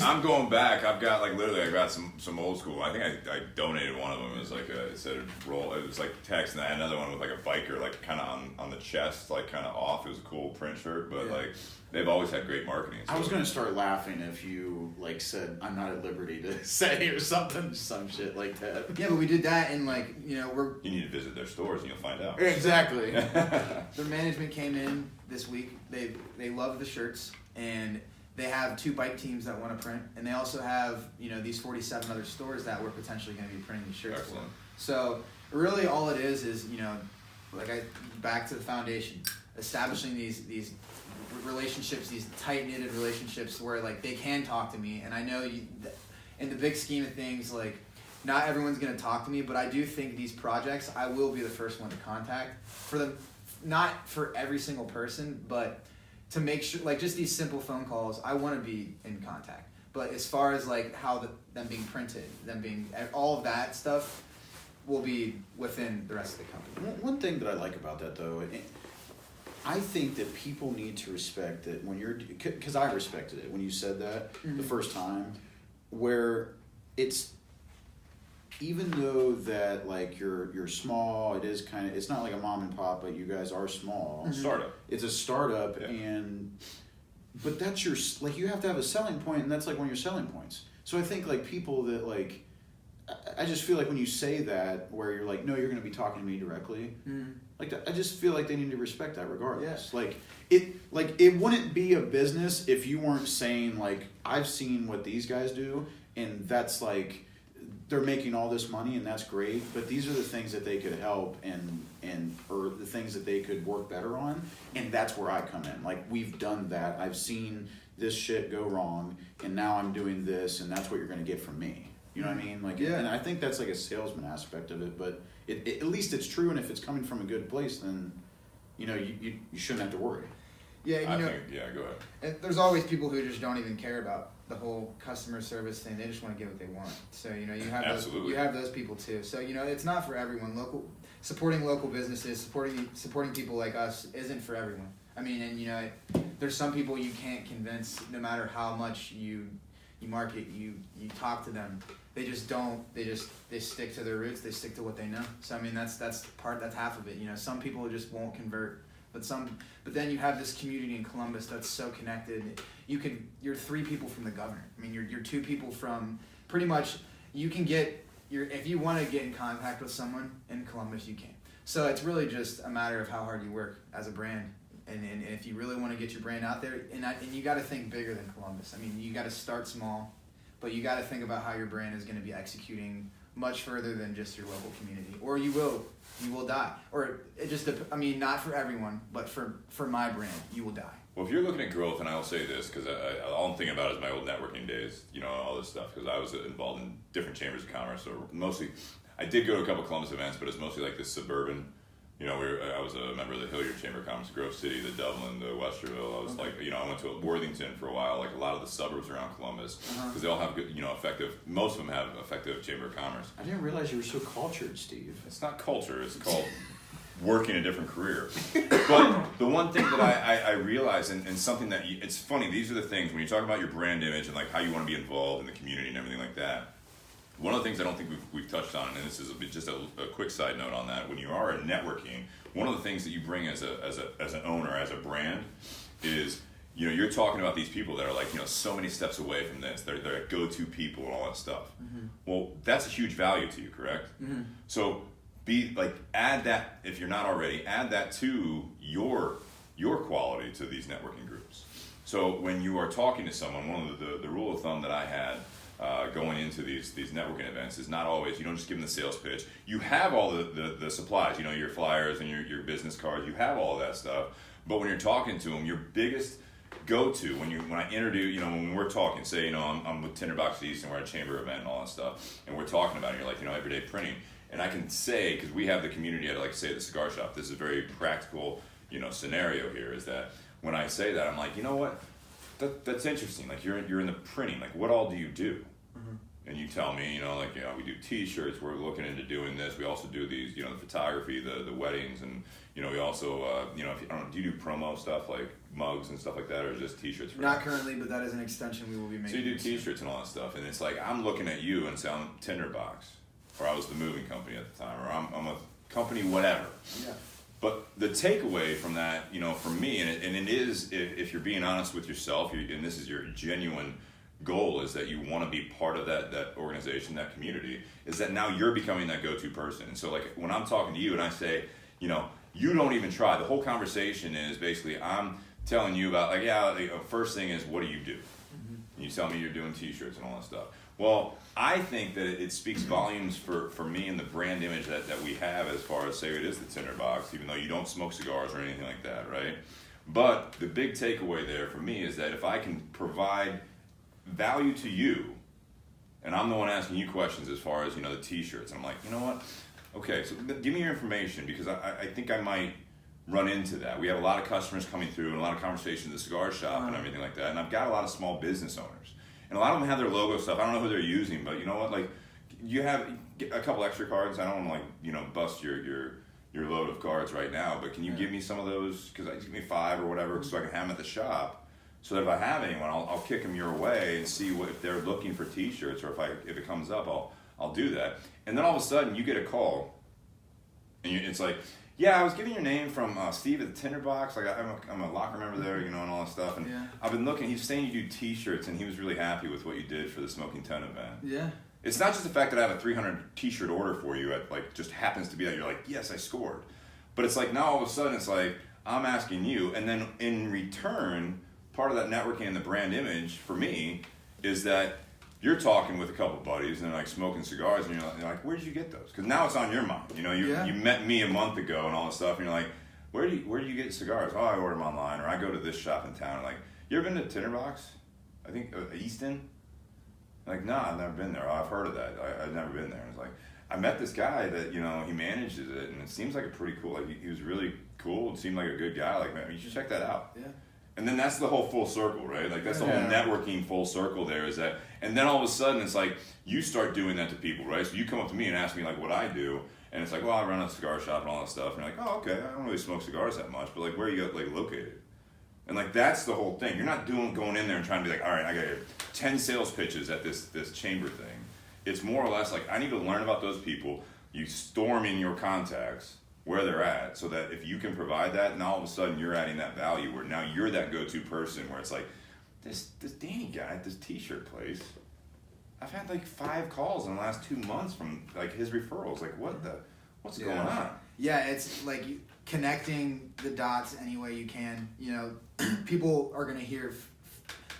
B: I'm going back. I've got I got some old school. I think I donated one of them. It was like it said roll. It was like text, and I had another one with like a biker, like kind of on the chest, like kind of off. It was a cool print shirt, but like they've always had great marketing. So.
A: I was gonna start laughing if you like said I'm not at liberty to say or something, some shit like that.
D: Yeah, but we did that, and like you know
B: you need to visit their stores and you'll find out.
A: Exactly.
D: Their management came in this week. They love the shirts. And they have 2 bike teams that want to print, and they also have, you know, these 47 other stores that we're potentially going to be printing these shirts for. So really, all it is, you know, back to the foundation, establishing these relationships, these tight knitted relationships where like they can talk to me, and I know in the big scheme of things, like not everyone's going to talk to me, but I do think these projects I will be the first one to contact for them, not for every single person, but to make sure, like just these simple phone calls, I want to be in contact. But as far as like how them being printed, them being all of that stuff, will be within the rest of the company.
A: One thing that I like about that though, I think that people need to respect that when you're, because I respected it when you said that the first time, where it's, even though that like you're small, it is kind of, it's not like a mom and pop, but you guys are small.
B: Startup.
A: It's a startup, but that's your, like you have to have a selling point, and that's like one of your selling points. So I think like people that like, I just feel like when you say that, where you're like, no, you're going to be talking to me directly, like that, I just feel like they need to respect that regardless. Yeah. It wouldn't be a business if you weren't saying like, I've seen what these guys do, and that's like, they're making all this money and that's great, but these are the things that they could help and or the things that they could work better on, and that's where I come in. Like we've done that. I've seen this shit go wrong, and now I'm doing this, and that's what you're going to get from me. You know what I mean? Like, and I think that's like a salesman aspect of it, but at least it's true, and if it's coming from a good place, then you know you shouldn't have to worry.
D: Yeah, go
B: ahead.
D: There's always people who just don't even care about the whole customer service thing. They just want to get what they want. So you know you have those people too. So you know it's not for everyone. Supporting local businesses, supporting people like us isn't for everyone. I mean, and you know there's some people you can't convince, no matter how much you market, you talk to them. They just don't. They stick to their roots. They stick to what they know. So I mean that's half of it. You know, some people just won't convert. But then you have this community in Columbus that's so connected. You're 3 people from the governor. I mean, you're 2 people from pretty much. You can if you want to get in contact with someone in Columbus, you can. So it's really just a matter of how hard you work as a brand, and if you really want to get your brand out there, and you got to think bigger than Columbus. I mean, you got to start small, but you got to think about how your brand is going to be executing much further than just your local community, or you will die. Or it just, I mean, not for everyone, but for my brand, you will die.
B: Well, if you're looking at growth, and I'll say this, because all I'm thinking about is my old networking days, you know, all this stuff, because I was involved in different chambers of commerce. So mostly, I did go to a couple Columbus events, but it's mostly like this suburban, you know, I was a member of the Hilliard Chamber of Commerce, Grove City, the Dublin, the Westerville. I was like, you know, I went to Worthington for a while, like a lot of the suburbs around Columbus, because they all have good, you know, most of them have effective Chamber of Commerce.
A: I didn't realize you were so cultured, Steve.
B: It's not culture, it's called working a different career. But the one thing that I realized, and something that it's funny, these are the things, when you talk about your brand image and like how you want to be involved in the community and everything like that, one of the things I don't think we've touched on, and this is just a quick side note on that, when you are networking, one of the things that you bring as an owner, as a brand, is, you know, you're talking about these people that are like, you know, so many steps away from this. They're go-to people and all that stuff. Well, that's a huge value to you, correct? So add that, if you're not already, add that to your quality to these networking groups. So when you are talking to someone, one of the rule of thumb that I had going into these networking events is not always, you don't just give them the sales pitch. You have all the supplies, you know, your flyers and your business cards, you have all of that stuff. But when you're talking to them, your biggest go-to, when I introduce, you know, when we're talking, say, you know, I'm with Tinderbox East and we're at a chamber event and all that stuff, and we're talking about it, you're like, you know, everyday printing. And I can say, because we have the community, I'd like to say at the cigar shop, this is a very practical, you know, scenario here, is that when I say that, I'm like, you know what, that's interesting. Like, you're in the printing, like, what all do you do? And you tell me, you know, like, you know, we do T-shirts, we're looking into doing this, we also do these, you know, the photography, the weddings, and, you know, we also, you know, I don't know, do you do promo stuff, like mugs and stuff like that, or just T-shirts?
D: Not currently, but that is an extension we will be making.
B: So you do T-shirts and all that stuff, and it's like, I'm looking at you and saying, I'm Tinderbox, or I was the moving company at the time, or I'm a company whatever.
D: Yeah.
B: But the takeaway from that, you know, for me, and it is, if you're being honest with yourself, and this is your genuine goal, is that you want to be part of that organization, that community, is that now you're becoming that go-to person. And so, like, when I'm talking to you and I say, you know, you don't even try, the whole conversation is basically I'm telling you about, like, yeah, the first thing is, what do you do? And you tell me you're doing T-shirts and all that stuff. Well, I think that it speaks volumes for me and the brand image that we have, as far as, say, it is the Tinderbox, even though you don't smoke cigars or anything like that, right? But the big takeaway there for me is that if I can provide value to you, and I'm the one asking you questions as far as, you know, the T-shirts, and I'm like, you know what, okay, so give me your information, because I think I might run into that. We have a lot of customers coming through and a lot of conversations in the cigar shop and everything like that, and I've got a lot of small business owners, and a lot of them have their logo stuff. I don't know who they're using, but you know what, like, you have a couple extra cards. I don't want to, like, you know, bust your load of cards right now, but can you give me some of those, because give me 5 or whatever, so I can have them at the shop. So that if I have anyone, I'll kick them your way and see if they're looking for T-shirts, or if it comes up, I'll do that. And then all of a sudden you get a call, and it's like, yeah, I was giving your name from Steve at the Tinderbox. Like, I'm a locker member there, you know, and all that stuff. And I've been looking. He's saying you do T-shirts, and he was really happy with what you did for the Smoking Ten event. Yeah. It's not just the fact that I have a 300 T-shirt order for you. At, like, just happens to be that you're like, yes, I scored. But it's like, now all of a sudden it's like, I'm asking you, and then in return, part of that networking and the brand image for me is that you're talking with a couple of buddies and they're like smoking cigars, and you're like, where did you get those? Because now it's on your mind. You know, you met me a month ago and all this stuff, and you're like, where do you get cigars? Oh, I order them online, or I go to this shop in town. Like, you ever been to Tinderbox? I think Easton. Like, no, I've never been there. Oh, I've heard of that. I've never been there. And it's like, I met this guy that, you know, he manages it, and it seems like a pretty cool. Like, he was really cool. It seemed like a good guy. Like, man, you should check that out. Yeah. And then that's the whole full circle, right? Like, that's the whole networking full circle there, is that, and then all of a sudden it's like, you start doing that to people, right? So you come up to me and ask me, like, what I do, and it's like, well, I run a cigar shop and all that stuff, and you're like, oh, okay, I don't really smoke cigars that much, but, like, where are you, like, located? And, like, that's the whole thing. You're not going in there and trying to be like, all right, I got 10 sales pitches at this chamber thing. It's more or less like, I need to learn about those people. You storm in your contacts where they're at, so that if you can provide that, and all of a sudden you're adding that value, where now you're that go-to person, where it's like, this Danny guy at this T-shirt place, I've had like 5 calls in the last 2 months from like his referrals. Like, what's going on?
D: Yeah, it's like connecting the dots any way you can. You know, people are gonna hear.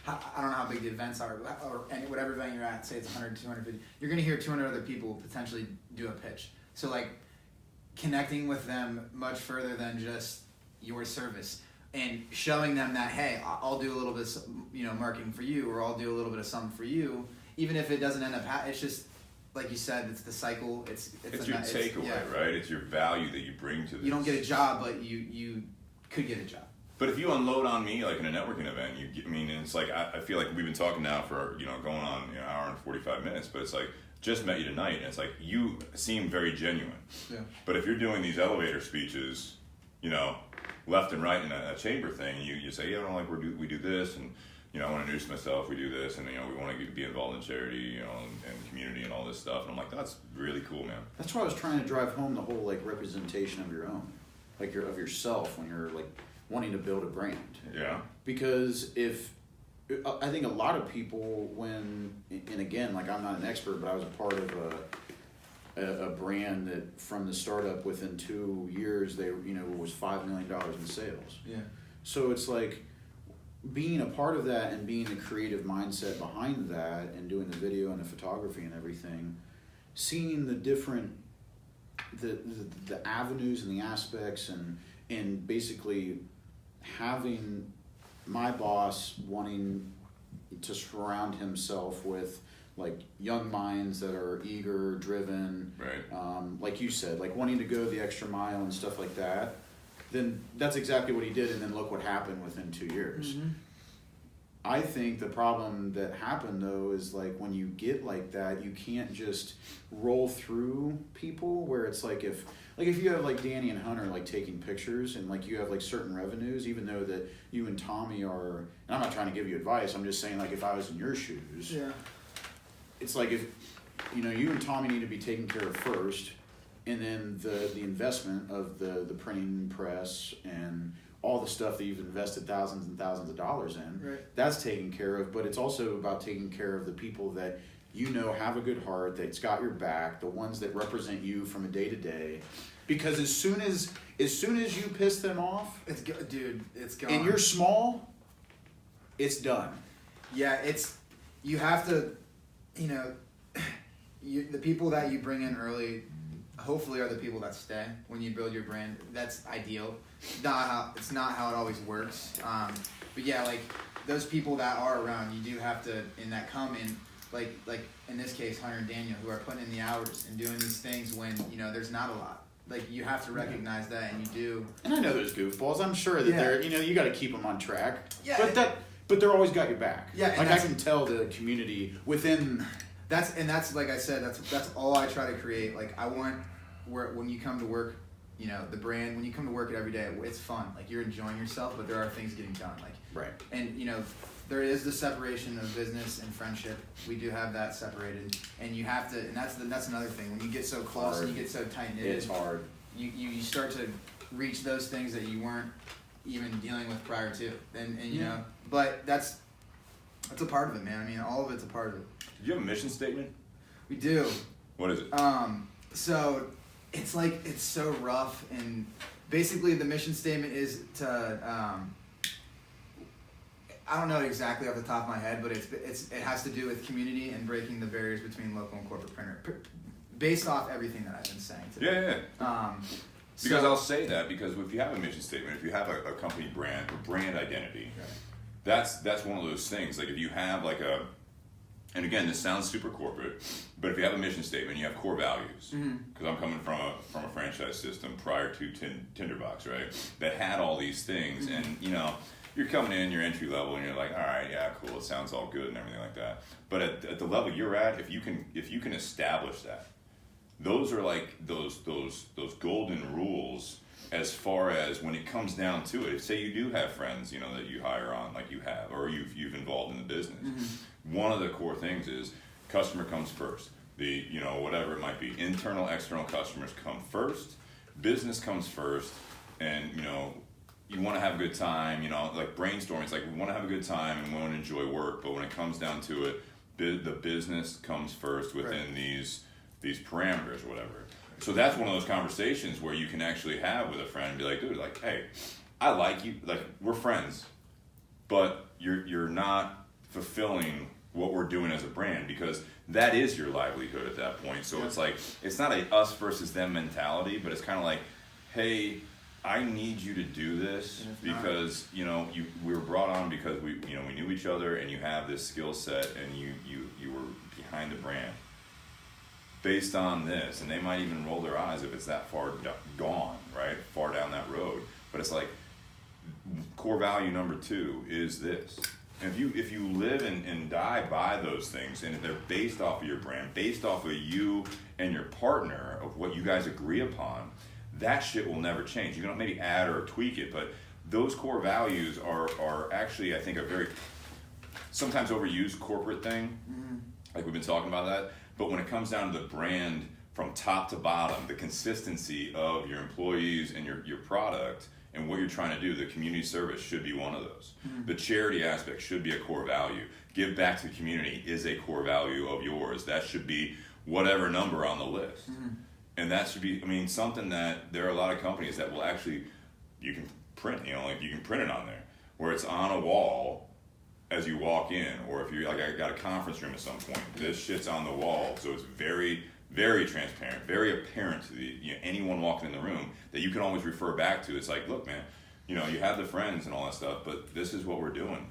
D: I don't know how big the events are, or whatever event you're at. Say it's 100, 250. You're gonna hear 200 other people potentially do a pitch. So, like, connecting with them much further than just your service. and showing them that, hey, I'll do a little bit of, marketing for you, or I'll do a little bit of something for you, even if it doesn't end up. It's just like you said, it's the cycle. It's
B: your takeaway, right? It's your value that you bring to this.
D: You don't get a job, but you could get a job.
B: But if you unload on me, like in a networking event, and it's like, I feel like we've been talking now for, going on an hour and 45 minutes, but it's like, just met you tonight, and it's like, you seem very genuine.
D: Yeah.
B: But if you're doing these elevator speeches, left and right in a chamber thing, and you say, we do this, and, I want to introduce myself, we do this, and, we want to be involved in charity, and community and all this stuff. And I'm like, that's really cool, man.
A: That's why I was trying to drive home the whole, representation of your own, of yourself when you're, wanting to build a brand.
B: Yeah. Because
A: I think a lot of people and again, I'm not an expert, but I was a part of a brand that from the startup within 2 years, they, was $5 million in sales.
D: Yeah.
A: So it's like being a part of that and being the creative mindset behind that and doing the video and the photography and everything, seeing the different, the avenues and the aspects and basically having my boss wanting to surround himself with young minds that are eager, driven,
B: right.
A: Like you said, wanting to go the extra mile and stuff like that, then that's exactly what he did, and then look what happened within 2 years.
D: Mm-hmm.
A: I think the problem that happened though is when you get like that, you can't just roll through people where it's if you have Danny and Hunter taking pictures and you have certain revenues, even though that you and Tommy are, and I'm not trying to give you advice, I'm just saying if I was in your shoes,
D: yeah,
A: it's if you and Tommy need to be taken care of first, and then the investment of the printing press and all the stuff that you've invested thousands and thousands of dollars in,
D: right.
A: That's taken care of, but it's also about taking care of the people that have a good heart, that's got your back, the ones that represent you from a day to day. Because as soon as you piss them off,
D: it's gone.
A: And you're small, it's done.
D: Yeah, you have to, the people that you bring in early, hopefully are the people that stay when you build your brand. That's ideal. It's not how it always works. But yeah, those people that are around, you do have to, and that come in, like in this case, Hunter and Daniel, who are putting in the hours and doing these things when, there's not a lot. You have to recognize that, and you do.
A: And I know there's goofballs. I'm sure that they're, you got to keep them on track.
D: Yeah.
A: But they're always got your back.
D: Yeah.
A: I can tell the community within.
D: That's like I said. That's all I try to create. I want when you come to work, the brand. When you come to work every day, it's fun. You're enjoying yourself, but there are things getting done.
A: Right.
D: And there is the separation of business and friendship. We do have that separated, and you have to. And that's another thing. When you get so close and you get so tight knit,
A: it's hard.
D: You start to reach those things that you weren't even dealing with prior to, and but that's a part of it, man. I mean, all of it's a part of it.
B: Do you have a mission statement?
D: We do.
B: What is it?
D: So it's so rough, and basically the mission statement is to I don't know exactly off the top of my head, but it has to do with community and breaking the barriers between local and corporate printer, based off everything that I've been saying today.
B: Yeah. Because I'll say that because if you have a mission statement, if you have a company brand or brand identity, right. that's one of those things. If you have and again, this sounds super corporate, but if you have a mission statement, you have core values. Because I'm coming from a franchise system prior to Tinderbox, right? That had all these things, and you're coming in, you're entry level, and you're like, all right, yeah, cool, it sounds all good and everything like that. But at the level you're at, if you can establish that, those are those golden rules as far as when it comes down to it. If say you do have friends, that you hire on like you have, or you've involved in the business. One of the core things is customer comes first. The whatever it might be, internal, external customers come first. Business comes first, and you want to have a good time. Brainstorming. It's we want to have a good time and we want to enjoy work. But when it comes down to it, the business comes first within these parameters or whatever. So that's one of those conversations where you can actually have with a friend and be like, dude, hey, I like you, we're friends, but you're not fulfilling what we're doing as a brand, because that is your livelihood at that point. So it's it's not a us versus them mentality, but it's kind of hey, I need you to do this because we were brought on because we knew each other, and you have this skill set, and you were behind the brand based on this. And they might even roll their eyes if it's that far gone, right, far down that road. But it's like core value number 2 is this. And if you live and die by those things, and they're based off of your brand, based off of you and your partner, of what you guys agree upon, that shit will never change. You can maybe add or tweak it, but those core values are actually, I think, a very sometimes overused corporate thing. Mm-hmm. Like we've been talking about that. But when it comes down to the brand from top to bottom, the consistency of your employees and your product and what you're trying to do, the community service should be one of those. Mm-hmm. The charity aspect should be a core value. Give back to the community is a core value of yours. That should be whatever number on the list. Mm-hmm. And that should be, something that there are a lot of companies that will actually, you can print, you can print it on there, where it's on a wall as you walk in, or if you're like, I got a conference room at some point, this shit's on the wall, so it's very, very transparent, very apparent to anyone walking in the room that you can always refer back to. It's like, look, man, you have the friends and all that stuff, but this is what we're doing,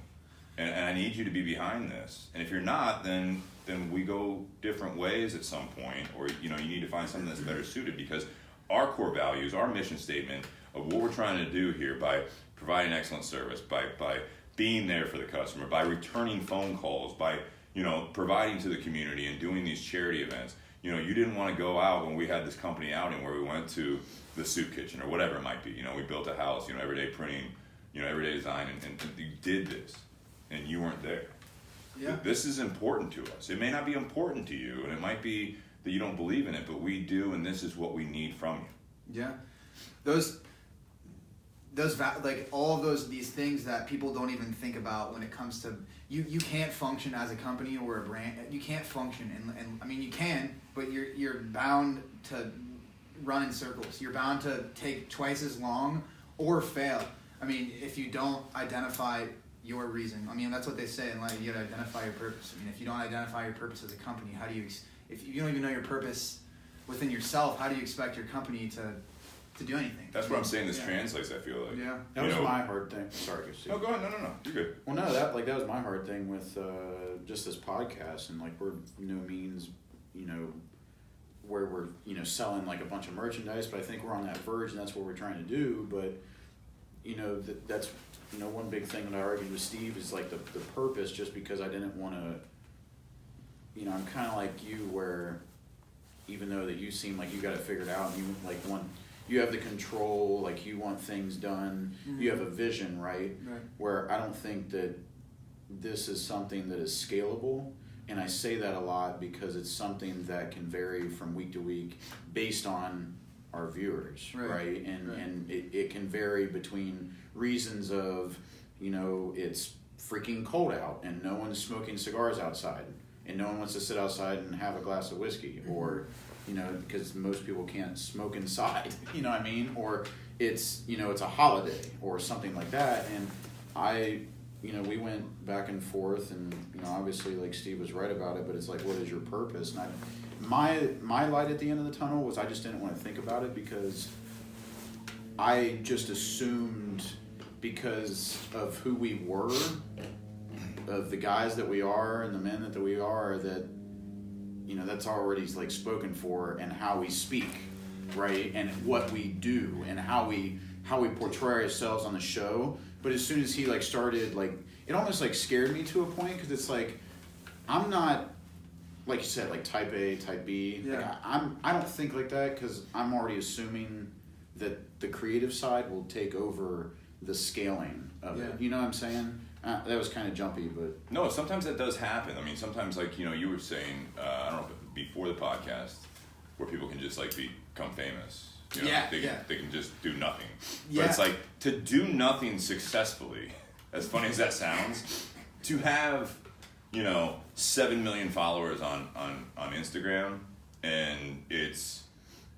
B: and I need you to be behind this. And if you're not, then we go different ways at some point, or you need to find something that's better suited, because our core values, our mission statement of what we're trying to do here by providing excellent service, by being there for the customer, by returning phone calls, by providing to the community and doing these charity events. You didn't want to go out when we had this company outing where we went to the soup kitchen or whatever it might be. We built a house, everyday printing, everyday design, and you did this, and you weren't there. Yeah. This is important to us. It may not be important to you, and it might be that you don't believe in it, but we do, and this is what we need from you.
D: Yeah. Like all of these things that people don't even think about when it comes to you can't function as a company or a brand. You can't function, and you can, but you're bound to run in circles. You're bound to take twice as long or fail. If you don't identify your reason. That's what they say in life. You gotta identify your purpose. If you don't identify your purpose as a company, how do you? If you don't even know your purpose within yourself, how do you expect your company to do anything?
B: That's what I'm saying. This translates. I feel like.
A: Yeah. That was my hard thing. Sorry, Steve.
B: No, go ahead. No. You're good.
A: Well, no, that was my hard thing with just this podcast, and we're no means, where we're selling a bunch of merchandise, but I think we're on that verge, and that's what we're trying to do. But that's one big thing that I argued with Steve is the purpose, just because I didn't want to, I'm kind of like you, where even though that you seem like you got it figured out, and you you have the control, you want things done, mm-hmm. You have a vision, right? Where I don't think that this is something that is scalable, and I say that a lot because it's something that can vary from week to week based on our viewers, right? And it can vary between reasons of, it's freaking cold out and no one's smoking cigars outside and no one wants to sit outside and have a glass of whiskey, or, because most people can't smoke inside, or it's, it's a holiday or something like that. And we went back and forth, and, obviously Steve was right about it, but it's what is your purpose? And my light at the end of the tunnel was I just didn't want to think about it, because I just assumed, because of who we were, of the guys that we are and the men that we are, that that's already spoken for, and how we speak, right, and what we do, and how we portray ourselves on the show. But as soon as he started, it almost scared me to a point, because it's I'm not, like you said, type A, type B.
D: Yeah.
A: I don't think like that, because I'm already assuming that the creative side will take over the scaling of it. You know what I'm saying? That was kind of jumpy, but...
B: No, sometimes that does happen. Sometimes, you were saying, I don't know, before the podcast, where people can just, become famous. They can just do nothing.
D: Yeah.
B: But it's to do nothing successfully, as funny as that sounds, to have, 7 million followers on Instagram, and it's,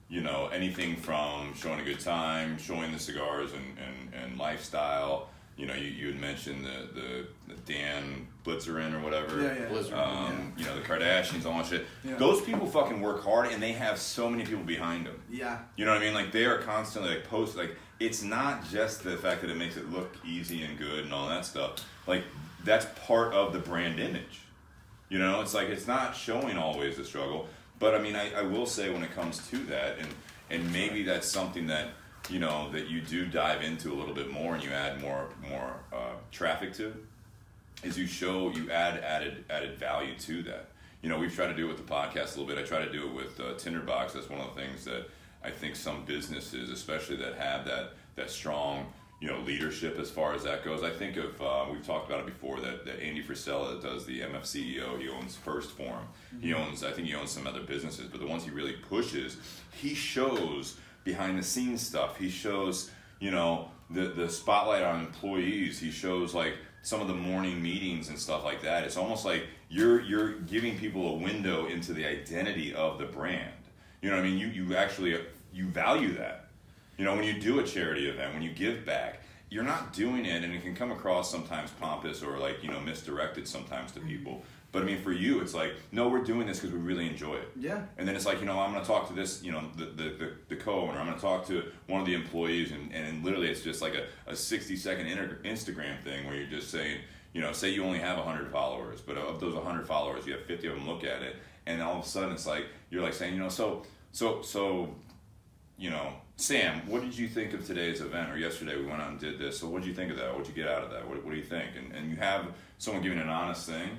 B: anything from showing a good time, showing the cigars and lifestyle. You had mentioned the Dan Blitzerin or whatever.
D: Yeah.
B: The Kardashians, all that shit.
D: Yeah.
B: Those people fucking work hard, and they have so many people behind them.
D: Yeah.
B: You know what I mean? They are constantly post. it's not just the fact that it makes it look easy and good and all that stuff. Like, that's part of the brand image. You know, it's like, it's not showing always the struggle. But I mean, I will say when it comes to that, and maybe that's something that, you know, that you do dive into a little bit more and you add more traffic to, is you add added value to that. You know, we've tried to do it with the podcast a little bit. I try to do it with Tinderbox. That's one of the things that I think some businesses, especially that have that strong, you know, leadership as far as that goes. I think of, we've talked about it before, that Andy Frisella does the MFCEO. He owns First Form. I think he owns some other businesses, but the ones he really pushes, he shows behind the scenes stuff. He shows, you know, the spotlight on employees. He shows like some of the morning meetings and stuff like that. It's almost like you're giving people a window into the identity of the brand. You know what I mean? You actually, you value that. You know, when you do a charity event, when you give back, you're not doing it, and it can come across sometimes pompous or like, you know, misdirected sometimes to people. But I mean, for you, it's like, no, we're doing this because we really enjoy it.
D: Yeah.
B: And then it's like, you know, I'm going to talk to this, you know, the co-owner. I'm going to talk to one of the employees, and literally it's just like a 60-second Instagram thing where you're just saying, you know, say you only have 100 followers, but of those 100 followers, you have 50 of them look at it, and all of a sudden it's like, you're like saying, you know, so, you know, Sam, what did you think of today's event? Or yesterday we went out and did this. So what did you think of that? What did you get out of that? What do you think? And you have someone giving an honest thing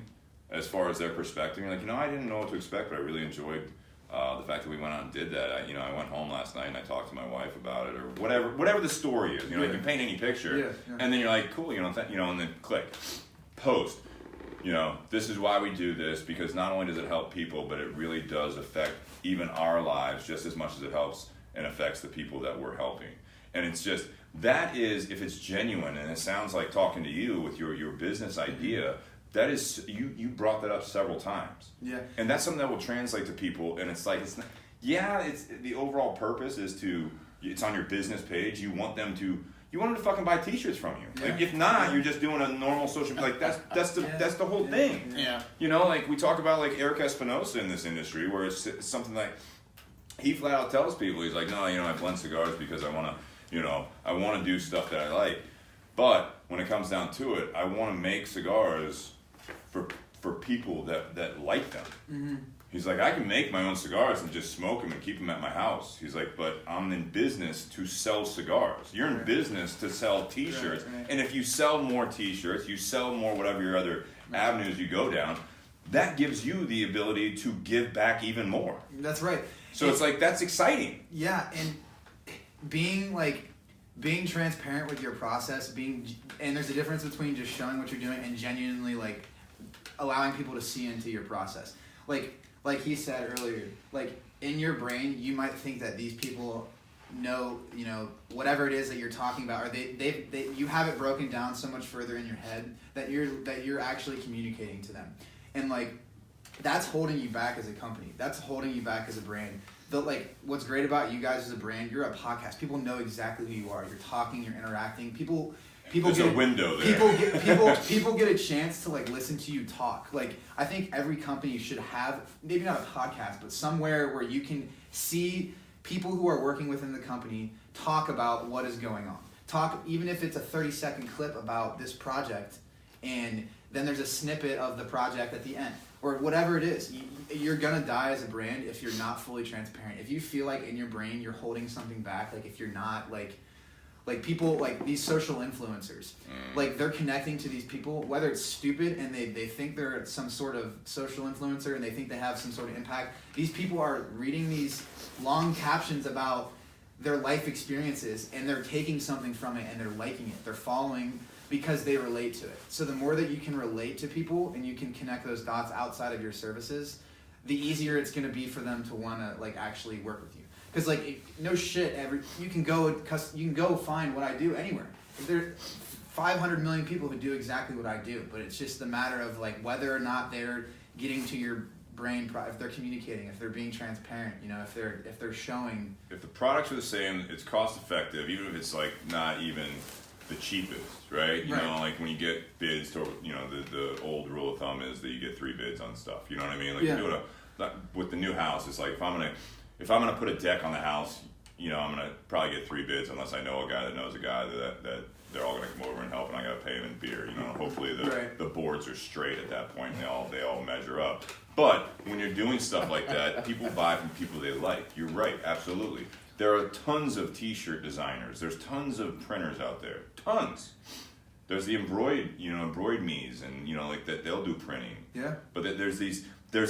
B: as far as their perspective. You're like, you know, I didn't know what to expect, but I really enjoyed the fact that we went out and did that. I went home last night and I talked to my wife about it, or whatever the story is. You know, you can paint any picture, and then you're like, cool, you know, and then click, post. You know, this is why we do this, because not only does it help people, but it really does affect even our lives just as much as it helps and affects the people that we're helping. And it's just, that is, if it's genuine, and it sounds like talking to you with your business idea, that is, you brought that up several times.
D: Yeah.
B: And that's something that will translate to people, and it's like, it's not, it's the overall purpose is to, it's on your business page, you want them to fucking buy t-shirts from you.
D: Yeah.
B: Like, if not, you're just doing a normal social, like, that's the whole thing.
A: Yeah.
B: You know, like, we talk about, like, Eric Espinosa in this industry, where it's something like, he flat out tells people, he's like, no, you know, I blend cigars because I want to do stuff that I like. But when it comes down to it, I want to make cigars for people that like them. Mm-hmm. He's like, I can make my own cigars and just smoke them and keep them at my house. He's like, but I'm in business to sell cigars. You're in business to sell t-shirts. Right. And if you sell more t-shirts, you sell more whatever your other avenues you go down, that gives you the ability to give back even more.
D: That's right.
B: So it's like, that's exciting.
D: Yeah, and being transparent with your process, and there's a difference between just showing what you're doing and genuinely like allowing people to see into your process. Like he said earlier, like in your brain, you might think that these people know, you know, whatever it is that you're talking about, or they you have it broken down so much further in your head that you're actually communicating to them, and like that's holding you back as a company. That's holding you back as a brand. What's great about you guys as a brand, you're a podcast. People know exactly who you are. You're talking, you're interacting. People
B: There's
D: get
B: a window there.
D: People get a chance to like listen to you talk. Like, I think every company should have, maybe not a podcast, but somewhere where you can see people who are working within the company talk about what is going on. Talk, even if it's a 30-second clip about this project, and then there's a snippet of the project at the end, or whatever it is. You're gonna die as a brand if you're not fully transparent. If you feel like in your brain you're holding something back, like if you're not like people, like these social influencers, like they're connecting to these people, whether it's stupid and they think they're some sort of social influencer and they think they have some sort of impact. These people are reading these long captions about their life experiences, and they're taking something from it and they're liking it. They're following because they relate to it. So the more that you can relate to people and you can connect those dots outside of your services, the easier it's going to be for them to want to like actually work with you. Because like, no shit, you can go find what I do anywhere. There are 500 million people who do exactly what I do, but it's just a matter of like whether or not they're getting to your brain, if they're communicating, if they're being transparent, you know, if they're showing.
B: If the products are the same, it's cost effective, even if it's like not even the cheapest, right? You know, like when you get bids to, you know, the old rule of thumb is that you get 3 bids on stuff. You know what I mean? Like you do it with the new house. It's like if I'm gonna put a deck on the house, I'm going to probably get 3 bids unless I know a guy that knows a guy that they're all going to come over and help, and I got to pay them in beer. Hopefully the boards are straight at that point, and they all measure up. But when you're doing stuff like that, people buy from people they like. You're right, absolutely. There are tons of T-shirt designers. There's tons of printers out there. Tons. There's the embroid me's, and like that they'll do printing.
D: Yeah.
B: But there's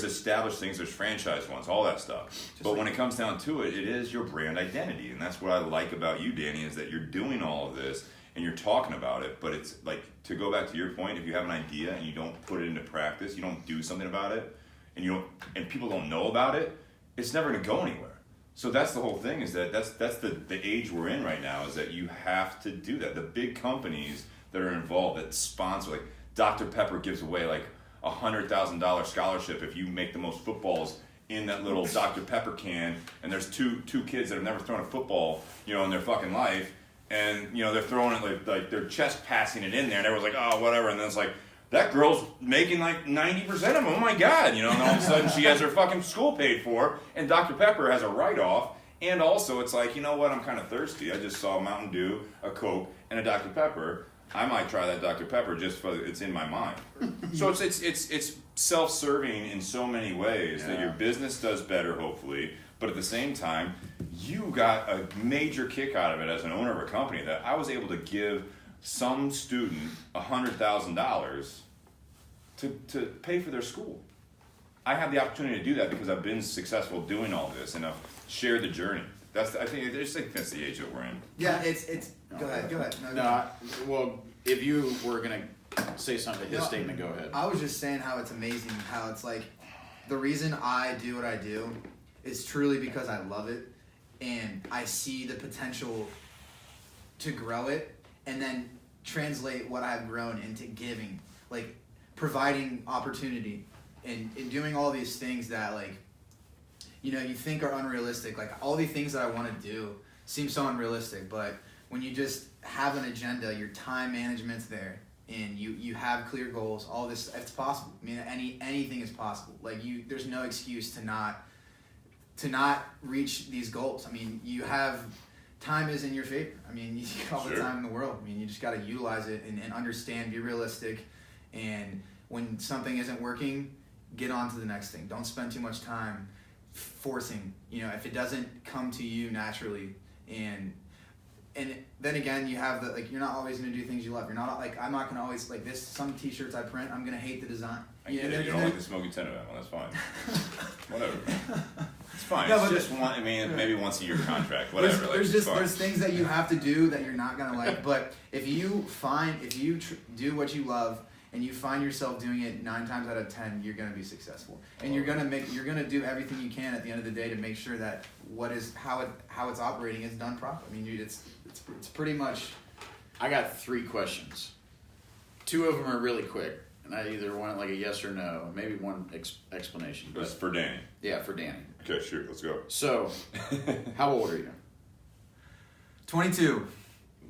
B: established things, there's franchise ones, all that stuff. But when it comes down to it, it is your brand identity, and that's what I like about you, Danny, is that you're doing all of this and you're talking about it. But it's like, to go back to your point, if you have an idea and you don't put it into practice, you don't do something about it, and people don't know about it, it's never going to go anywhere. So that's the whole thing, is that's the age we're in right now, is that you have to do that. The big companies that are involved, that sponsor, like Dr. Pepper gives away like $100,000 scholarship if you make the most footballs in that little Dr. Pepper can, and there's two kids that have never thrown a football, in their fucking life, and they're throwing it like they're chest passing it in there, and everyone's like, oh, whatever, and then it's like, that girl's making like 90% of them, oh my God, and all of a sudden she has her fucking school paid for, and Dr. Pepper has a write-off, and also it's like, I'm kind of thirsty, I just saw Mountain Dew, a Coke, and a Dr. Pepper, I might try that Dr. Pepper just for it's in my mind. So it's self-serving in so many ways that your business does better, hopefully, but at the same time, you got a major kick out of it as an owner of a company, that I was able to give some student $100,000 to pay for their school. I have the opportunity to do that because I've been successful doing all this, and I've shared the journey. I think that's the age that we're in.
D: Yeah, it's. Go ahead.
A: Well, if you were gonna say something to his statement, go ahead.
D: I was just saying how it's amazing how it's like, the reason I do what I do is truly because I love it, and I see the potential to grow it, and then translate what I've grown into giving, like providing opportunity, and doing all these things that you think are unrealistic. Like, all the things that I want to do seem so unrealistic, but when you just have an agenda, your time management's there, and you have clear goals, all this, it's possible. I mean, anything is possible. Like, there's no excuse to not reach these goals. I mean, time is in your favor. I mean, you got all the time in the world. I mean, you just got to utilize it and understand, be realistic, and when something isn't working, get on to the next thing. Don't spend too much time forcing, if it doesn't come to you naturally, and then again, you have you're not always going to do things you love. You're not I'm not going to always, some t-shirts I print, I'm going to hate the design.
B: I get it. You don't like the smoking tenement one, that's fine. Whatever. It's fine.
D: No,
B: it's just one, maybe once a year contract, whatever.
D: There's things that you have to do that you're not going to like, but if you do what you love, and you find yourself doing it 9 times out of 10, you're going to be successful, and you're going to do everything you can at the end of the day to make sure that how it's operating is done properly. I mean, it's pretty much.
A: I got 3 questions. 2 of them are really quick, and I either want a yes or no, maybe one explanation.
B: That's for Danny.
A: Yeah, for Danny.
B: Okay, sure, let's go.
A: So, how old are you?
D: 22.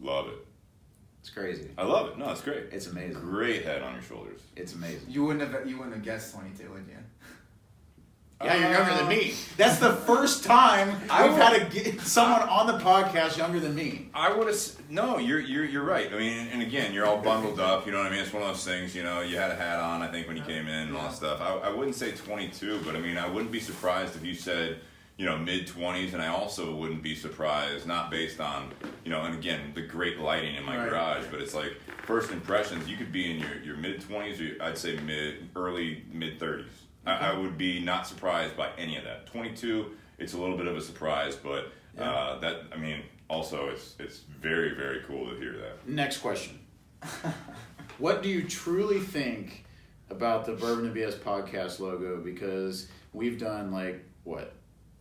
B: Love it.
A: It's crazy.
B: I love it. No, it's great.
A: It's amazing.
B: Great head on your shoulders.
A: It's amazing.
D: You wouldn't have guessed 22, would you?
A: Yeah, you're younger than me. That's the first time we've had someone on the podcast younger than me.
B: I would have. No, you're right. I mean, and again, you're all bundled up. You know what I mean? It's one of those things. You had a hat on, I think, when you came in and all that stuff. I wouldn't say 22, but I mean, I wouldn't be surprised if you said, mid-20s, and I also wouldn't be surprised, not based on, and again, the great lighting in my garage, but it's like, first impressions, you could be in your mid-20s, or I'd say early mid-30s. Okay. I would be not surprised by any of that. 22, it's a little bit of a surprise, but also it's very, very cool to hear that.
A: Next question. What do you truly think about the Bourbon and BS podcast logo? Because we've done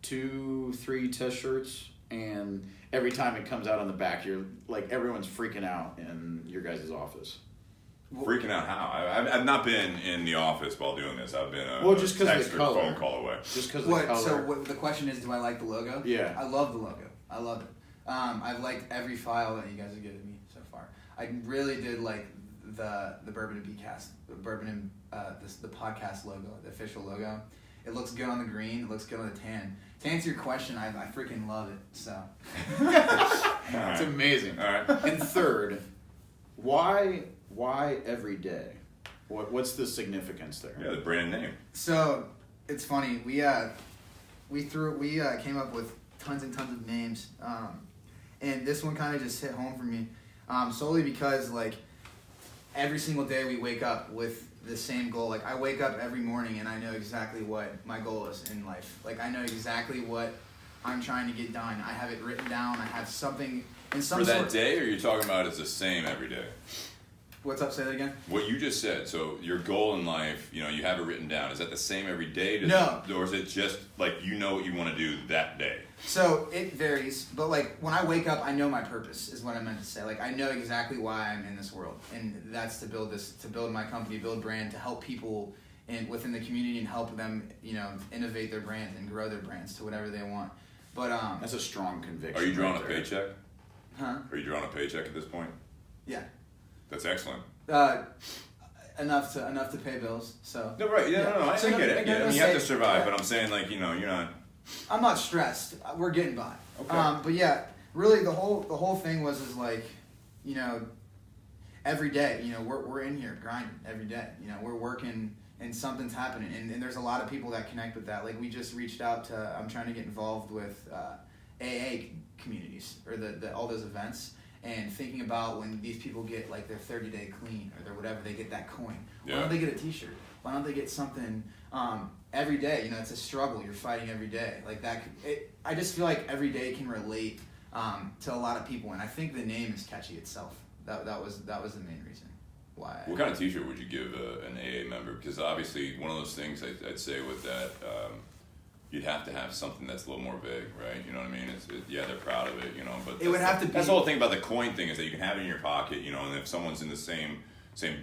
A: 2-3 test shirts, and every time it comes out on the back, you're everyone's freaking out in your guys' office.
B: Freaking out how? I've not been in the office while doing this. I've been
A: just because of the color.
B: Phone call away.
A: Just because of the color.
D: So the question is, do I like the logo?
A: Yeah.
D: I love the logo. I love it. I've liked every file that you guys have given me so far. I really did like the Bourbon and BCast, the Bourbon and the podcast logo, the official logo. It looks good on the green. It looks good on the tan. To answer your question, I freaking love it. So
A: It's amazing.
B: All right.
A: And third, why every day? What's the significance there?
B: Yeah, the brand name.
D: So it's funny. We came up with tons and tons of names, and this one kind of just hit home for me, solely because like every single day we wake up with the same goal. Like I wake up every morning and I know exactly what my goal is in life. Like I know exactly what I'm trying to get done. I have it written down. I have something in some
B: For that
D: sort.
B: day, or you're talking about it's the same every day?
D: What's up? Say that again.
B: What you just said. So your goal in life, you have it written down. Is that the same every day?
D: No.
B: Or is it just like you know what you want to do that day?
D: So it varies, but like when I wake up, I know my purpose is what I meant to say. Like I know exactly why I'm in this world, and that's to build my company, build brand, to help people within the community and help them, innovate their brands and grow their brands to whatever they want. But
A: That's a strong conviction.
B: Are you drawing
A: right
B: a
A: there.
B: paycheck?
D: Huh?
B: Are you drawing a paycheck at this point?
D: Yeah.
B: That's excellent.
D: Enough to pay bills. So.
B: No, right. Yeah, no, I
D: So
B: get it.
D: I'm
B: Yeah, I
D: gonna
B: mean, you have
D: say-
B: to survive,
D: yeah.
B: but I'm saying like, you're not.
D: I'm not stressed. We're getting by.
B: Okay.
D: But yeah, really the whole thing is like, every day, we're in here grinding every day. We're working and something's happening, and there's a lot of people that connect with that. Like we just reached out to. I'm trying to get involved with AA communities or the all those events. And thinking about when these people get like their 30-day clean or their whatever, they get that coin.
B: Yeah.
D: Why don't they get a T-shirt? Why don't they get something every day? It's a struggle. You're fighting every day. Like that. I just feel like every day can relate to a lot of people, and I think the name is catchy itself. That was the main reason why.
B: What kind of T-shirt would you give an AA member? Because obviously, one of those things I'd say with that, you'd have to have something that's a little more vague, right? You know what I mean? Yeah, they're proud of it, but
D: It would have to be.
B: That's the whole thing about the coin thing is that you can have it in your pocket, and if someone's in the same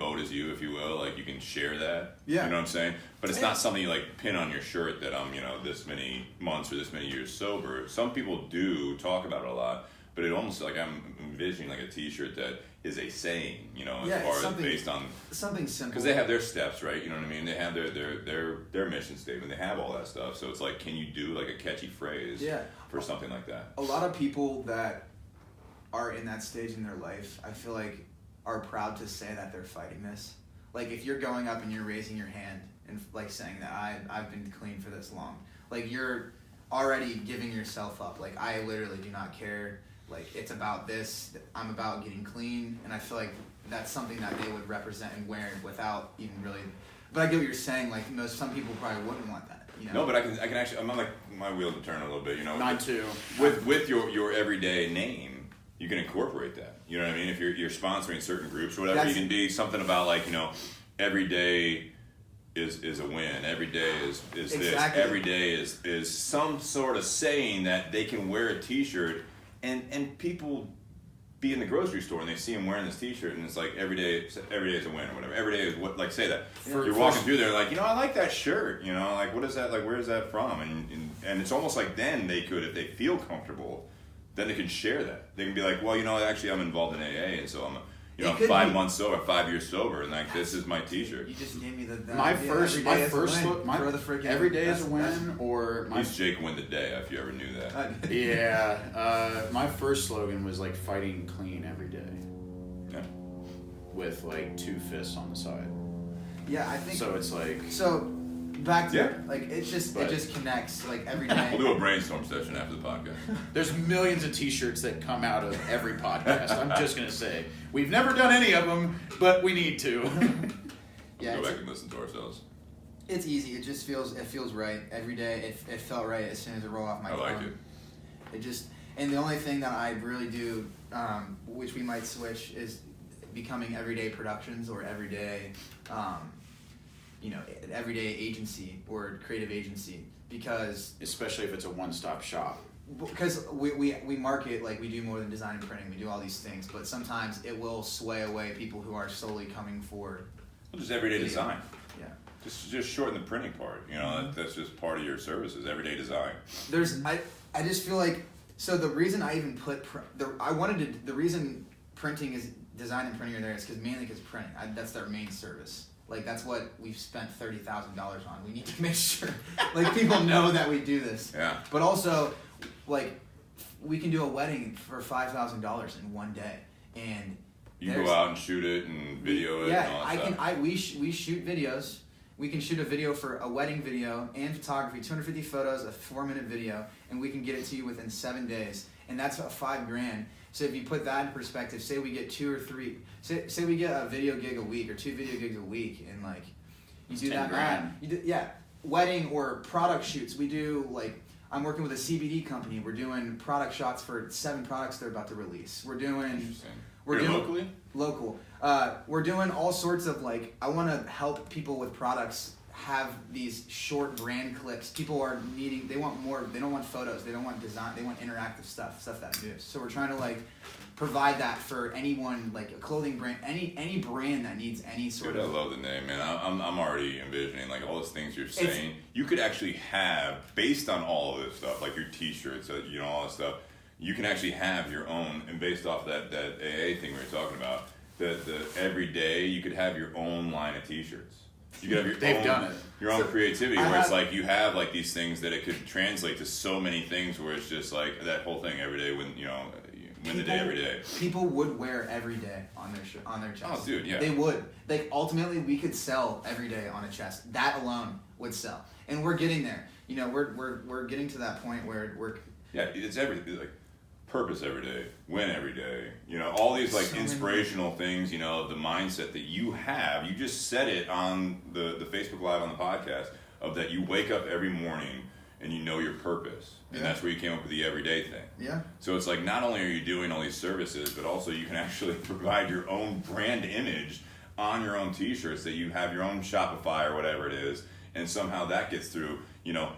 B: boat as you, if you will, like you can share that.
D: Yeah.
B: You know what I'm saying? But it's not something you like pin on your shirt that I'm, this many months or this many years sober. Some people do talk about it a lot, but it almost like I'm envisioning like a T-shirt that is a saying, as far as based on
D: something simple.
B: because they have their steps, right? You know what I mean? They have their mission statement. They have all that stuff. So it's like, can you do like a catchy phrase for something like that?
D: A lot of people that are in that stage in their life, I feel like, are proud to say that they're fighting this. Like if you're going up and you're raising your hand and like saying that I've been clean for this long, like you're already giving yourself up. Like I literally do not care. Like it's about this. I'm about getting clean, and I feel like that's something that they would represent and wear without even really. But I get what you're saying. Like some people probably wouldn't want that.
B: No, but I can actually. I'm not like my wheel to turn a little bit.
A: Mine too.
B: With your everyday name, you can incorporate that. You know what I mean? If you're sponsoring certain groups or whatever, you can be something about like every day is a win. Every day is this.
D: Exactly.
B: Every day is some sort of saying that they can wear a T-shirt. And people be in the grocery store and they see him wearing this T-shirt and it's like every day is a win or whatever. Every day is what, like say that. You're walking through there like, I like that shirt, like what is that, like where is that from? And it's almost like then they could, if they feel comfortable, then they can share that. They can be like, well, actually I'm involved in AA and so I'm 5 months sober, 5 years sober, and like this is my T-shirt.
D: You just gave me the
A: My first look, every day is a win,
D: that's-
A: or my
B: He's Jake win the day, if you ever knew that.
A: yeah. My first slogan was like fighting clean every day,
B: Yeah.
A: with like 2 fists on the side.
D: Yeah, I think
A: So it's like
D: back to
B: Yeah.
D: like it just connects like every
B: We'll
D: day.
B: do a brainstorm session after the podcast.
A: there's millions of T-shirts that come out of every podcast. I'm just gonna say we've never done any of them, but we need to.
D: Yeah,
B: Go
D: it's,
B: back and listen to ourselves.
D: it's easy. It just feels right every day. It felt right as soon as it rolled off my
B: I like
D: tongue.
B: it.
D: It just, and the only thing that I really do, which we might switch, is becoming everyday productions or everyday, everyday agency or creative agency, because
A: Especially if it's a one-stop shop.
D: we market, like we do more than design and printing, we do all these things, but sometimes it will sway away people who are solely coming for
B: Just everyday design.
D: Yeah.
B: Just shorten the printing part. That's just part of your services. Everyday design.
D: I just feel like, so the reason I even put the reason printing is design and printing are there is mainly because printing. That's their main service. Like that's what we've spent $30,000 on. We need to make sure like people know that we do this.
B: Yeah.
D: But also, like we can do a wedding for $5,000 in one day, and
B: You go out and shoot it and video it.
D: Yeah,
B: and all that stuff.
D: we shoot videos. We can shoot a video for a wedding video and photography, 250 photos, a 4-minute video, and we can get it to you within 7 days. And that's $5,000. So if you put that in perspective, say we get 2 or 3, say we get a video gig a week or 2 video gigs a week, and like you do that math. Wedding or product shoots. We do like I'm working with a CBD company. We're doing product shots for 7 products they're about to release. We're doing.
B: Locally?
D: Local. We're doing all sorts of like, I want to help people with products have these short brand clips. People are needing, they want more, they don't want photos, they don't want design, they want interactive stuff that moves. So we're trying to like provide that for anyone, like a clothing brand, any brand that needs any sort
B: Dude,
D: of.
B: I love the name, man. I'm already envisioning like all those things you're saying. You could actually have, based on all of this stuff, like your t-shirts, all that stuff, you can actually have your own, and based off that AA thing we were talking about, the every day you could have your own line of t-shirts. You could have your own creativity where it's like you have like these things that it could translate to so many things where it's just like that whole thing every day win the day every day.
D: People would wear every day on their chest.
B: Oh, dude, yeah.
D: They would. Like ultimately, we could sell every day on a chest. That alone would sell, and we're getting there. We're getting to that point where we're.
B: Yeah, it's everything. Like purpose every day, win every day. All these like inspirational things. The mindset that you have. You just said it on the Facebook Live on the podcast of that. You wake up every morning and you know your purpose, and that's where you came up with the everyday thing.
D: Yeah.
B: So it's like not only are you doing all these services, but also you can actually provide your own brand image on your own T-shirts that you have your own Shopify or whatever it is, and somehow that gets through.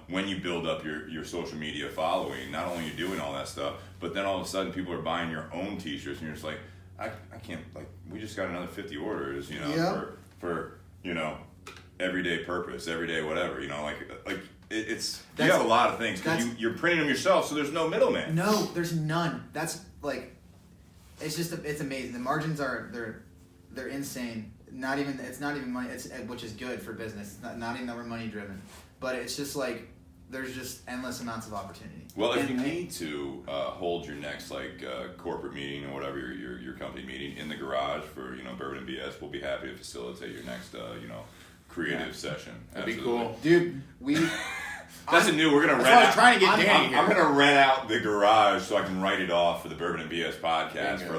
B: When you build up your social media following, not only are you doing all that stuff, but then all of a sudden people are buying your own T-shirts, and you're just like, I can't, like, we just got another 50 orders, for everyday purpose, everyday whatever, it's you have a lot of things because you're printing them yourself, so there's no middleman.
D: No, there's none. That's like, it's amazing. The margins they're insane. It's not even money. Which is good for business. It's not even that we're money driven. But it's just like there's just endless amounts of opportunity.
B: Well, if you need to hold your next corporate meeting or whatever your company meeting in the garage for Bourbon and BS, we'll be happy to facilitate your next creative session.
A: That'd be cool,
D: dude.
B: That's a new. We're gonna rent.
A: I was trying to get Danny here.
B: I'm gonna rent out the garage so I can write it off for the Bourbon and BS podcast for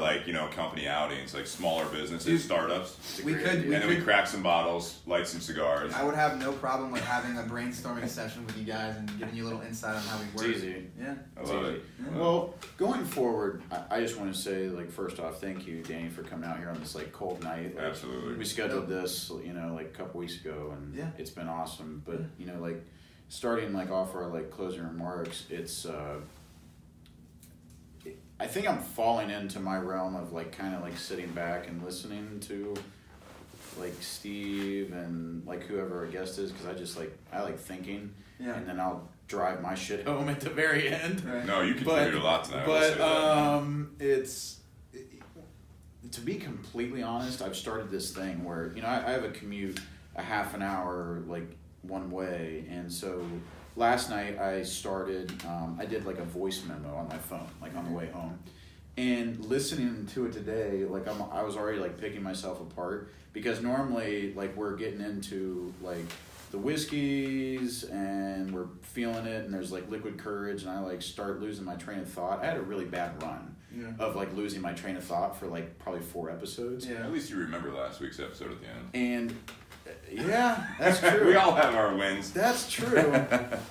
B: company outings, like smaller businesses, startups.
D: We could
B: crack some bottles, light some cigars.
D: I would have no problem with having a brainstorming session with you guys and giving you a little insight on how we work.
A: It's easy.
D: Yeah,
B: I love it.
A: Yeah. Well, going forward, I just want to say first off, thank you, Danny, for coming out here on this cold night.
B: Absolutely.
A: We scheduled this, a couple weeks ago, and it's been awesome. But starting off our closing remarks, it's I think I'm falling into my realm of kind of sitting back and listening to Steve and whoever our guest is, because I just I like thinking, and then I'll drive my shit home at the very end.
D: Right.
B: No, you contributed a lot tonight.
A: But it's to be completely honest, I've started this thing where I have a commute a half an hour one way, and so last night I started I did a voice memo on my phone on the way home, and listening to it today I was already picking myself apart, because normally we're getting into the whiskeys and we're feeling it, and there's Liquid Courage, and I start losing my train of thought. I had a really bad run of losing my train of thought for probably 4 episodes.
B: At least you remember last week's episode at the end.
A: And yeah, that's true.
B: We all have our wins.
A: That's true.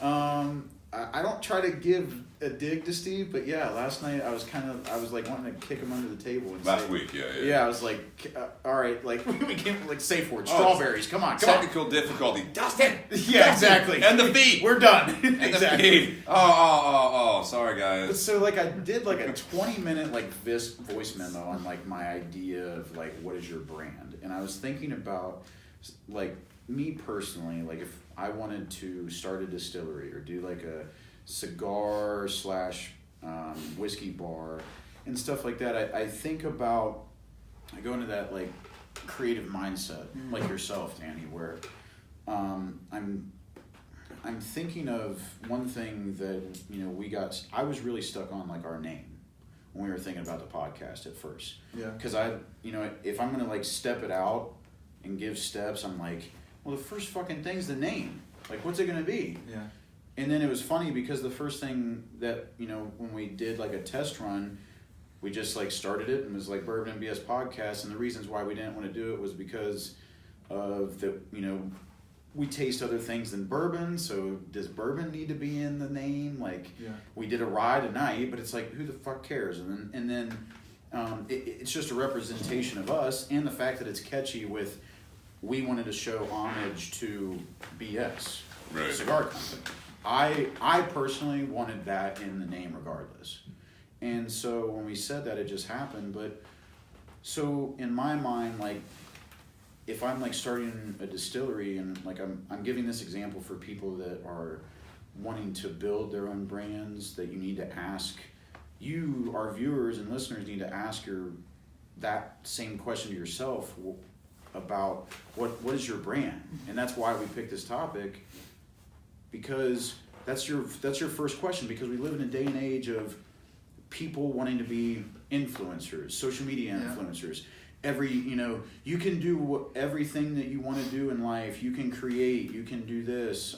A: I don't try to give a dig to Steve, but last night I was wanting to kick him under the table. And
B: Last week, yeah.
A: Yeah, I was all right, we can't safe word. Strawberries, come on.
B: Technical difficulty. Dustin!
A: Yeah, exactly.
B: And the feet!
A: We're done.
B: Exactly. Oh, sorry guys.
A: But so I did a 20-minute voice memo on my idea of what is your brand, and I was thinking about me personally, if I wanted to start a distillery or do a cigar / whiskey bar and stuff like that, I think about, I go into that creative mindset like yourself, Danny, where I'm thinking of one thing that I was really stuck on, like our name when we were thinking about the podcast at first.
D: Yeah.
A: Because if I'm gonna like step it out and give steps, I'm like, well, the first fucking thing's the name. Like, what's it gonna be?
D: Yeah.
A: And then it was funny because the first thing that, when we did like a test run, we just like started it and it was like Bourbon MBS podcast. And the reasons why we didn't want to do it was because of we taste other things than bourbon. So does bourbon need to be in the name? Like, we did a rye tonight, but it's like, who the fuck cares? And then it's just a representation of us, and the fact that it's catchy with, we wanted to show homage to BS,
B: right.
A: Cigar Company. I personally wanted that in the name regardless. And so when we said that, it just happened. But so in my mind, like, if I'm like starting a distillery and like I'm giving this example for people that are wanting to build their own brands, that you need to ask, you, our viewers and listeners, need to ask that same question to yourself about what is your brand. And that's why we picked this topic, because that's your first question, because we live in a day and age of people wanting to be influencers, social media influencers. You can do everything that you want to do in life. You can create, you can do this.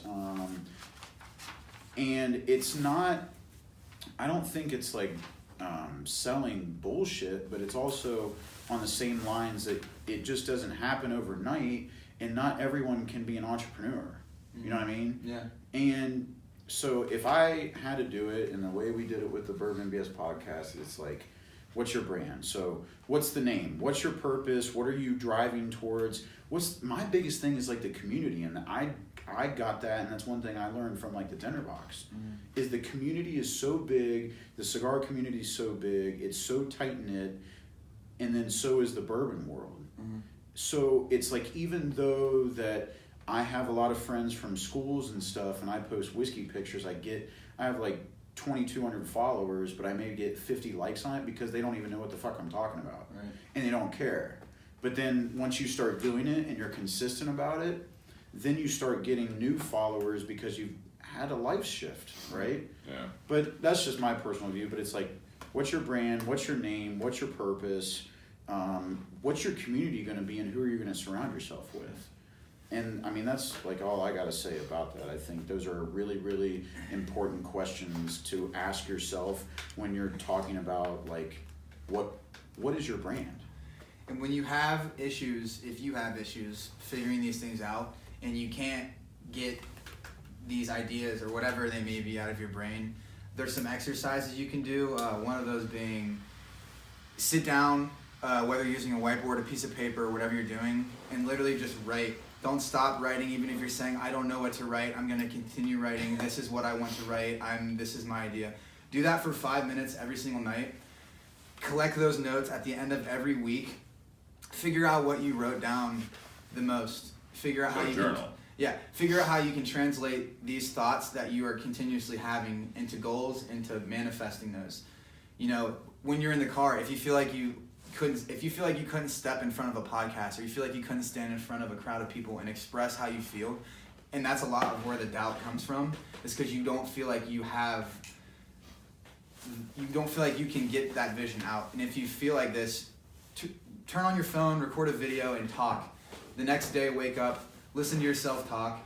A: And it's not, I don't think it's like selling bullshit, but it's also on the same lines that it just doesn't happen overnight, and not everyone can be an entrepreneur. You know what I mean?
D: Yeah.
A: And so if I had to do it in the way we did it with the Bourbon BS podcast, it's like, what's your brand? So what's the name? What's your purpose? What are you driving towards? What's my biggest thing is like the community, and I got that, and that's one thing I learned from like the dinner box, is the community is so big, the cigar community is so big, it's so tight knit, and then so is the bourbon world. So it's like, even though that I have a lot of friends from schools and stuff, and I post whiskey pictures, I have like 2,200 followers, but I may get 50 likes on it because they don't even know what the fuck I'm talking about.
D: Right.
A: And they don't care. But then once you start doing it and you're consistent about it, then you start getting new followers because you've had a life shift, right?
B: Yeah.
A: But that's just my personal view. But it's like, what's your brand? What's your name? What's your purpose? What's your community going to be, and who are you going to surround yourself with? And I mean, that's like all I got to say about that. I think those are really, really important questions to ask yourself when you're talking about like, what is your brand?
D: And when you have issues, if you have issues figuring these things out, and you can't get these ideas or whatever they may be out of your brain, there's some exercises you can do. One of those being sit down, whether you're using a whiteboard, a piece of paper, or whatever you're doing, and literally just write. Don't stop writing, even if you're saying, I don't know what to write, I'm going to continue writing, this is what I want to write, this is my idea. Do that for 5 minutes every single night. Collect those notes at the end of every week. Figure out what you wrote down the most. Figure out how you
B: journal.
D: Figure out how you can translate these thoughts that you are continuously having into goals, into manifesting those. When you're in the car, if you feel like you couldn't step in front of a podcast, or you feel like you couldn't stand in front of a crowd of people and express how you feel, and that's a lot of where the doubt comes from, is because you don't feel like you can get that vision out. And if you feel like this, turn on your phone, record a video, and talk. The next day, wake up, listen to yourself talk,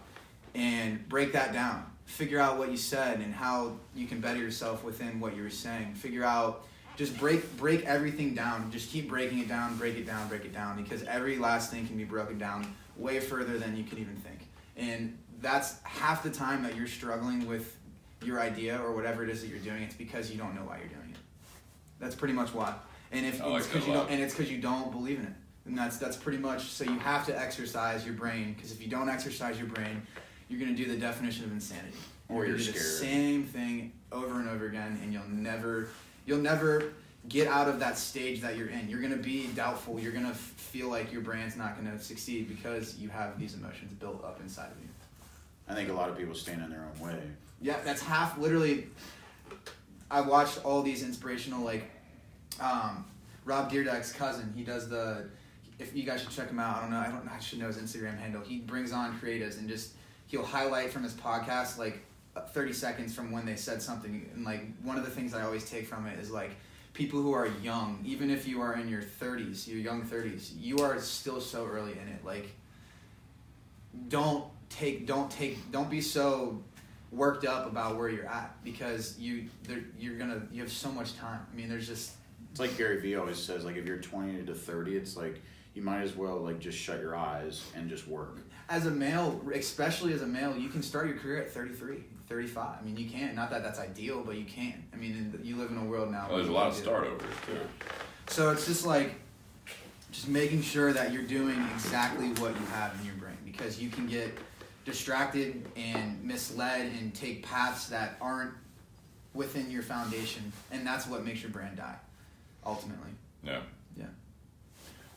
D: and break that down. Figure out what you said and how you can better yourself within what you were saying. Figure out, just break everything down. Just keep breaking it down, because every last thing can be broken down way further than you can even think. And that's half the time that you're struggling with your idea or whatever it is that you're doing. It's because you don't know why you're doing it. That's pretty much why. And it's because you don't believe in it. And that's pretty much, so you have to exercise your brain, because if you don't exercise your brain, you're going to do the definition of insanity.
A: Or you're
D: scared.
A: Do the
D: same thing over and over again, and you'll never get out of that stage that you're in. You're going to be doubtful. You're going to feel like your brand's not going to succeed because you have these emotions built up inside of you.
A: I think a lot of people stand in their own way.
D: Yeah, that's half, literally, I watched all these inspirational, like, Rob Dyrdek's cousin, he does if you guys should check him out. I should know his Instagram handle. He brings on creatives and he'll highlight from his podcast like 30 seconds from when they said something. And like one of the things I always take from it is like people who are young, even if you are in your 30s, your young 30s, you are still so early in it. Like don't be so worked up about where you're at, because you have so much time. I mean, it's
A: like Gary Vee always says, like if you're 20 to 30, it's like you might as well like just shut your eyes and just work.
D: As a male, especially as a male, you can start your career at 33, 35. I mean, you can. Not that that's ideal, but you can. I mean, you live in a world now.
B: Well, there's a lot of startovers too.
D: So it's just like making sure that you're doing exactly what you have in your brain, because you can get distracted and misled and take paths that aren't within your foundation, and that's what makes your brand die, ultimately.
B: Yeah.
D: Yeah.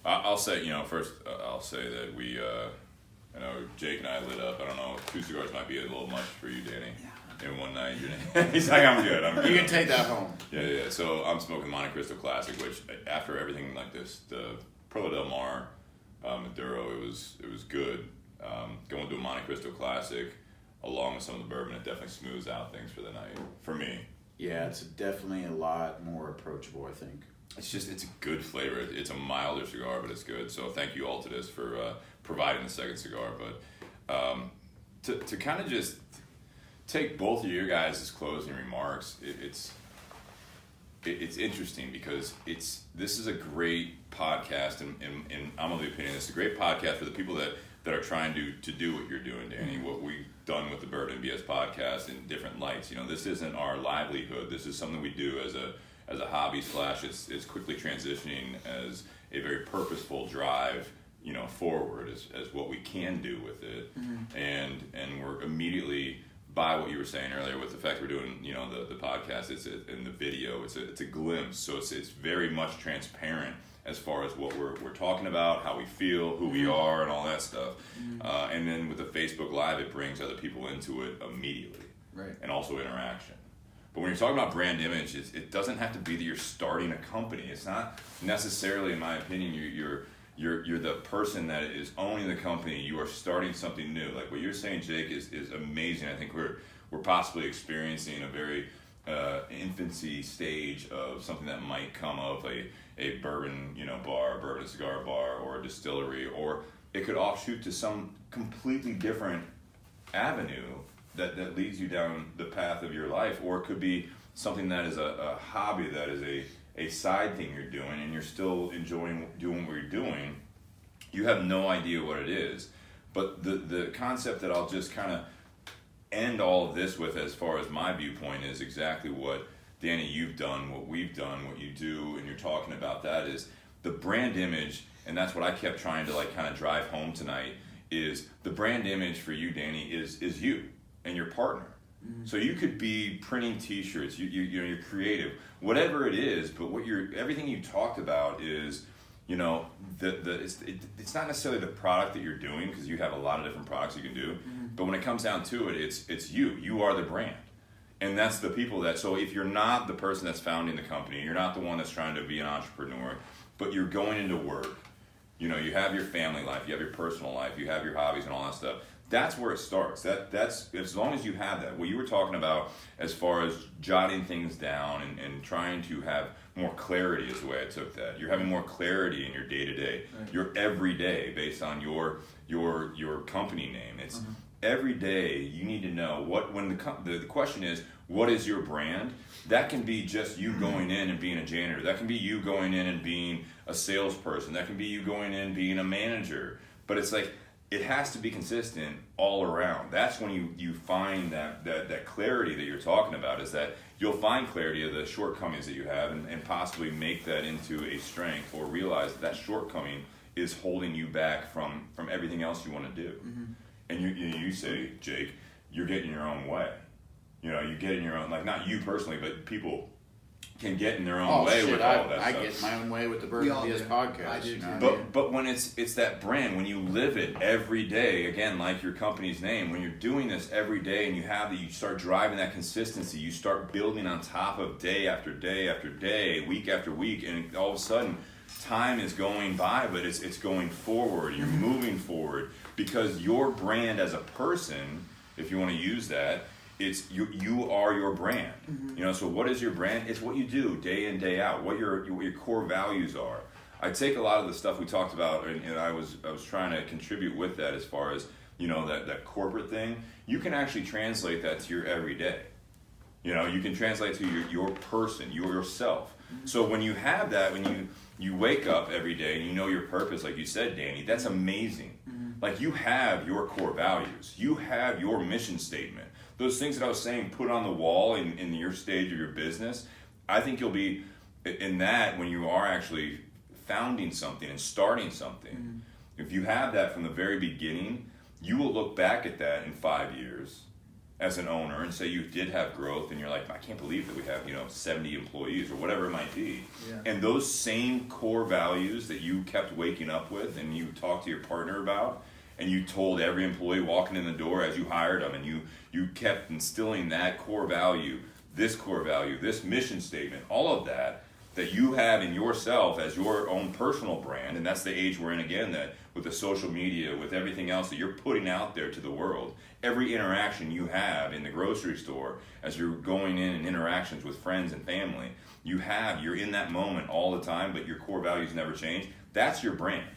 B: I'll say, first I'll say that we, I know Jake and I lit up. I don't know, 2 cigars might be a little much for you, Danny.
D: Yeah.
B: And one night, he's like, I'm good.
A: You can take that home.
B: Yeah. So I'm smoking Montecristo Classic, which after everything like this, the Perla Del Mar, Maduro, it was good. Going to a Montecristo Classic along with some of the bourbon, it definitely smooths out things for the night, for me.
A: Yeah, it's definitely a lot more approachable, I think.
B: It's a good flavor. It's a milder cigar, but it's good. So thank you, Altadis, for providing the second cigar. But to kind of just take both of your guys' closing remarks, it's interesting because this is a great podcast, and I'm of the opinion it's a great podcast for the people that are trying to do what you're doing, Danny, what we've done with the Bourbon BS podcast in different lights. This isn't our livelihood. This is something we do as a hobby / it's quickly transitioning as a very purposeful drive, forward as what we can do with it. Mm-hmm. And we're immediately, by what you were saying earlier with the fact we're doing, the podcast, in the video, it's a glimpse. So it's very much transparent as far as what we're talking about, how we feel, who we are, and all that stuff. Mm-hmm. And then with the Facebook Live, it brings other people into it immediately.
D: Right.
B: And also interaction. But when you're talking about brand image, it doesn't have to be that you're starting a company. It's not necessarily, in my opinion, you're the person that is owning the company. You are starting something new. Like what you're saying, Jake, is amazing. I think we're possibly experiencing a very infancy stage of something that might come of a bourbon bar, bourbon cigar bar, or a distillery, or it could offshoot to some completely different avenue that leads you down the path of your life, or it could be something that is a hobby, that is a side thing you're doing, and you're still enjoying doing what you're doing. You have no idea what it is, but the concept that I'll just kind of end all of this with, as far as my viewpoint, is exactly what Danny, you've done, what we've done, what you do, and you're talking about that, is the brand image. And that's what I kept trying to kind of drive home tonight, is the brand image for you, Danny, is you and your partner. Mm-hmm. So you could be printing T-shirts, you're creative, whatever it is, but everything you talked about is, it's not necessarily the product that you're doing, because you have a lot of different products you can do, mm-hmm. but when it comes down to it, it's you are the brand. And that's the people so if you're not the person that's founding the company, you're not the one that's trying to be an entrepreneur, but you're going into work, you have your family life, you have your personal life, you have your hobbies and all that stuff. That's where it starts. That's as long as you have that. What you were talking about as far as jotting things down and trying to have more clarity is the way I took that. You're having more clarity in your day-to-day, your everyday, based on your company name. It's every day you need to know when the question is, what is your brand? That can be just you going in and being a janitor. That can be you going in and being a salesperson. That can be you going in and being a manager. But it's like, it has to be consistent all around. That's when you find that clarity that you're talking about, is that you'll find clarity of the shortcomings that you have and possibly make that into a strength, or realize that shortcoming is holding you back from everything else you want to do. Mm-hmm. And you say, Jake, you're getting your own way. You get in your own, like, not you personally, but people can get in their own way with all that stuff.
A: I get my own way with the Bourbon BS podcast.
D: I do
A: too.
B: But when it's that brand, when you live it every day, again, like your company's name, when you're doing this every day and you start driving that consistency, you start building on top of day after day after day, week after week, and all of a sudden time is going by, but it's going forward. You're moving forward because your brand as a person, if you want to use that, it's you are your brand. You know, so what is your brand? It's what you do day in, day out, what your core values are. I take a lot of the stuff we talked about, and I was trying to contribute with that as far as, you know, that corporate thing. You can actually translate that to your everyday. You know, you can translate to your person, yourself. So when you have that, when you wake up every day and you know your purpose, like you said, Danny, that's amazing. Like, you have your core values. You have your mission statement. Those things that I was saying, put on the wall in your stage of your business, I think you'll be in that when you are actually founding something and starting something. If you have that from the very beginning, you will look back at that in 5 years as an owner and say you did have growth, and you're like, I can't believe that we have, 70 employees or whatever it might be. And those same core values that you kept waking up with and you talked to your partner about, and you told every employee walking in the door as you hired them, and you kept instilling that core value, this mission statement, all of that you have in yourself as your own personal brand. And that's the age we're in again, that with the social media, with everything else that you're putting out there to the world, every interaction you have in the grocery store, as you're going in interactions with friends and family, you're in that moment all the time, but your core values never change. That's your brand.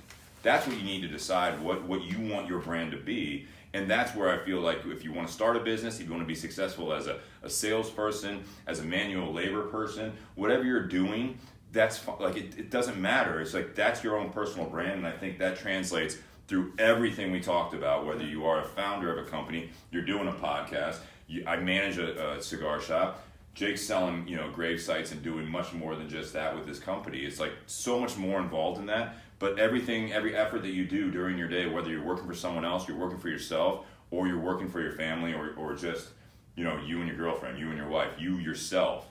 B: That's what you need to decide what you want your brand to be. And that's where I feel like if you want to start a business, if you want to be successful as a salesperson, as a manual labor person, whatever you're doing, that's like, it doesn't matter. It's like, that's your own personal brand. And I think that translates through everything we talked about, whether you are a founder of a company, you're doing a podcast, I manage a cigar shop, Jake's selling, grave sites and doing much more than just that with his company. It's like so much more involved in that. But every effort that you do during your day, whether you're working for someone else, you're working for yourself, or you're working for your family, or just, you and your girlfriend, you and your wife, you yourself,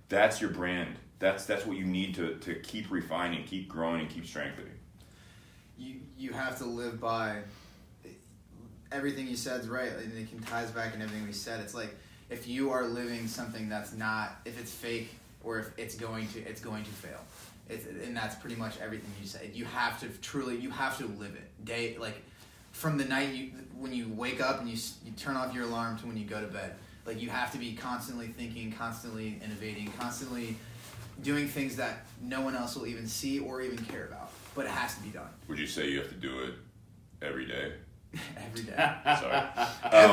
B: that's your brand. That's what you need to keep refining, keep growing, and keep strengthening.
D: You have to live by everything you said is right, and it can ties back in everything we said. It's like, if you are living something that's not, if it's fake, or if it's going to fail. And that's pretty much everything you said. You have to live it. Like, from the night when you wake up and you turn off your alarm to when you go to bed. Like, you have to be constantly thinking, constantly innovating, constantly doing things that no one else will even see or even care about. But it has to be done.
B: Would you say you have to do it every day?
D: Every day.
B: Sorry.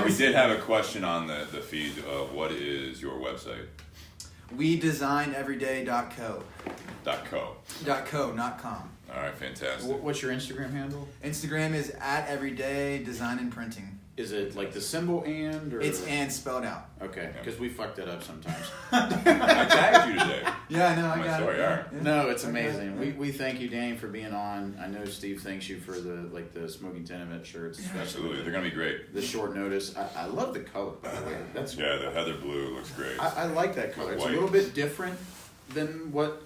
B: We did have a question on the feed. What is your website?
D: WeDesignEveryday.co.
B: .co,
D: not com.
B: All right, fantastic.
A: What's your Instagram handle?
D: Instagram is @everydaydesign&printing.
A: Is it like the symbol and? Or?
D: It's and spelled out.
A: Okay, because we fucked it up sometimes.
B: I tagged you today.
D: Yeah, I know. I got
B: sorry,
D: it.
B: all right.
D: Yeah.
A: No, it's amazing. We thank you, Danny, for being on. I know Steve thanks you for the Smoking Tenement shirts.
B: Absolutely, they're gonna be great.
A: The short notice. I love the color, by the way.
B: The heather blue looks great.
A: I like that color. It's a little bit different than what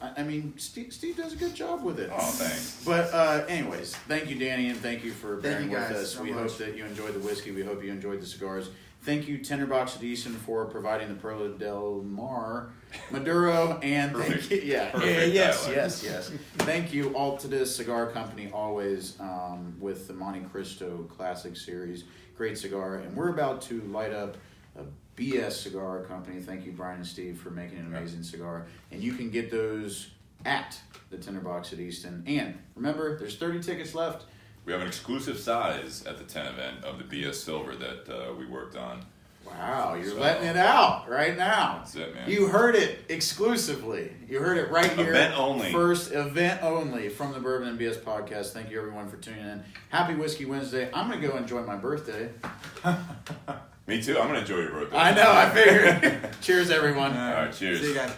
A: Steve does a good job with it.
B: Oh, thanks.
A: But anyways, thank you, Danny, and thank you for bearing with us.
D: So
A: we
D: much.
A: hope that you enjoyed the whiskey. We hope you enjoyed the cigars. Thank you, Tinderbox Edison, for providing the Perla del Mar, Maduro, and thank you, yes. Thank you, Altadis Cigar Company, always with the Montecristo Classic series. Great cigar, and we're about to light up a BS Cigar Company. Thank you, Brian and Steve, for making an amazing cigar. And you can get those at the Tinderbox at Easton. And remember, there's 30 tickets left.
B: We have an exclusive size at the 10 event of the BS Silver that we worked on.
A: Wow, you're letting it out right now.
B: That's it, man.
A: You heard it exclusively. You heard it right here.
B: Event only.
A: First event only from the Bourbon and BS podcast. Thank you, everyone, for tuning in. Happy Whiskey Wednesday. I'm going to go enjoy my birthday.
B: Me too. I'm going to enjoy your birthday.
A: I know, I figured. Cheers, everyone.
B: All right, cheers.
D: See you guys.